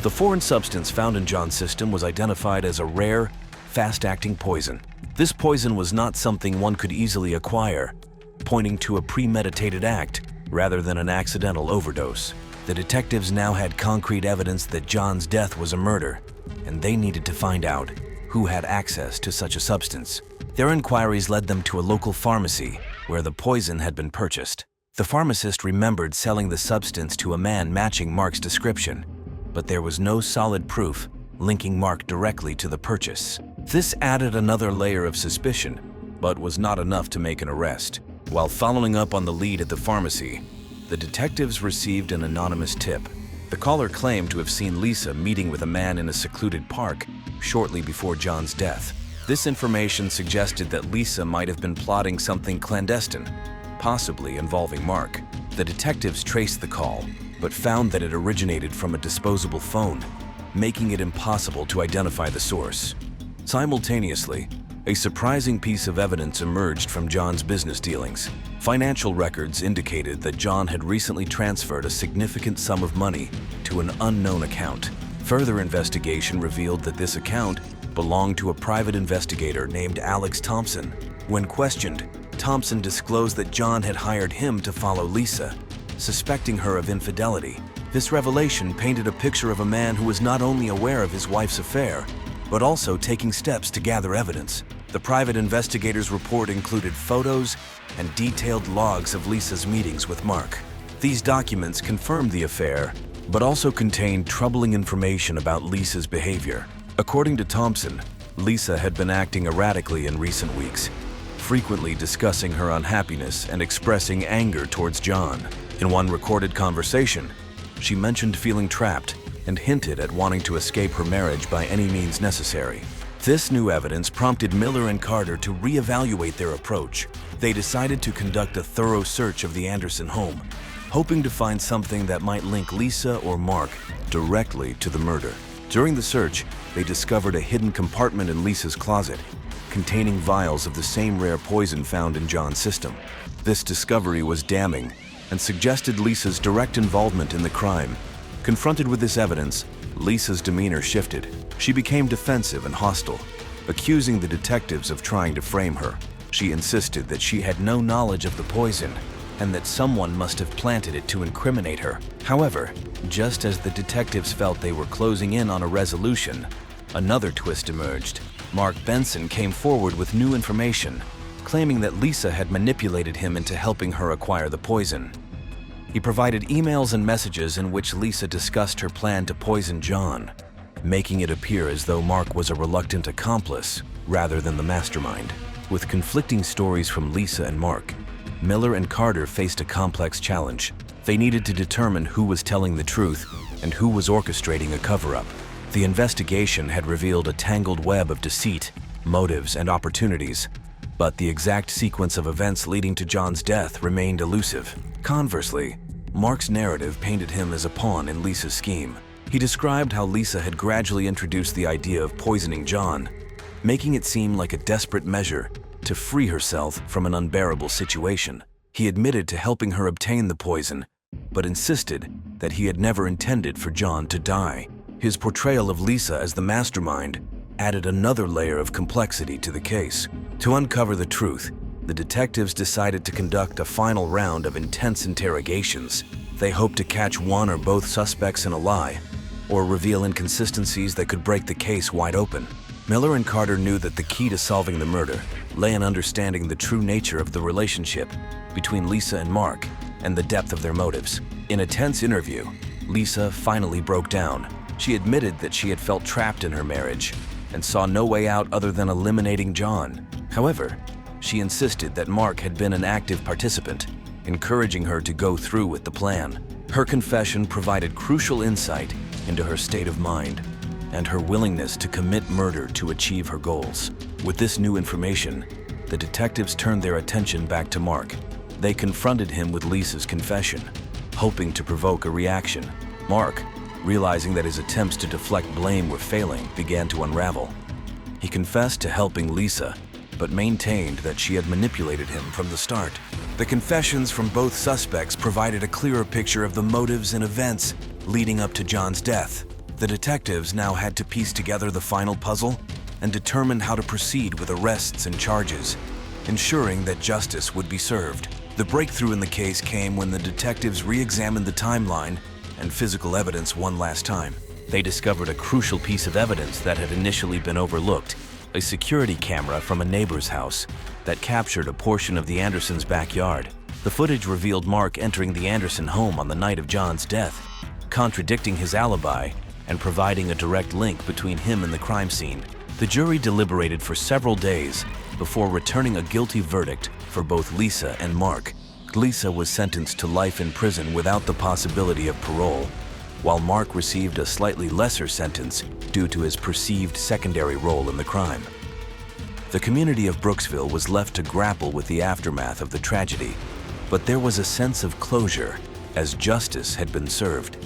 The foreign substance found in John's system was identified as a rare, fast-acting poison. This poison was not something one could easily acquire, pointing to a premeditated act rather than an accidental overdose. The detectives now had concrete evidence that John's death was a murder, and they needed to find out who had access to such a substance. Their inquiries led them to a local pharmacy where the poison had been purchased. The pharmacist remembered selling the substance to a man matching Mark's description, but there was no solid proof linking Mark directly to the purchase. This added another layer of suspicion, but was not enough to make an arrest. While following up on the lead at the pharmacy, the detectives received an anonymous tip. The caller claimed to have seen Lisa meeting with a man in a secluded park shortly before John's death. This information suggested that Lisa might have been plotting something clandestine, possibly involving Mark. The detectives traced the call, but found that it originated from a disposable phone, making it impossible to identify the source. Simultaneously, a surprising piece of evidence emerged from John's business dealings. Financial records indicated that John had recently transferred a significant sum of money to an unknown account. Further investigation revealed that this account belonged to a private investigator named Alex Thompson. When questioned, Thompson disclosed that John had hired him to follow Lisa, suspecting her of infidelity. This revelation painted a picture of a man who was not only aware of his wife's affair, but also taking steps to gather evidence. The private investigator's report included photos and detailed logs of Lisa's meetings with Mark. These documents confirmed the affair, but also contained troubling information about Lisa's behavior. According to Thompson, Lisa had been acting erratically in recent weeks, frequently discussing her unhappiness and expressing anger towards John. In one recorded conversation, she mentioned feeling trapped and hinted at wanting to escape her marriage by any means necessary. This new evidence prompted Miller and Carter to reevaluate their approach. They decided to conduct a thorough search of the Anderson home, hoping to find something that might link Lisa or Mark directly to the murder. During the search, they discovered a hidden compartment in Lisa's closet, containing vials of the same rare poison found in John's system. This discovery was damning and suggested Lisa's direct involvement in the crime. Confronted with this evidence, Lisa's demeanor shifted. She became defensive and hostile, accusing the detectives of trying to frame her. She insisted that she had no knowledge of the poison and that someone must have planted it to incriminate her. However, just as the detectives felt they were closing in on a resolution, another twist emerged. Mark Benson came forward with new information, claiming that Lisa had manipulated him into helping her acquire the poison. He provided emails and messages in which Lisa discussed her plan to poison John, making it appear as though Mark was a reluctant accomplice rather than the mastermind. With conflicting stories from Lisa and Mark, Miller and Carter faced a complex challenge. They needed to determine who was telling the truth and who was orchestrating a cover-up. The investigation had revealed a tangled web of deceit, motives, and opportunities, but the exact sequence of events leading to John's death remained elusive. Conversely, Mark's narrative painted him as a pawn in Lisa's scheme. He described how Lisa had gradually introduced the idea of poisoning John, making it seem like a desperate measure to free herself from an unbearable situation. He admitted to helping her obtain the poison, but insisted that he had never intended for John to die. His portrayal of Lisa as the mastermind added another layer of complexity to the case. To uncover the truth, the detectives decided to conduct a final round of intense interrogations. They hoped to catch one or both suspects in a lie, or reveal inconsistencies that could break the case wide open. Miller and Carter knew that the key to solving the murder lay in understanding the true nature of the relationship between Lisa and Mark and the depth of their motives. In a tense interview, Lisa finally broke down. She admitted that she had felt trapped in her marriage and saw no way out other than eliminating John. However, she insisted that Mark had been an active participant, encouraging her to go through with the plan. Her confession provided crucial insight into her state of mind and her willingness to commit murder to achieve her goals. With this new information, the detectives turned their attention back to Mark. They confronted him with Lisa's confession, hoping to provoke a reaction. Mark, realizing that his attempts to deflect blame were failing, began to unravel. He confessed to helping Lisa, but maintained that she had manipulated him from the start. The confessions from both suspects provided a clearer picture of the motives and events leading up to John's death. The detectives now had to piece together the final puzzle and determine how to proceed with arrests and charges, ensuring that justice would be served. The breakthrough in the case came when the detectives re-examined the timeline and physical evidence one last time. They discovered a crucial piece of evidence that had initially been overlooked: a security camera from a neighbor's house that captured a portion of the Andersons' backyard. The footage revealed Mark entering the Anderson home on the night of John's death, contradicting his alibi and providing a direct link between him and the crime scene. The jury deliberated for several days before returning a guilty verdict for both Lisa and Mark. Lisa was sentenced to life in prison without the possibility of parole, while Mark received a slightly lesser sentence due to his perceived secondary role in the crime. The community of Brooksville was left to grapple with the aftermath of the tragedy, but there was a sense of closure as justice had been served.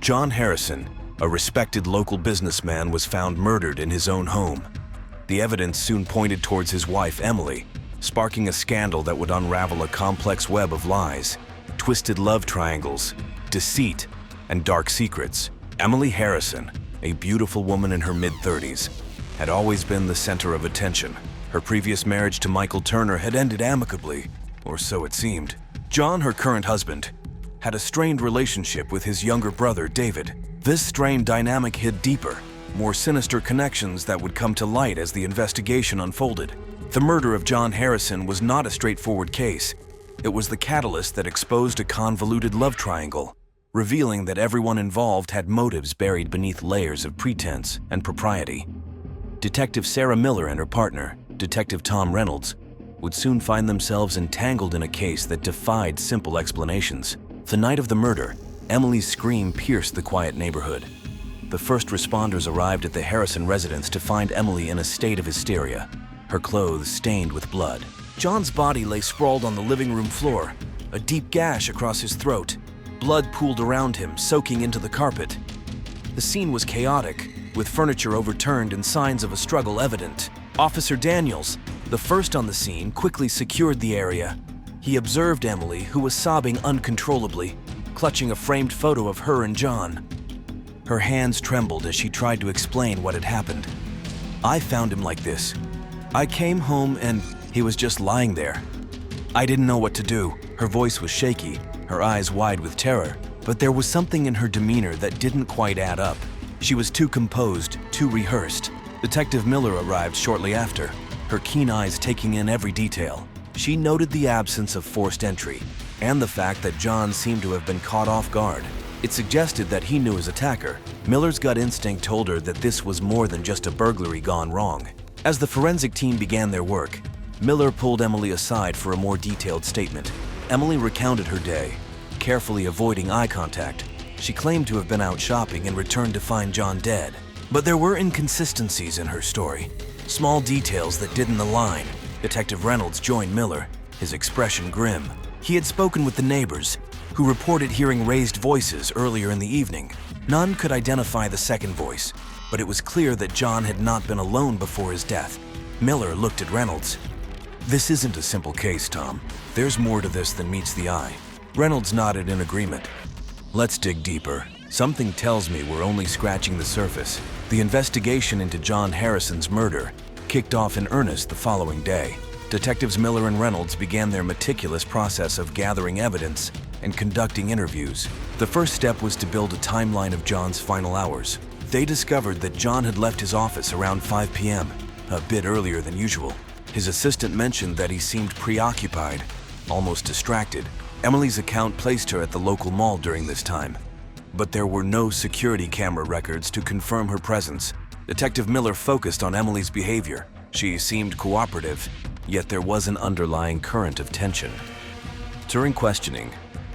John Harrison, a respected local businessman, was found murdered in his own home. The evidence soon pointed towards his wife, Emily, sparking a scandal that would unravel a complex web of lies, twisted love triangles, deceit, and dark secrets. Emily Harrison, a beautiful woman in her mid-30s, had always been the center of attention. Her previous marriage to Michael Turner had ended amicably, or so it seemed. John, her current husband, had a strained relationship with his younger brother, David. This strained dynamic hid deeper, more sinister connections that would come to light as the investigation unfolded. The murder of John Harrison was not a straightforward case. It was the catalyst that exposed a convoluted love triangle, revealing that everyone involved had motives buried beneath layers of pretense and propriety. Detective Sarah Miller and her partner, Detective Tom Reynolds, would soon find themselves entangled in a case that defied simple explanations. The night of the murder, Emily's scream pierced the quiet neighborhood. The first responders arrived at the Harrison residence to find Emily in a state of hysteria, her clothes stained with blood. John's body lay sprawled on the living room floor, a deep gash across his throat. Blood pooled around him, soaking into the carpet. The scene was chaotic, with furniture overturned and signs of a struggle evident. Officer Daniels, the first on the scene, quickly secured the area. He observed Emily, who was sobbing uncontrollably, clutching a framed photo of her and John. Her hands trembled as she tried to explain what had happened. "I found him like this. I came home and he was just lying there. I didn't know what to do. Her voice was shaky, her eyes wide with terror, but there was something in her demeanor that didn't quite add up. She was too composed, too rehearsed. Detective Miller arrived shortly after, her keen eyes taking in every detail. She noted the absence of forced entry and the fact that John seemed to have been caught off guard. It suggested that he knew his attacker. Miller's gut instinct told her that this was more than just a burglary gone wrong. As the forensic team began their work, Miller pulled Emily aside for a more detailed statement. Emily recounted her day, carefully avoiding eye contact. She claimed to have been out shopping and returned to find John dead. But there were inconsistencies in her story, small details that didn't align. Detective Reynolds joined Miller, his expression grim. He had spoken with the neighbors, who reported hearing raised voices earlier in the evening. None could identify the second voice, but it was clear that John had not been alone before his death. Miller looked at Reynolds. "This isn't a simple case, Tom. There's more to this than meets the eye." Reynolds nodded in agreement. "Let's dig deeper. Something tells me we're only scratching the surface." The investigation into John Harrison's murder kicked off in earnest the following day. Detectives Miller and Reynolds began their meticulous process of gathering evidence and conducting interviews. The first step was to build a timeline of John's final hours. They discovered that John had left his office around 5 p.m., a bit earlier than usual. His assistant mentioned that he seemed preoccupied, almost distracted. Emily's account placed her at the local mall during this time, but there were no security camera records to confirm her presence. Detective Miller focused on Emily's behavior. She seemed cooperative, yet there was an underlying current of tension. During questioning,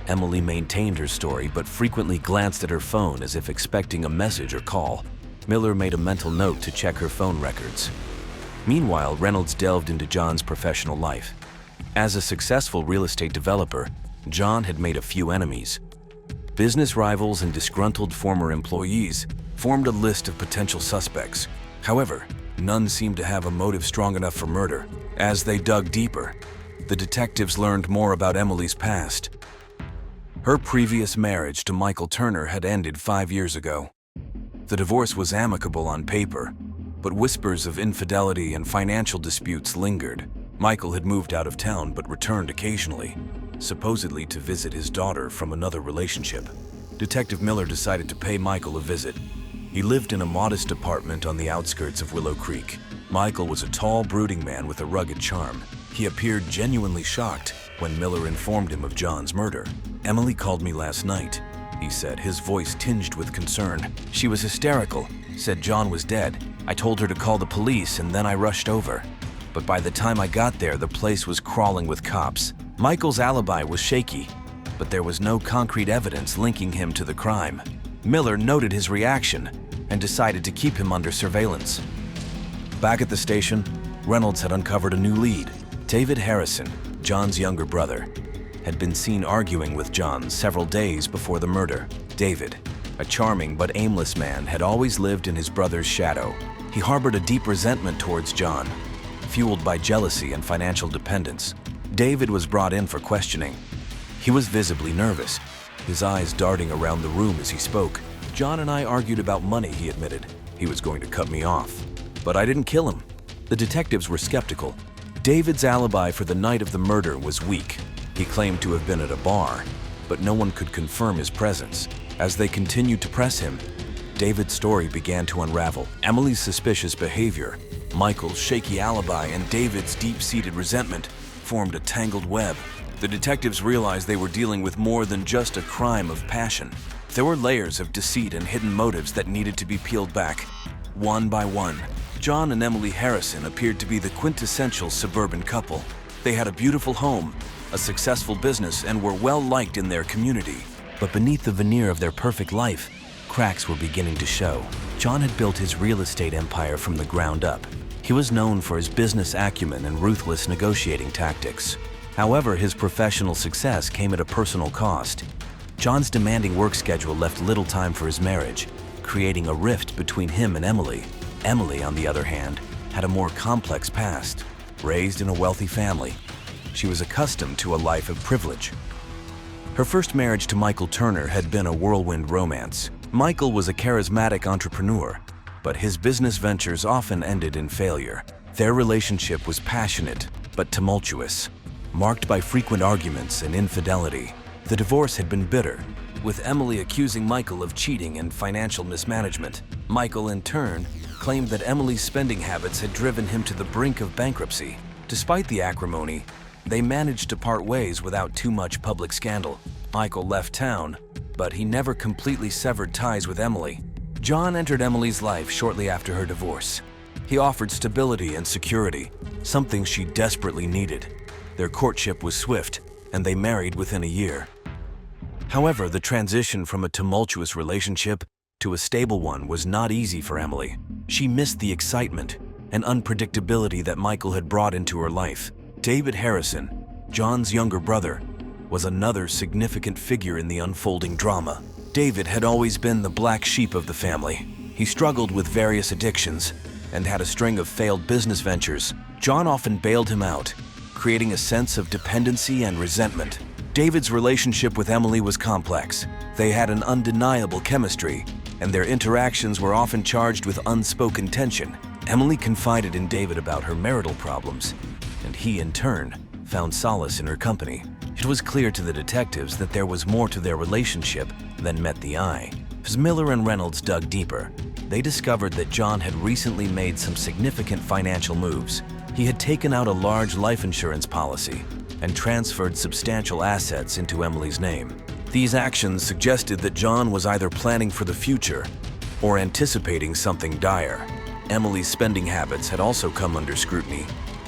Emily maintained her story but frequently glanced at her phone as if expecting a message or call. Miller made a mental note to check her phone records. Meanwhile, Reynolds delved into John's professional life. As a successful real estate developer, John had made a few enemies. Business rivals and disgruntled former employees formed a list of potential suspects. However, none seemed to have a motive strong enough for murder. As they dug deeper, the detectives learned more about Emily's past. Her previous marriage to Michael Turner had ended 5 years ago. The divorce was amicable on paper, but whispers of infidelity and financial disputes lingered. Michael had moved out of town but returned occasionally, supposedly to visit his daughter from another relationship. Detective Miller decided to pay Michael a visit. He lived in a modest apartment on the outskirts of Willow Creek. Michael was a tall, brooding man with a rugged charm. He appeared genuinely shocked when Miller informed him of John's murder. "Emily called me last night," he said, his voice tinged with concern. "She was hysterical, said John was dead. I told her to call the police and then I rushed over. But by the time I got there, the place was crawling with cops. Michael's alibi was shaky, but there was no concrete evidence linking him to the crime." Miller noted his reaction and decided to keep him under surveillance. Back at the station, Reynolds had uncovered a new lead. David Harrison, John's younger brother, had been seen arguing with John several days before the murder. David, a charming but aimless man, had always lived in his brother's shadow. He harbored a deep resentment towards John, fueled by jealousy and financial dependence. David was brought in for questioning. He was visibly nervous, his eyes darting around the room as he spoke. "John and I argued about money," he admitted. "He was going to cut me off, but I didn't kill him." The detectives were skeptical. David's alibi for the night of the murder was weak. He claimed to have been at a bar, but no one could confirm his presence. As they continued to press him, David's story began to unravel. Emily's suspicious behavior, Michael's shaky alibi, and David's deep-seated resentment formed a tangled web. The detectives realized they were dealing with more than just a crime of passion. There were layers of deceit and hidden motives that needed to be peeled back. One by one, John and Emily Harrison appeared to be the quintessential suburban couple. They had a beautiful home, a successful business, and were well-liked in their community. But beneath the veneer of their perfect life, cracks were beginning to show. John had built his real estate empire from the ground up. He was known for his business acumen and ruthless negotiating tactics. However, his professional success came at a personal cost. John's demanding work schedule left little time for his marriage, creating a rift between him and Emily. Emily, on the other hand, had a more complex past. Raised in a wealthy family, she was accustomed to a life of privilege. Her first marriage to Michael Turner had been a whirlwind romance. Michael was a charismatic entrepreneur, but his business ventures often ended in failure. Their relationship was passionate but tumultuous. marked by frequent arguments and infidelity. The divorce had been bitter, with Emily accusing Michael of cheating and financial mismanagement. Michael, in turn, claimed that Emily's spending habits had driven him to the brink of bankruptcy. Despite the acrimony, they managed to part ways without too much public scandal. Michael left town, but he never completely severed ties with Emily. John entered Emily's life shortly after her divorce. He offered stability and security, something she desperately needed. Their courtship was swift, and they married within a year. However, the transition from a tumultuous relationship to a stable one was not easy for Emily. She missed the excitement and unpredictability that Michael had brought into her life. David Harrison, John's younger brother, was another significant figure in the unfolding drama. David had always been the black sheep of the family. He struggled with various addictions and had a string of failed business ventures. John often bailed him out, creating a sense of dependency and resentment. David's relationship with Emily was complex. They had an undeniable chemistry, and their interactions were often charged with unspoken tension. Emily confided in David about her marital problems, and he, in turn, found solace in her company. It was clear to the detectives that there was more to their relationship than met the eye. As Miller and Reynolds dug deeper, they discovered that John had recently made some significant financial moves. He had taken out a large life insurance policy and transferred substantial assets into Emily's name. These actions suggested that John was either planning for the future or anticipating something dire. Emily's spending habits had also come under scrutiny.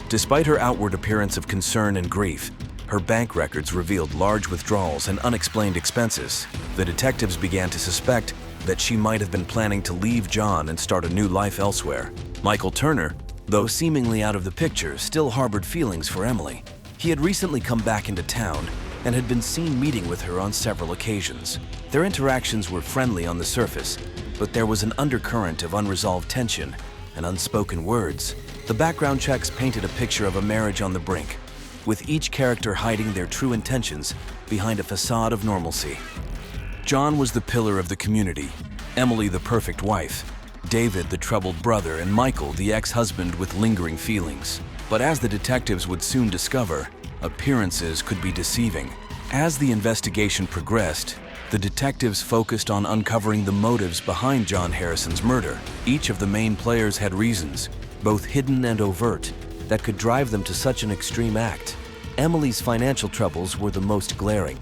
Despite her outward appearance of concern and grief, her bank records revealed large withdrawals and unexplained expenses. The detectives began to suspect that she might have been planning to leave John and start a new life elsewhere. Michael Turner, though seemingly out of the picture, still harbored feelings for Emily. He had recently come back into town and had been seen meeting with her on several occasions. Their interactions were friendly on the surface, but there was an undercurrent of unresolved tension and unspoken words. The background checks painted a picture of a marriage on the brink, with each character hiding their true intentions behind a facade of normalcy. John was the pillar of the community, Emily the perfect wife, David the troubled brother, and Michael the ex-husband with lingering feelings. But as the detectives would soon discover, appearances could be deceiving. As the investigation progressed, the detectives focused on uncovering the motives behind John Harrison's murder. Each of the main players had reasons, both hidden and overt, that could drive them to such an extreme act. Emily's financial troubles were the most glaring.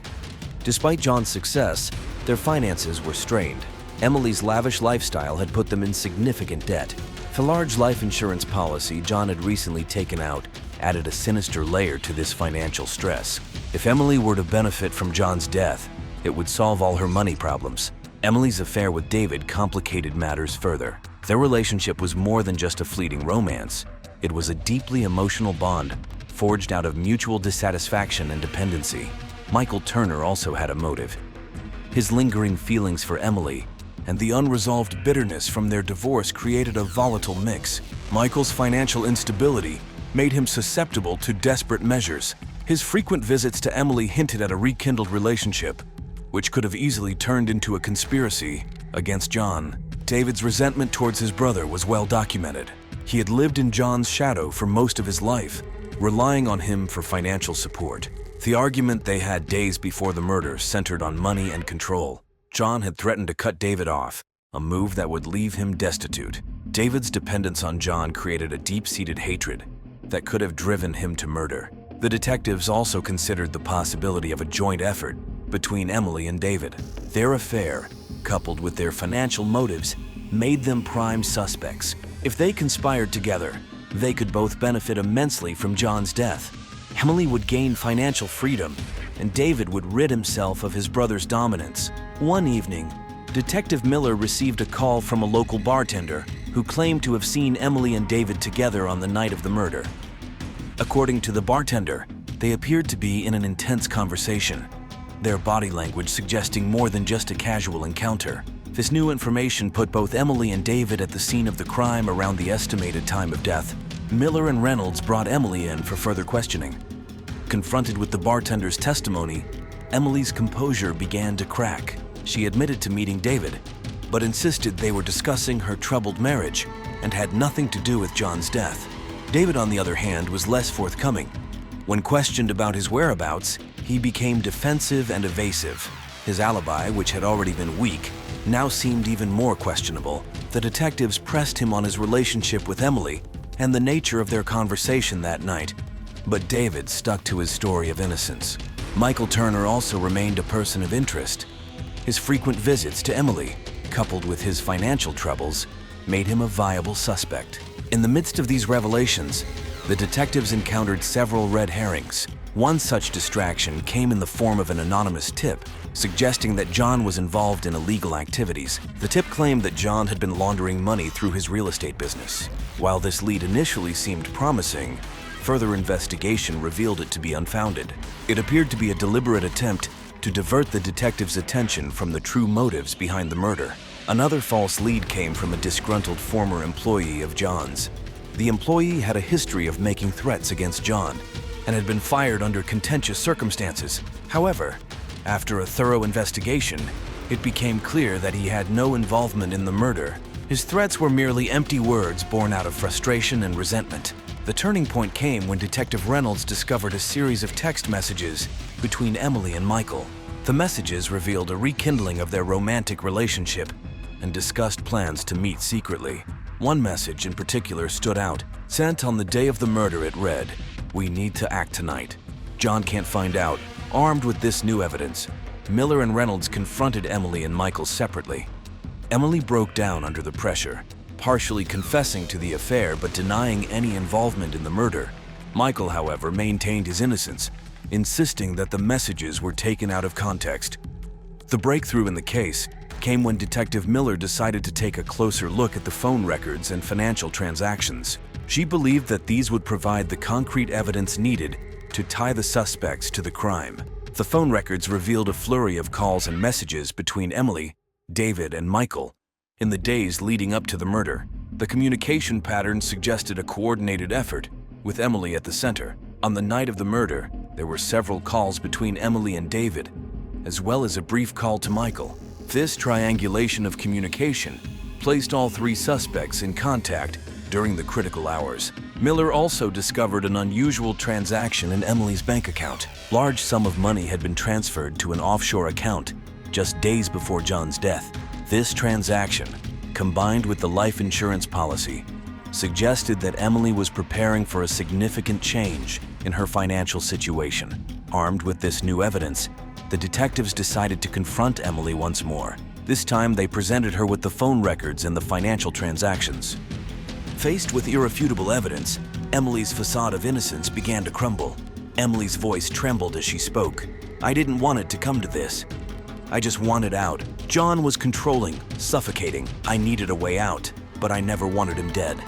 Despite John's success, their finances were strained. Emily's lavish lifestyle had put them in significant debt. The large life insurance policy John had recently taken out added a sinister layer to this financial stress. If Emily were to benefit from John's death, it would solve all her money problems. Emily's affair with David complicated matters further. Their relationship was more than just a fleeting romance. It was a deeply emotional bond, forged out of mutual dissatisfaction and dependency. Michael Turner also had a motive. His lingering feelings for Emily and the unresolved bitterness from their divorce created a volatile mix. Michael's financial instability made him susceptible to desperate measures. His frequent visits to Emily hinted at a rekindled relationship, which could have easily turned into a conspiracy against John. David's resentment towards his brother was well documented. He had lived in John's shadow for most of his life, relying on him for financial support. The argument they had days before the murder centered on money and control. John had threatened to cut David off, a move that would leave him destitute. David's dependence on John created a deep-seated hatred that could have driven him to murder. The detectives also considered the possibility of a joint effort between Emily and David. Their affair, coupled with their financial motives, made them prime suspects. If they conspired together, they could both benefit immensely from John's death. Emily would gain financial freedom, and David would rid himself of his brother's dominance. One evening, Detective Miller received a call from a local bartender who claimed to have seen Emily and David together on the night of the murder. According to the bartender, they appeared to be in an intense conversation, their body language suggesting more than just a casual encounter. This new information put both Emily and David at the scene of the crime around the estimated time of death. Miller and Reynolds brought Emily in for further questioning. Confronted with the bartender's testimony, Emily's composure began to crack. She admitted to meeting David, but insisted they were discussing her troubled marriage and had nothing to do with John's death. David, on the other hand, was less forthcoming. When questioned about his whereabouts, he became defensive and evasive. His alibi, which had already been weak, now seemed even more questionable. The detectives pressed him on his relationship with Emily and the nature of their conversation that night, but David stuck to his story of innocence. Michael Turner also remained a person of interest. His frequent visits to Emily, coupled with his financial troubles, made him a viable suspect. In the midst of these revelations, the detectives encountered several red herrings. One such distraction came in the form of an anonymous tip, suggesting that John was involved in illegal activities. The tip claimed that John had been laundering money through his real estate business. While this lead initially seemed promising, further investigation revealed it to be unfounded. It appeared to be a deliberate attempt to divert the detectives' attention from the true motives behind the murder. Another false lead came from a disgruntled former employee of John's. The employee had a history of making threats against John and had been fired under contentious circumstances. However, after a thorough investigation, it became clear that he had no involvement in the murder. His threats were merely empty words born out of frustration and resentment. The turning point came when Detective Reynolds discovered a series of text messages between Emily and Michael. The messages revealed a rekindling of their romantic relationship and discussed plans to meet secretly. One message in particular stood out. Sent on the day of the murder, it read, "We need to act tonight. John can't find out." Armed with this new evidence, Miller and Reynolds confronted Emily and Michael separately. Emily broke down under the pressure, partially confessing to the affair but denying any involvement in the murder. Michael, however, maintained his innocence, insisting that the messages were taken out of context. The breakthrough in the case came when Detective Miller decided to take a closer look at the phone records and financial transactions. She believed that these would provide the concrete evidence needed to tie the suspects to the crime. The phone records revealed a flurry of calls and messages between Emily, David, and Michael in the days leading up to the murder. The communication pattern suggested a coordinated effort, with Emily at the center. On the night of the murder, there were several calls between Emily and David, as well as a brief call to Michael. This triangulation of communication placed all three suspects in contact during the critical hours. Miller also discovered an unusual transaction in Emily's bank account. Large sum of money had been transferred to an offshore account just days before John's death. This transaction, combined with the life insurance policy, suggested that Emily was preparing for a significant change in her financial situation. Armed with this new evidence, the detectives decided to confront Emily once more. This time, they presented her with the phone records and the financial transactions. Faced with irrefutable evidence, Emily's facade of innocence began to crumble. Emily's voice trembled as she spoke. "I didn't want it to come to this. I just wanted out. John was controlling, suffocating. I needed a way out, but I never wanted him dead."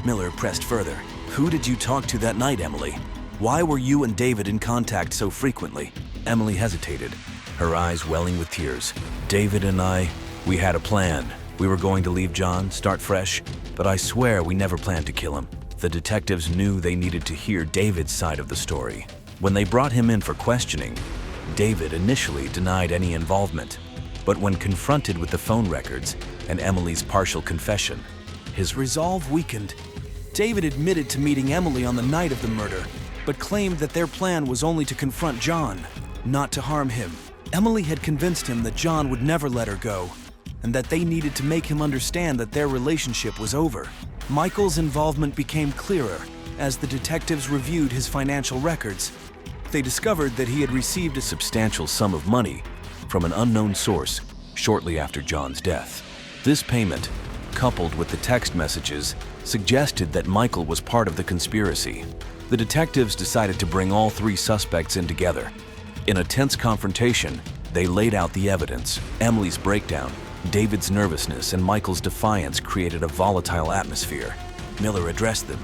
Miller pressed further. "Who did you talk to that night, Emily? Why were you and David in contact so frequently?" Emily hesitated, her eyes welling with tears. "David and we had a plan. We were going to leave John, start fresh, but I swear we never planned to kill him." The detectives knew they needed to hear David's side of the story. When they brought him in for questioning, David initially denied any involvement, but when confronted with the phone records and Emily's partial confession, his resolve weakened. David admitted to meeting Emily on the night of the murder, but claimed that their plan was only to confront John, not to harm him. Emily had convinced him that John would never let her go, and that they needed to make him understand that their relationship was over. Michael's involvement became clearer as the detectives reviewed his financial records. They discovered that he had received a substantial sum of money from an unknown source shortly after John's death. This payment, coupled with the text messages, suggested that Michael was part of the conspiracy. The detectives decided to bring all three suspects in together. In a tense confrontation, they laid out the evidence. Emily's breakdown, David's nervousness, and Michael's defiance created a volatile atmosphere. Miller addressed them.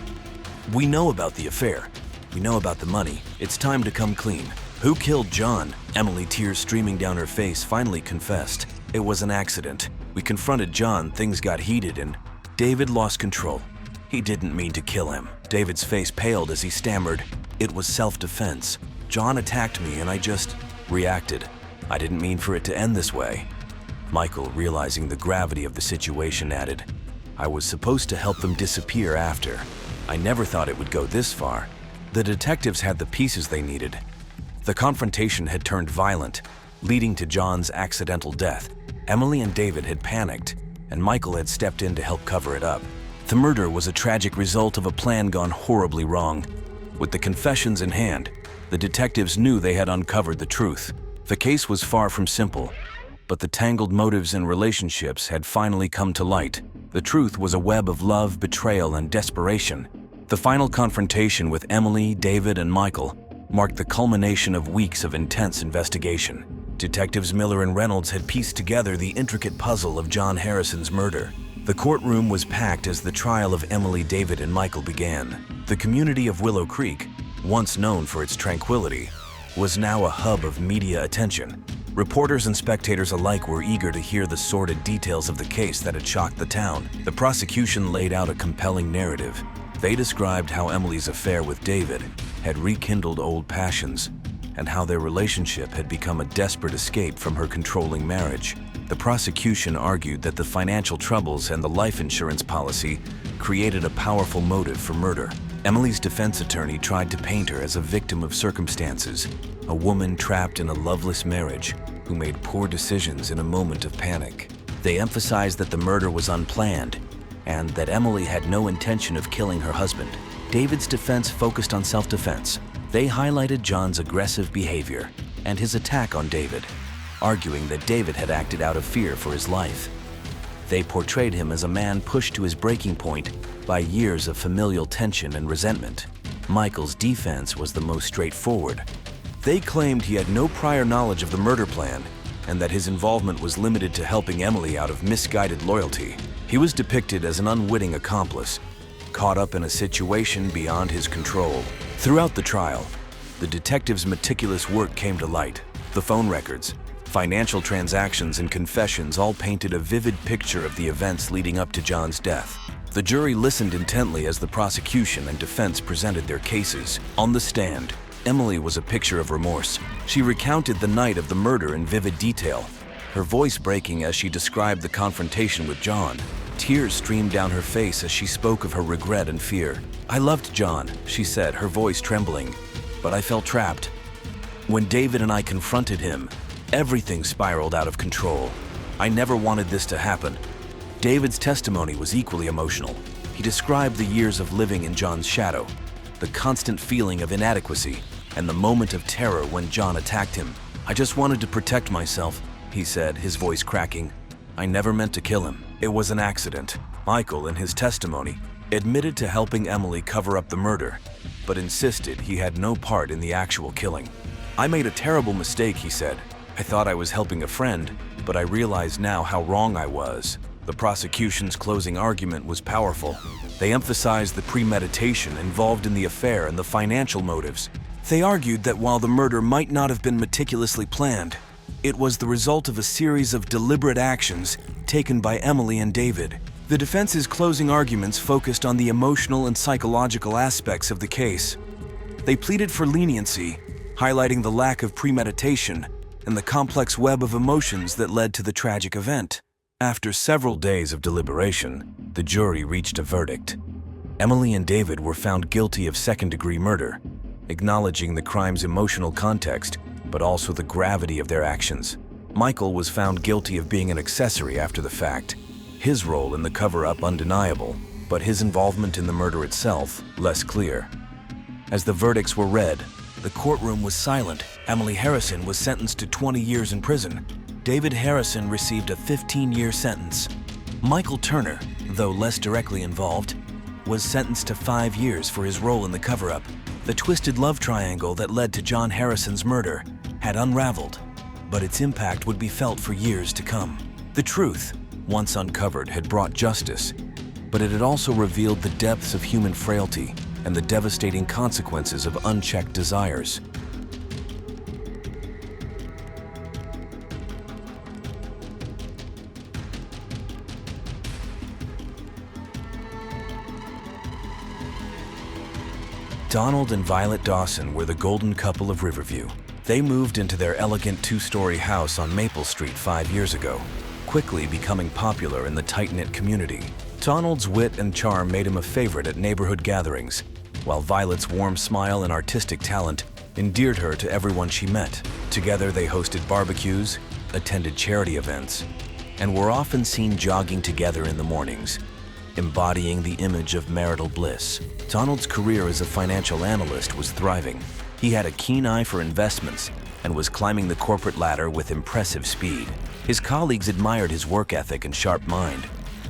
"We know about the affair. We know about the money. It's time to come clean. Who killed John?" Emily, tears streaming down her face, finally confessed. "It was an accident. We confronted John, things got heated, and David lost control. He didn't mean to kill him." David's face paled as he stammered, "It was self-defense. John attacked me and I just reacted. I didn't mean for it to end this way." Michael, realizing the gravity of the situation, added, "I was supposed to help them disappear after. I never thought it would go this far." The detectives had the pieces they needed. The confrontation had turned violent, leading to John's accidental death. Emily and David had panicked, and Michael had stepped in to help cover it up. The murder was a tragic result of a plan gone horribly wrong. With the confessions in hand, the detectives knew they had uncovered the truth. The case was far from simple, but the tangled motives and relationships had finally come to light. The truth was a web of love, betrayal, and desperation. The final confrontation with Emily, David, and Michael marked the culmination of weeks of intense investigation. Detectives Miller and Reynolds had pieced together the intricate puzzle of John Harrison's murder. The courtroom was packed as the trial of Emily, David, and Michael began. The community of Willow Creek, once known for its tranquility, was now a hub of media attention. Reporters and spectators alike were eager to hear the sordid details of the case that had shocked the town. The prosecution laid out a compelling narrative. They described how Emily's affair with David had rekindled old passions, and how their relationship had become a desperate escape from her controlling marriage. The prosecution argued that the financial troubles and the life insurance policy created a powerful motive for murder. Emily's defense attorney tried to paint her as a victim of circumstances, a woman trapped in a loveless marriage who made poor decisions in a moment of panic. They emphasized that the murder was unplanned and that Emily had no intention of killing her husband. David's defense focused on self-defense. They highlighted John's aggressive behavior and his attack on David, arguing that David had acted out of fear for his life. They portrayed him as a man pushed to his breaking point by years of familial tension and resentment. Michael's defense was the most straightforward. They claimed he had no prior knowledge of the murder plan and that his involvement was limited to helping Emily out of misguided loyalty. He was depicted as an unwitting accomplice, caught up in a situation beyond his control. Throughout the trial, the detectives' meticulous work came to light. The phone records, financial transactions, and confessions all painted a vivid picture of the events leading up to John's death. The jury listened intently as the prosecution and defense presented their cases. On the stand, Emily was a picture of remorse. She recounted the night of the murder in vivid detail, her voice breaking as she described the confrontation with John. Tears streamed down her face as she spoke of her regret and fear. "I loved John," she said, her voice trembling, "but I felt trapped. When David and I confronted him, everything spiraled out of control. I never wanted this to happen." David's testimony was equally emotional. He described the years of living in John's shadow, the constant feeling of inadequacy, and the moment of terror when John attacked him. "I just wanted to protect myself," he said, his voice cracking. "I never meant to kill him. It was an accident." Michael, in his testimony, admitted to helping Emily cover up the murder, but insisted he had no part in the actual killing. "I made a terrible mistake," he said. "I thought I was helping a friend, but I realize now how wrong I was." The prosecution's closing argument was powerful. They emphasized the premeditation involved in the affair and the financial motives. They argued that while the murder might not have been meticulously planned, it was the result of a series of deliberate actions taken by Emily and David. The defense's closing arguments focused on the emotional and psychological aspects of the case. They pleaded for leniency, highlighting the lack of premeditation and the complex web of emotions that led to the tragic event. After several days of deliberation, the jury reached a verdict. Emily and David were found guilty of second-degree murder, acknowledging the crime's emotional context, but also the gravity of their actions. Michael was found guilty of being an accessory after the fact, his role in the cover-up undeniable, but his involvement in the murder itself less clear. As the verdicts were read, the courtroom was silent. Emily Harrison was sentenced to 20 years in prison. David Harrison received a 15-year sentence. Michael Turner, though less directly involved, was sentenced to 5 years for his role in the cover-up. The twisted love triangle that led to John Harrison's murder had unraveled, but its impact would be felt for years to come. The truth, once uncovered, had brought justice, but it had also revealed the depths of human frailty and the devastating consequences of unchecked desires. Donald and Violet Dawson were the golden couple of Riverview. They moved into their elegant two-story house on Maple Street 5 years ago, quickly becoming popular in the tight-knit community. Donald's wit and charm made him a favorite at neighborhood gatherings, while Violet's warm smile and artistic talent endeared her to everyone she met. Together, they hosted barbecues, attended charity events, and were often seen jogging together in the mornings, embodying the image of marital bliss. Donald's career as a financial analyst was thriving. He had a keen eye for investments and was climbing the corporate ladder with impressive speed. His colleagues admired his work ethic and sharp mind,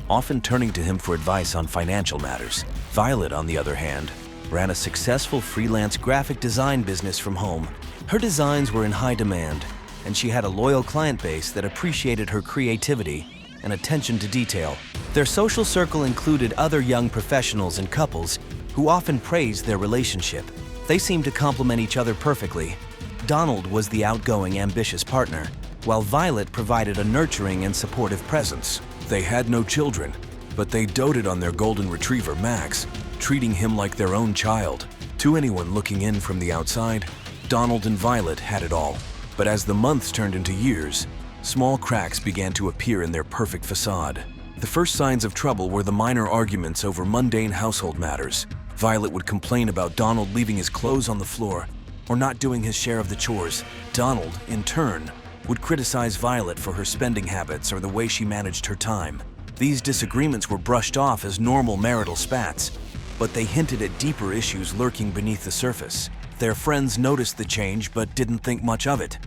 often turning to him for advice on financial matters. Violet, on the other hand, ran a successful freelance graphic design business from home. Her designs were in high demand, and she had a loyal client base that appreciated her creativity and attention to detail. Their social circle included other young professionals and couples who often praised their relationship. They seemed to complement each other perfectly. Donald was the outgoing, ambitious partner, while Violet provided a nurturing and supportive presence. They had no children, but they doted on their golden retriever, Max, treating him like their own child. To anyone looking in from the outside, Donald and Violet had it all. But as the months turned into years, small cracks began to appear in their perfect facade. The first signs of trouble were the minor arguments over mundane household matters. Violet would complain about Donald leaving his clothes on the floor or not doing his share of the chores. Donald, in turn, would criticize Violet for her spending habits or the way she managed her time. These disagreements were brushed off as normal marital spats, but they hinted at deeper issues lurking beneath the surface. Their friends noticed the change but didn't think much of it.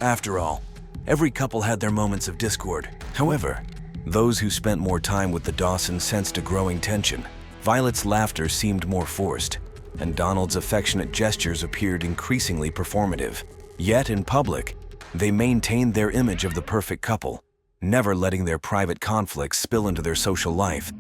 After all, every couple had their moments of discord. However, those who spent more time with the Dawsons sensed a growing tension. Violet's laughter seemed more forced, and Donald's affectionate gestures appeared increasingly performative. Yet in public, they maintained their image of the perfect couple, never letting their private conflicts spill into their social life.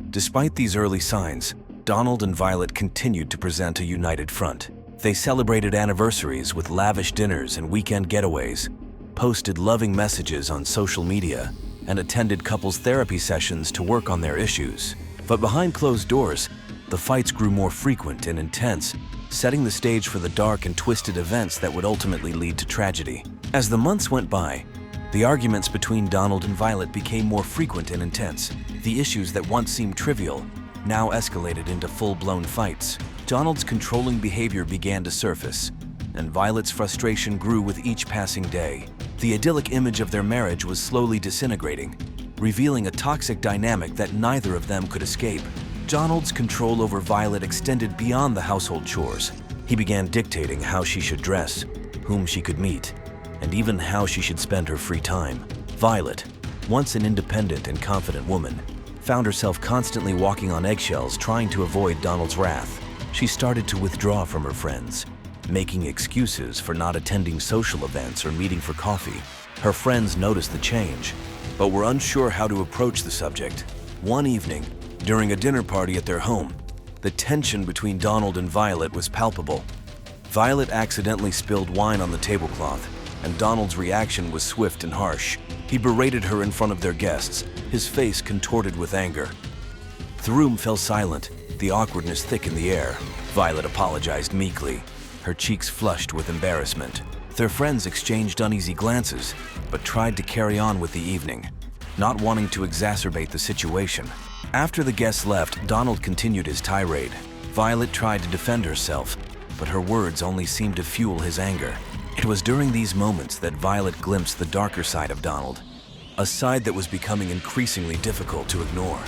Despite these early signs, Donald and Violet continued to present a united front. They celebrated anniversaries with lavish dinners and weekend getaways, posted loving messages on social media, and attended couples therapy sessions to work on their issues. But behind closed doors, the fights grew more frequent and intense, setting the stage for the dark and twisted events that would ultimately lead to tragedy. As the months went by, the arguments between Donald and Violet became more frequent and intense. The issues that once seemed trivial now escalated into full-blown fights. Donald's controlling behavior began to surface, and Violet's frustration grew with each passing day. The idyllic image of their marriage was slowly disintegrating, revealing a toxic dynamic that neither of them could escape. Donald's control over Violet extended beyond the household chores. He began dictating how she should dress, whom she could meet, and even how she should spend her free time. Violet, once an independent and confident woman, found herself constantly walking on eggshells trying to avoid Donald's wrath. She started to withdraw from her friends, making excuses for not attending social events or meeting for coffee. Her friends noticed the change, but were unsure how to approach the subject. One evening, during a dinner party at their home, the tension between Donald and Violet was palpable. Violet accidentally spilled wine on the tablecloth, and Donald's reaction was swift and harsh. He berated her in front of their guests, his face contorted with anger. The room fell silent, the awkwardness thick in the air. Violet apologized meekly, her cheeks flushed with embarrassment. Their friends exchanged uneasy glances, but tried to carry on with the evening, not wanting to exacerbate the situation. After the guests left, Donald continued his tirade. Violet tried to defend herself, but her words only seemed to fuel his anger. It was during these moments that Violet glimpsed the darker side of Donald, a side that was becoming increasingly difficult to ignore.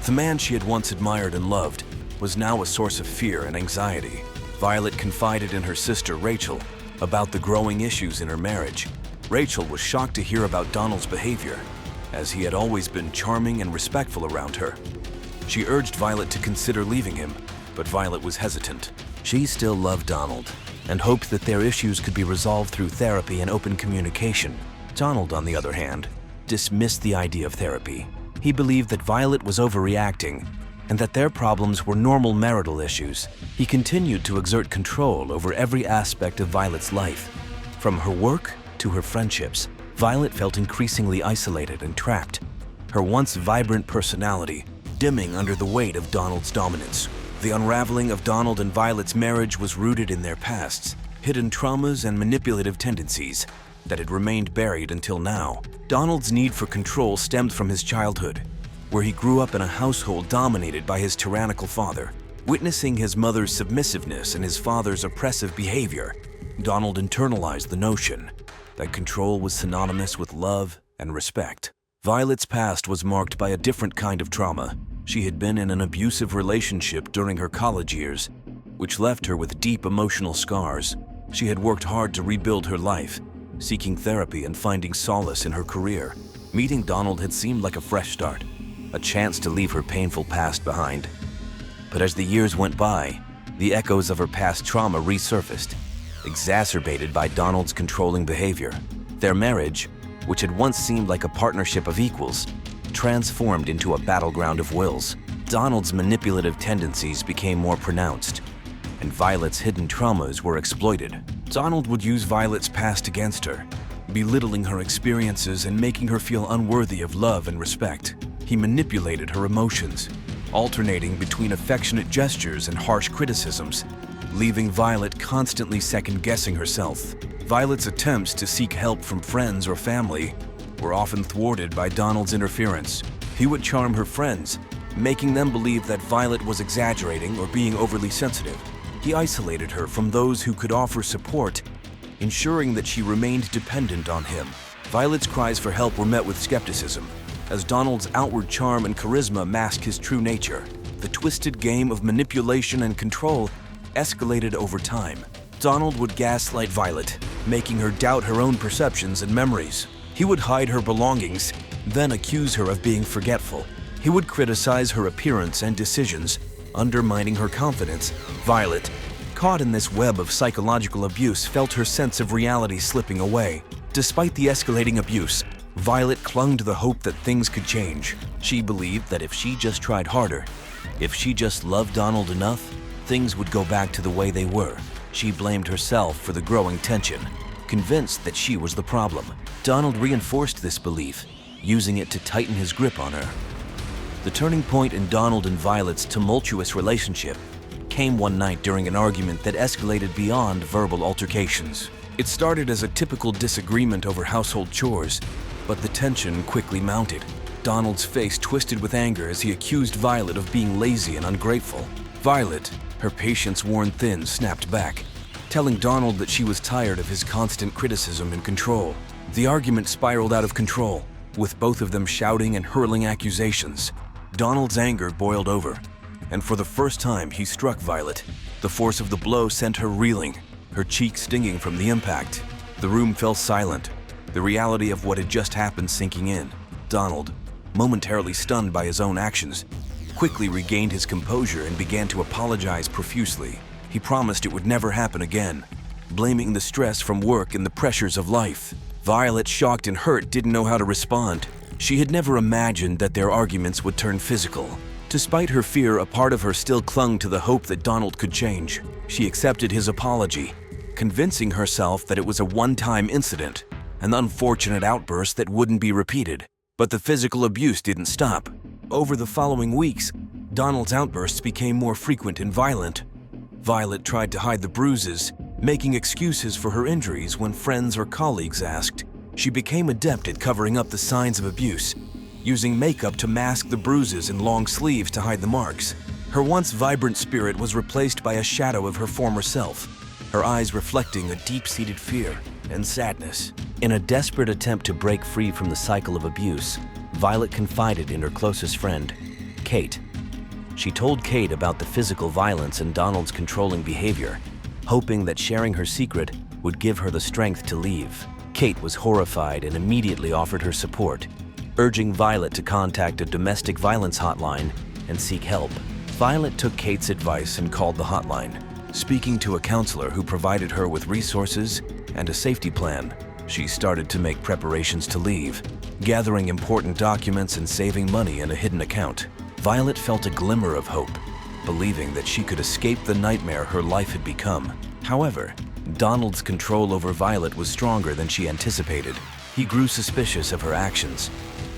The man she had once admired and loved was now a source of fear and anxiety. Violet confided in her sister Rachel about the growing issues in her marriage. Rachel was shocked to hear about Donald's behavior, as he had always been charming and respectful around her. She urged Violet to consider leaving him, but Violet was hesitant. She still loved Donald and hoped that their issues could be resolved through therapy and open communication. Donald, on the other hand, dismissed the idea of therapy. He believed that Violet was overreacting and that their problems were normal marital issues. He continued to exert control over every aspect of Violet's life, from her work to her friendships. Violet felt increasingly isolated and trapped, her once vibrant personality dimming under the weight of Donald's dominance. The unraveling of Donald and Violet's marriage was rooted in their pasts, hidden traumas and manipulative tendencies that had remained buried until now. Donald's need for control stemmed from his childhood, where he grew up in a household dominated by his tyrannical father. Witnessing his mother's submissiveness and his father's oppressive behavior, Donald internalized the notion that control was synonymous with love and respect. Violet's past was marked by a different kind of trauma. She had been in an abusive relationship during her college years, which left her with deep emotional scars. She had worked hard to rebuild her life, seeking therapy and finding solace in her career. Meeting Donald had seemed like a fresh start, a chance to leave her painful past behind. But as the years went by, the echoes of her past trauma resurfaced, exacerbated by Donald's controlling behavior. Their marriage, which had once seemed like a partnership of equals, transformed into a battleground of wills. Donald's manipulative tendencies became more pronounced, and Violet's hidden traumas were exploited. Donald would use Violet's past against her, belittling her experiences and making her feel unworthy of love and respect. He manipulated her emotions, alternating between affectionate gestures and harsh criticisms, leaving Violet constantly second-guessing herself. Violet's attempts to seek help from friends or family were often thwarted by Donald's interference. He would charm her friends, making them believe that Violet was exaggerating or being overly sensitive. He isolated her from those who could offer support, ensuring that she remained dependent on him. Violet's cries for help were met with skepticism, as Donald's outward charm and charisma masked his true nature. The twisted game of manipulation and control escalated over time. Donald would gaslight Violet, making her doubt her own perceptions and memories. He would hide her belongings, then accuse her of being forgetful. He would criticize her appearance and decisions, undermining her confidence. Violet, caught in this web of psychological abuse, felt her sense of reality slipping away. Despite the escalating abuse, Violet clung to the hope that things could change. She believed that if she just tried harder, if she just loved Donald enough, things would go back to the way they were. She blamed herself for the growing tension, convinced that she was the problem. Donald reinforced this belief, using it to tighten his grip on her. The turning point in Donald and Violet's tumultuous relationship came one night during an argument that escalated beyond verbal altercations. It started as a typical disagreement over household chores, but the tension quickly mounted. Donald's face twisted with anger as he accused Violet of being lazy and ungrateful. Violet, her patience worn thin, snapped back, telling Donald that she was tired of his constant criticism and control. The argument spiraled out of control, with both of them shouting and hurling accusations. Donald's anger boiled over, and for the first time he struck Violet. The force of the blow sent her reeling, her cheek stinging from the impact. The room fell silent, the reality of what had just happened sinking in. Donald, momentarily stunned by his own actions, quickly regained his composure and began to apologize profusely. He promised it would never happen again, blaming the stress from work and the pressures of life. Violet, shocked and hurt, didn't know how to respond. She had never imagined that their arguments would turn physical. Despite her fear, a part of her still clung to the hope that Donald could change. She accepted his apology, convincing herself that it was a one-time incident, an unfortunate outburst that wouldn't be repeated. But the physical abuse didn't stop. Over the following weeks, Donald's outbursts became more frequent and violent. Violet tried to hide the bruises, making excuses for her injuries when friends or colleagues asked. She became adept at covering up the signs of abuse, using makeup to mask the bruises and long sleeves to hide the marks. Her once vibrant spirit was replaced by a shadow of her former self, her eyes reflecting a deep-seated fear and sadness. In a desperate attempt to break free from the cycle of abuse, Violet confided in her closest friend, Kate. She told Kate about the physical violence and Donald's controlling behavior, hoping that sharing her secret would give her the strength to leave. Kate was horrified and immediately offered her support, urging Violet to contact a domestic violence hotline and seek help. Violet took Kate's advice and called the hotline, speaking to a counselor who provided her with resources and a safety plan. She started to make preparations to leave, gathering important documents and saving money in a hidden account. Violet felt a glimmer of hope, believing that she could escape the nightmare her life had become. However, Donald's control over Violet was stronger than she anticipated. He grew suspicious of her actions,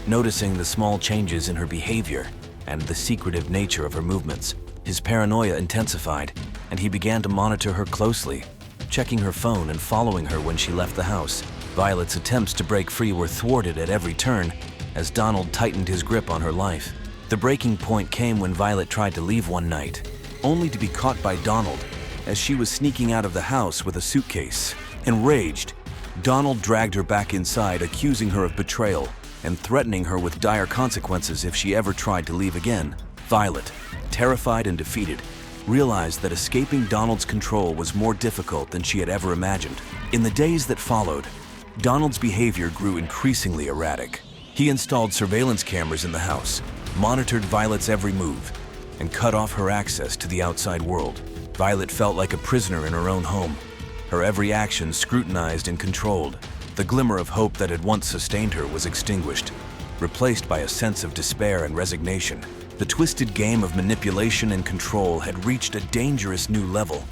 noticing the small changes in her behavior and the secretive nature of her movements. His paranoia intensified, and he began to monitor her closely, checking her phone and following her when she left the house. Violet's attempts to break free were thwarted at every turn as Donald tightened his grip on her life. The breaking point came when Violet tried to leave one night, only to be caught by Donald as she was sneaking out of the house with a suitcase. Enraged, Donald dragged her back inside, accusing her of betrayal and threatening her with dire consequences if she ever tried to leave again. Violet, terrified and defeated, realized that escaping Donald's control was more difficult than she had ever imagined. In the days that followed, Donald's behavior grew increasingly erratic. He installed surveillance cameras in the house, monitored Violet's every move, and cut off her access to the outside world. Violet felt like a prisoner in her own home, her every action scrutinized and controlled. The glimmer of hope that had once sustained her was extinguished, replaced by a sense of despair and resignation. The twisted game of manipulation and control had reached a dangerous new level,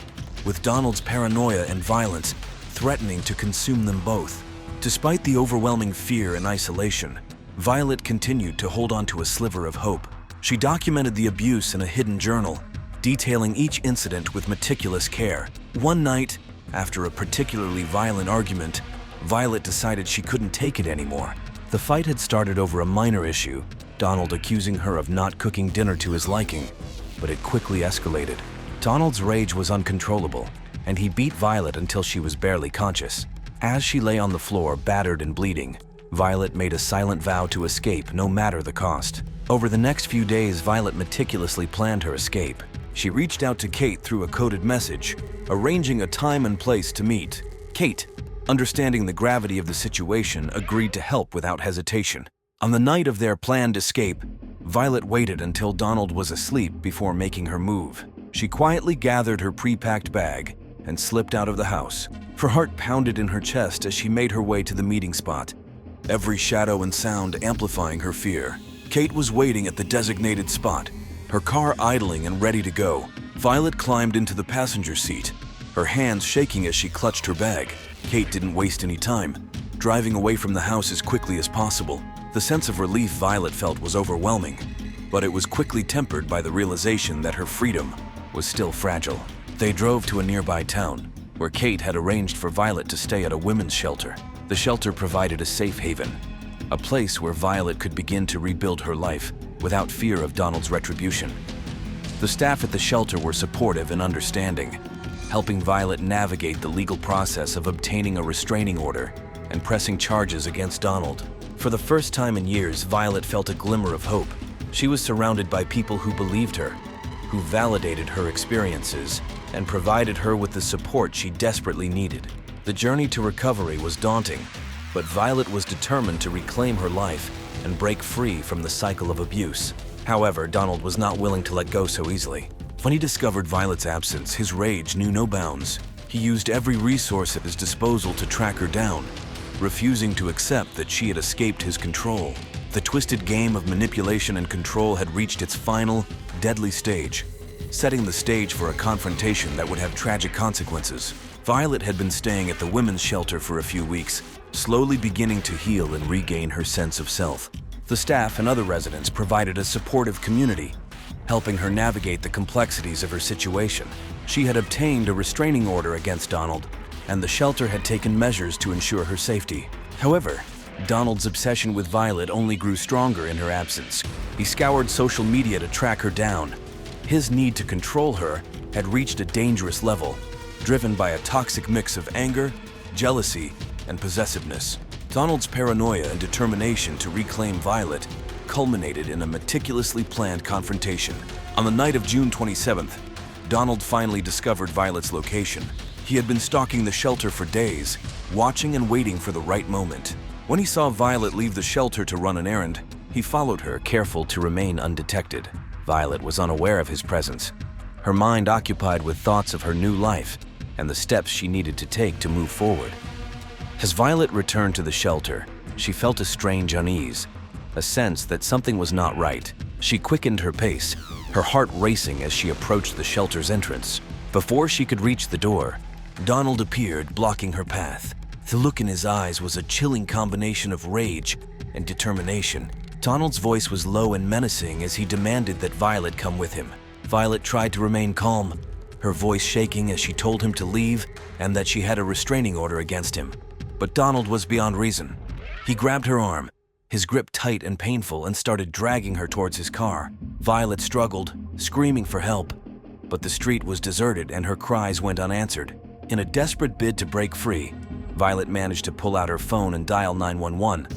with Donald's paranoia and violence threatening to consume them both. Despite the overwhelming fear and isolation, Violet continued to hold on to a sliver of hope. She documented the abuse in a hidden journal, detailing each incident with meticulous care. One night, after a particularly violent argument, Violet decided she couldn't take it anymore. The fight had started over a minor issue, Donald accusing her of not cooking dinner to his liking, but it quickly escalated. Donald's rage was uncontrollable, and he beat Violet until she was barely conscious. As she lay on the floor, battered and bleeding, Violet made a silent vow to escape no matter the cost. Over the next few days, Violet meticulously planned her escape. She reached out to Kate through a coded message, arranging a time and place to meet. Kate, understanding the gravity of the situation, agreed to help without hesitation. On the night of their planned escape, Violet waited until Donald was asleep before making her move. She quietly gathered her pre-packed bag and slipped out of the house. Her heart pounded in her chest as she made her way to the meeting spot, every shadow and sound amplifying her fear. Kate was waiting at the designated spot, her car idling and ready to go. Violet climbed into the passenger seat, her hands shaking as she clutched her bag. Kate didn't waste any time, driving away from the house as quickly as possible. The sense of relief Violet felt was overwhelming, but it was quickly tempered by the realization that her freedom was still fragile. They drove to a nearby town, where Kate had arranged for Violet to stay at a women's shelter. The shelter provided a safe haven, a place where Violet could begin to rebuild her life without fear of Donald's retribution. The staff at the shelter were supportive and understanding, helping Violet navigate the legal process of obtaining a restraining order and pressing charges against Donald. For the first time in years, Violet felt a glimmer of hope. She was surrounded by people who believed her, who validated her experiences, and provided her with the support she desperately needed. The journey to recovery was daunting, but Violet was determined to reclaim her life and break free from the cycle of abuse. However, Donald was not willing to let go so easily. When he discovered Violet's absence, his rage knew no bounds. He used every resource at his disposal to track her down, refusing to accept that she had escaped his control. The twisted game of manipulation and control had reached its final, deadly stage, setting the stage for a confrontation that would have tragic consequences. Violet had been staying at the women's shelter for a few weeks, slowly beginning to heal and regain her sense of self. The staff and other residents provided a supportive community, helping her navigate the complexities of her situation. She had obtained a restraining order against Donald, and the shelter had taken measures to ensure her safety. However, Donald's obsession with Violet only grew stronger in her absence. He scoured social media to track her down. His need to control her had reached a dangerous level, driven by a toxic mix of anger, jealousy, and possessiveness. Donald's paranoia and determination to reclaim Violet culminated in a meticulously planned confrontation. On the night of June 27th, Donald finally discovered Violet's location. He had been stalking the shelter for days, watching and waiting for the right moment. When he saw Violet leave the shelter to run an errand, he followed her, careful to remain undetected. Violet was unaware of his presence, her mind occupied with thoughts of her new life and the steps she needed to take to move forward. As Violet returned to the shelter, she felt a strange unease, a sense that something was not right. She quickened her pace, her heart racing as she approached the shelter's entrance. Before she could reach the door, Donald appeared, blocking her path. The look in his eyes was a chilling combination of rage and determination. Donald's voice was low and menacing as he demanded that Violet come with him. Violet tried to remain calm, her voice shaking as she told him to leave and that she had a restraining order against him. But Donald was beyond reason. He grabbed her arm, his grip tight and painful, and started dragging her towards his car. Violet struggled, screaming for help, but the street was deserted and her cries went unanswered. In a desperate bid to break free, Violet managed to pull out her phone and dial 911.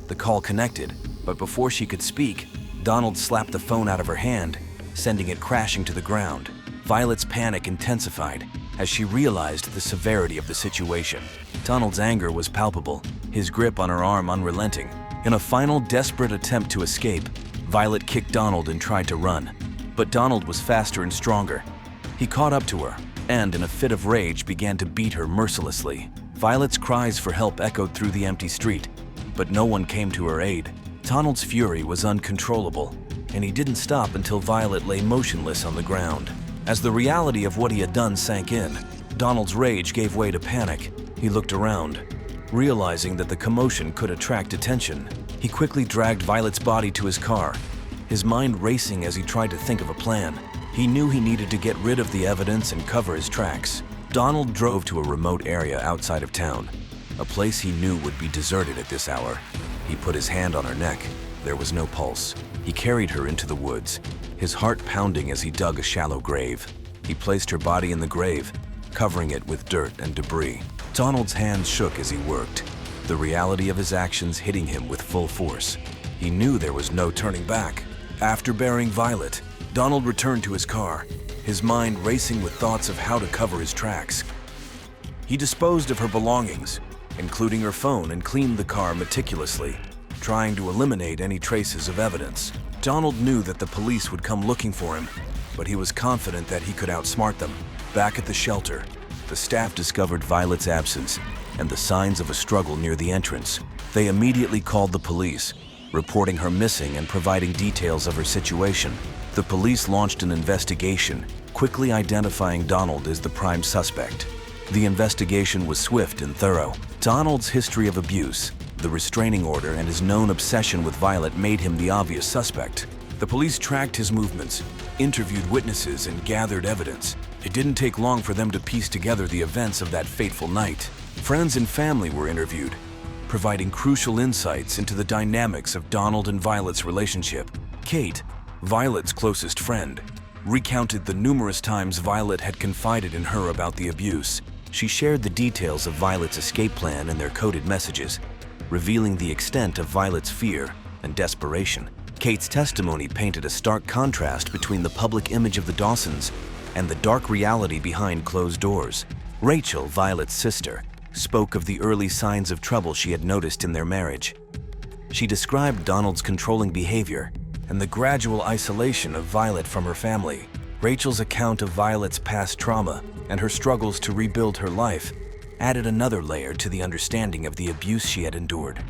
The call connected, but before she could speak, Donald slapped the phone out of her hand, sending it crashing to the ground. Violet's panic intensified as she realized the severity of the situation. Donald's anger was palpable, his grip on her arm unrelenting. In a final desperate attempt to escape, Violet kicked Donald and tried to run. But Donald was faster and stronger. He caught up to her and, in a fit of rage, began to beat her mercilessly. Violet's cries for help echoed through the empty street, but no one came to her aid. Donald's fury was uncontrollable, and he didn't stop until Violet lay motionless on the ground. As the reality of what he had done sank in, Donald's rage gave way to panic. He looked around, realizing that the commotion could attract attention. He quickly dragged Violet's body to his car, his mind racing as he tried to think of a plan. He knew he needed to get rid of the evidence and cover his tracks. Donald drove to a remote area outside of town, a place he knew would be deserted at this hour. He put his hand on her neck. There was no pulse. He carried her into the woods, his heart pounding as he dug a shallow grave. He placed her body in the grave, covering it with dirt and debris. Donald's hands shook as he worked, the reality of his actions hitting him with full force. He knew there was no turning back. After burying Violet, Donald returned to his car, his mind racing with thoughts of how to cover his tracks. He disposed of her belongings, including her phone, and cleaned the car meticulously, trying to eliminate any traces of evidence. Donald knew that the police would come looking for him, but he was confident that he could outsmart them. Back at the shelter, the staff discovered Violet's absence and the signs of a struggle near the entrance. They immediately called the police, reporting her missing and providing details of her situation. The police launched an investigation, quickly identifying Donald as the prime suspect. The investigation was swift and thorough. Donald's history of abuse, the restraining order, and his known obsession with Violet made him the obvious suspect. The police tracked his movements, interviewed witnesses, and gathered evidence. It didn't take long for them to piece together the events of that fateful night. Friends and family were interviewed, providing crucial insights into the dynamics of Donald and Violet's relationship. Kate, Violet's closest friend, recounted the numerous times Violet had confided in her about the abuse. She shared the details of Violet's escape plan and their coded messages, revealing the extent of Violet's fear and desperation. Kate's testimony painted a stark contrast between the public image of the Dawsons and the dark reality behind closed doors. Rachel, Violet's sister, spoke of the early signs of trouble she had noticed in their marriage. She described Donald's controlling behavior and the gradual isolation of Violet from her family. Rachel's account of Violet's past trauma and her struggles to rebuild her life added another layer to the understanding of the abuse she had endured.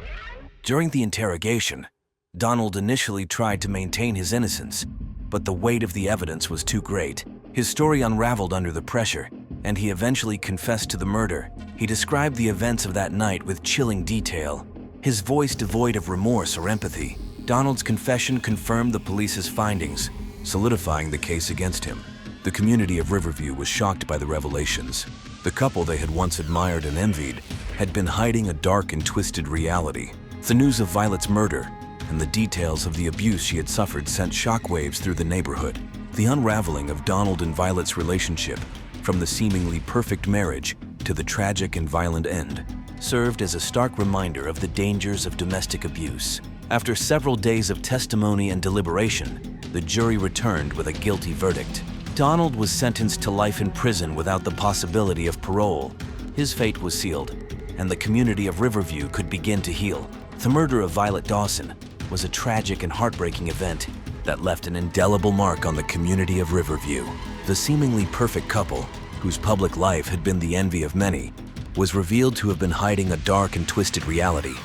During the interrogation, Donald initially tried to maintain his innocence, but the weight of the evidence was too great. His story unraveled under the pressure, and he eventually confessed to the murder. He described the events of that night with chilling detail, his voice devoid of remorse or empathy. Donald's confession confirmed the police's findings, solidifying the case against him. The community of Riverview was shocked by the revelations. The couple they had once admired and envied had been hiding a dark and twisted reality. The news of Violet's murder and the details of the abuse she had suffered sent shockwaves through the neighborhood. The unraveling of Donald and Violet's relationship, from the seemingly perfect marriage to the tragic and violent end, served as a stark reminder of the dangers of domestic abuse. After several days of testimony and deliberation, the jury returned with a guilty verdict. Donald was sentenced to life in prison without the possibility of parole. His fate was sealed, and the community of Riverview could begin to heal. The murder of Violet Dawson was a tragic and heartbreaking event that left an indelible mark on the community of Riverview. The seemingly perfect couple, whose public life had been the envy of many, was revealed to have been hiding a dark and twisted reality.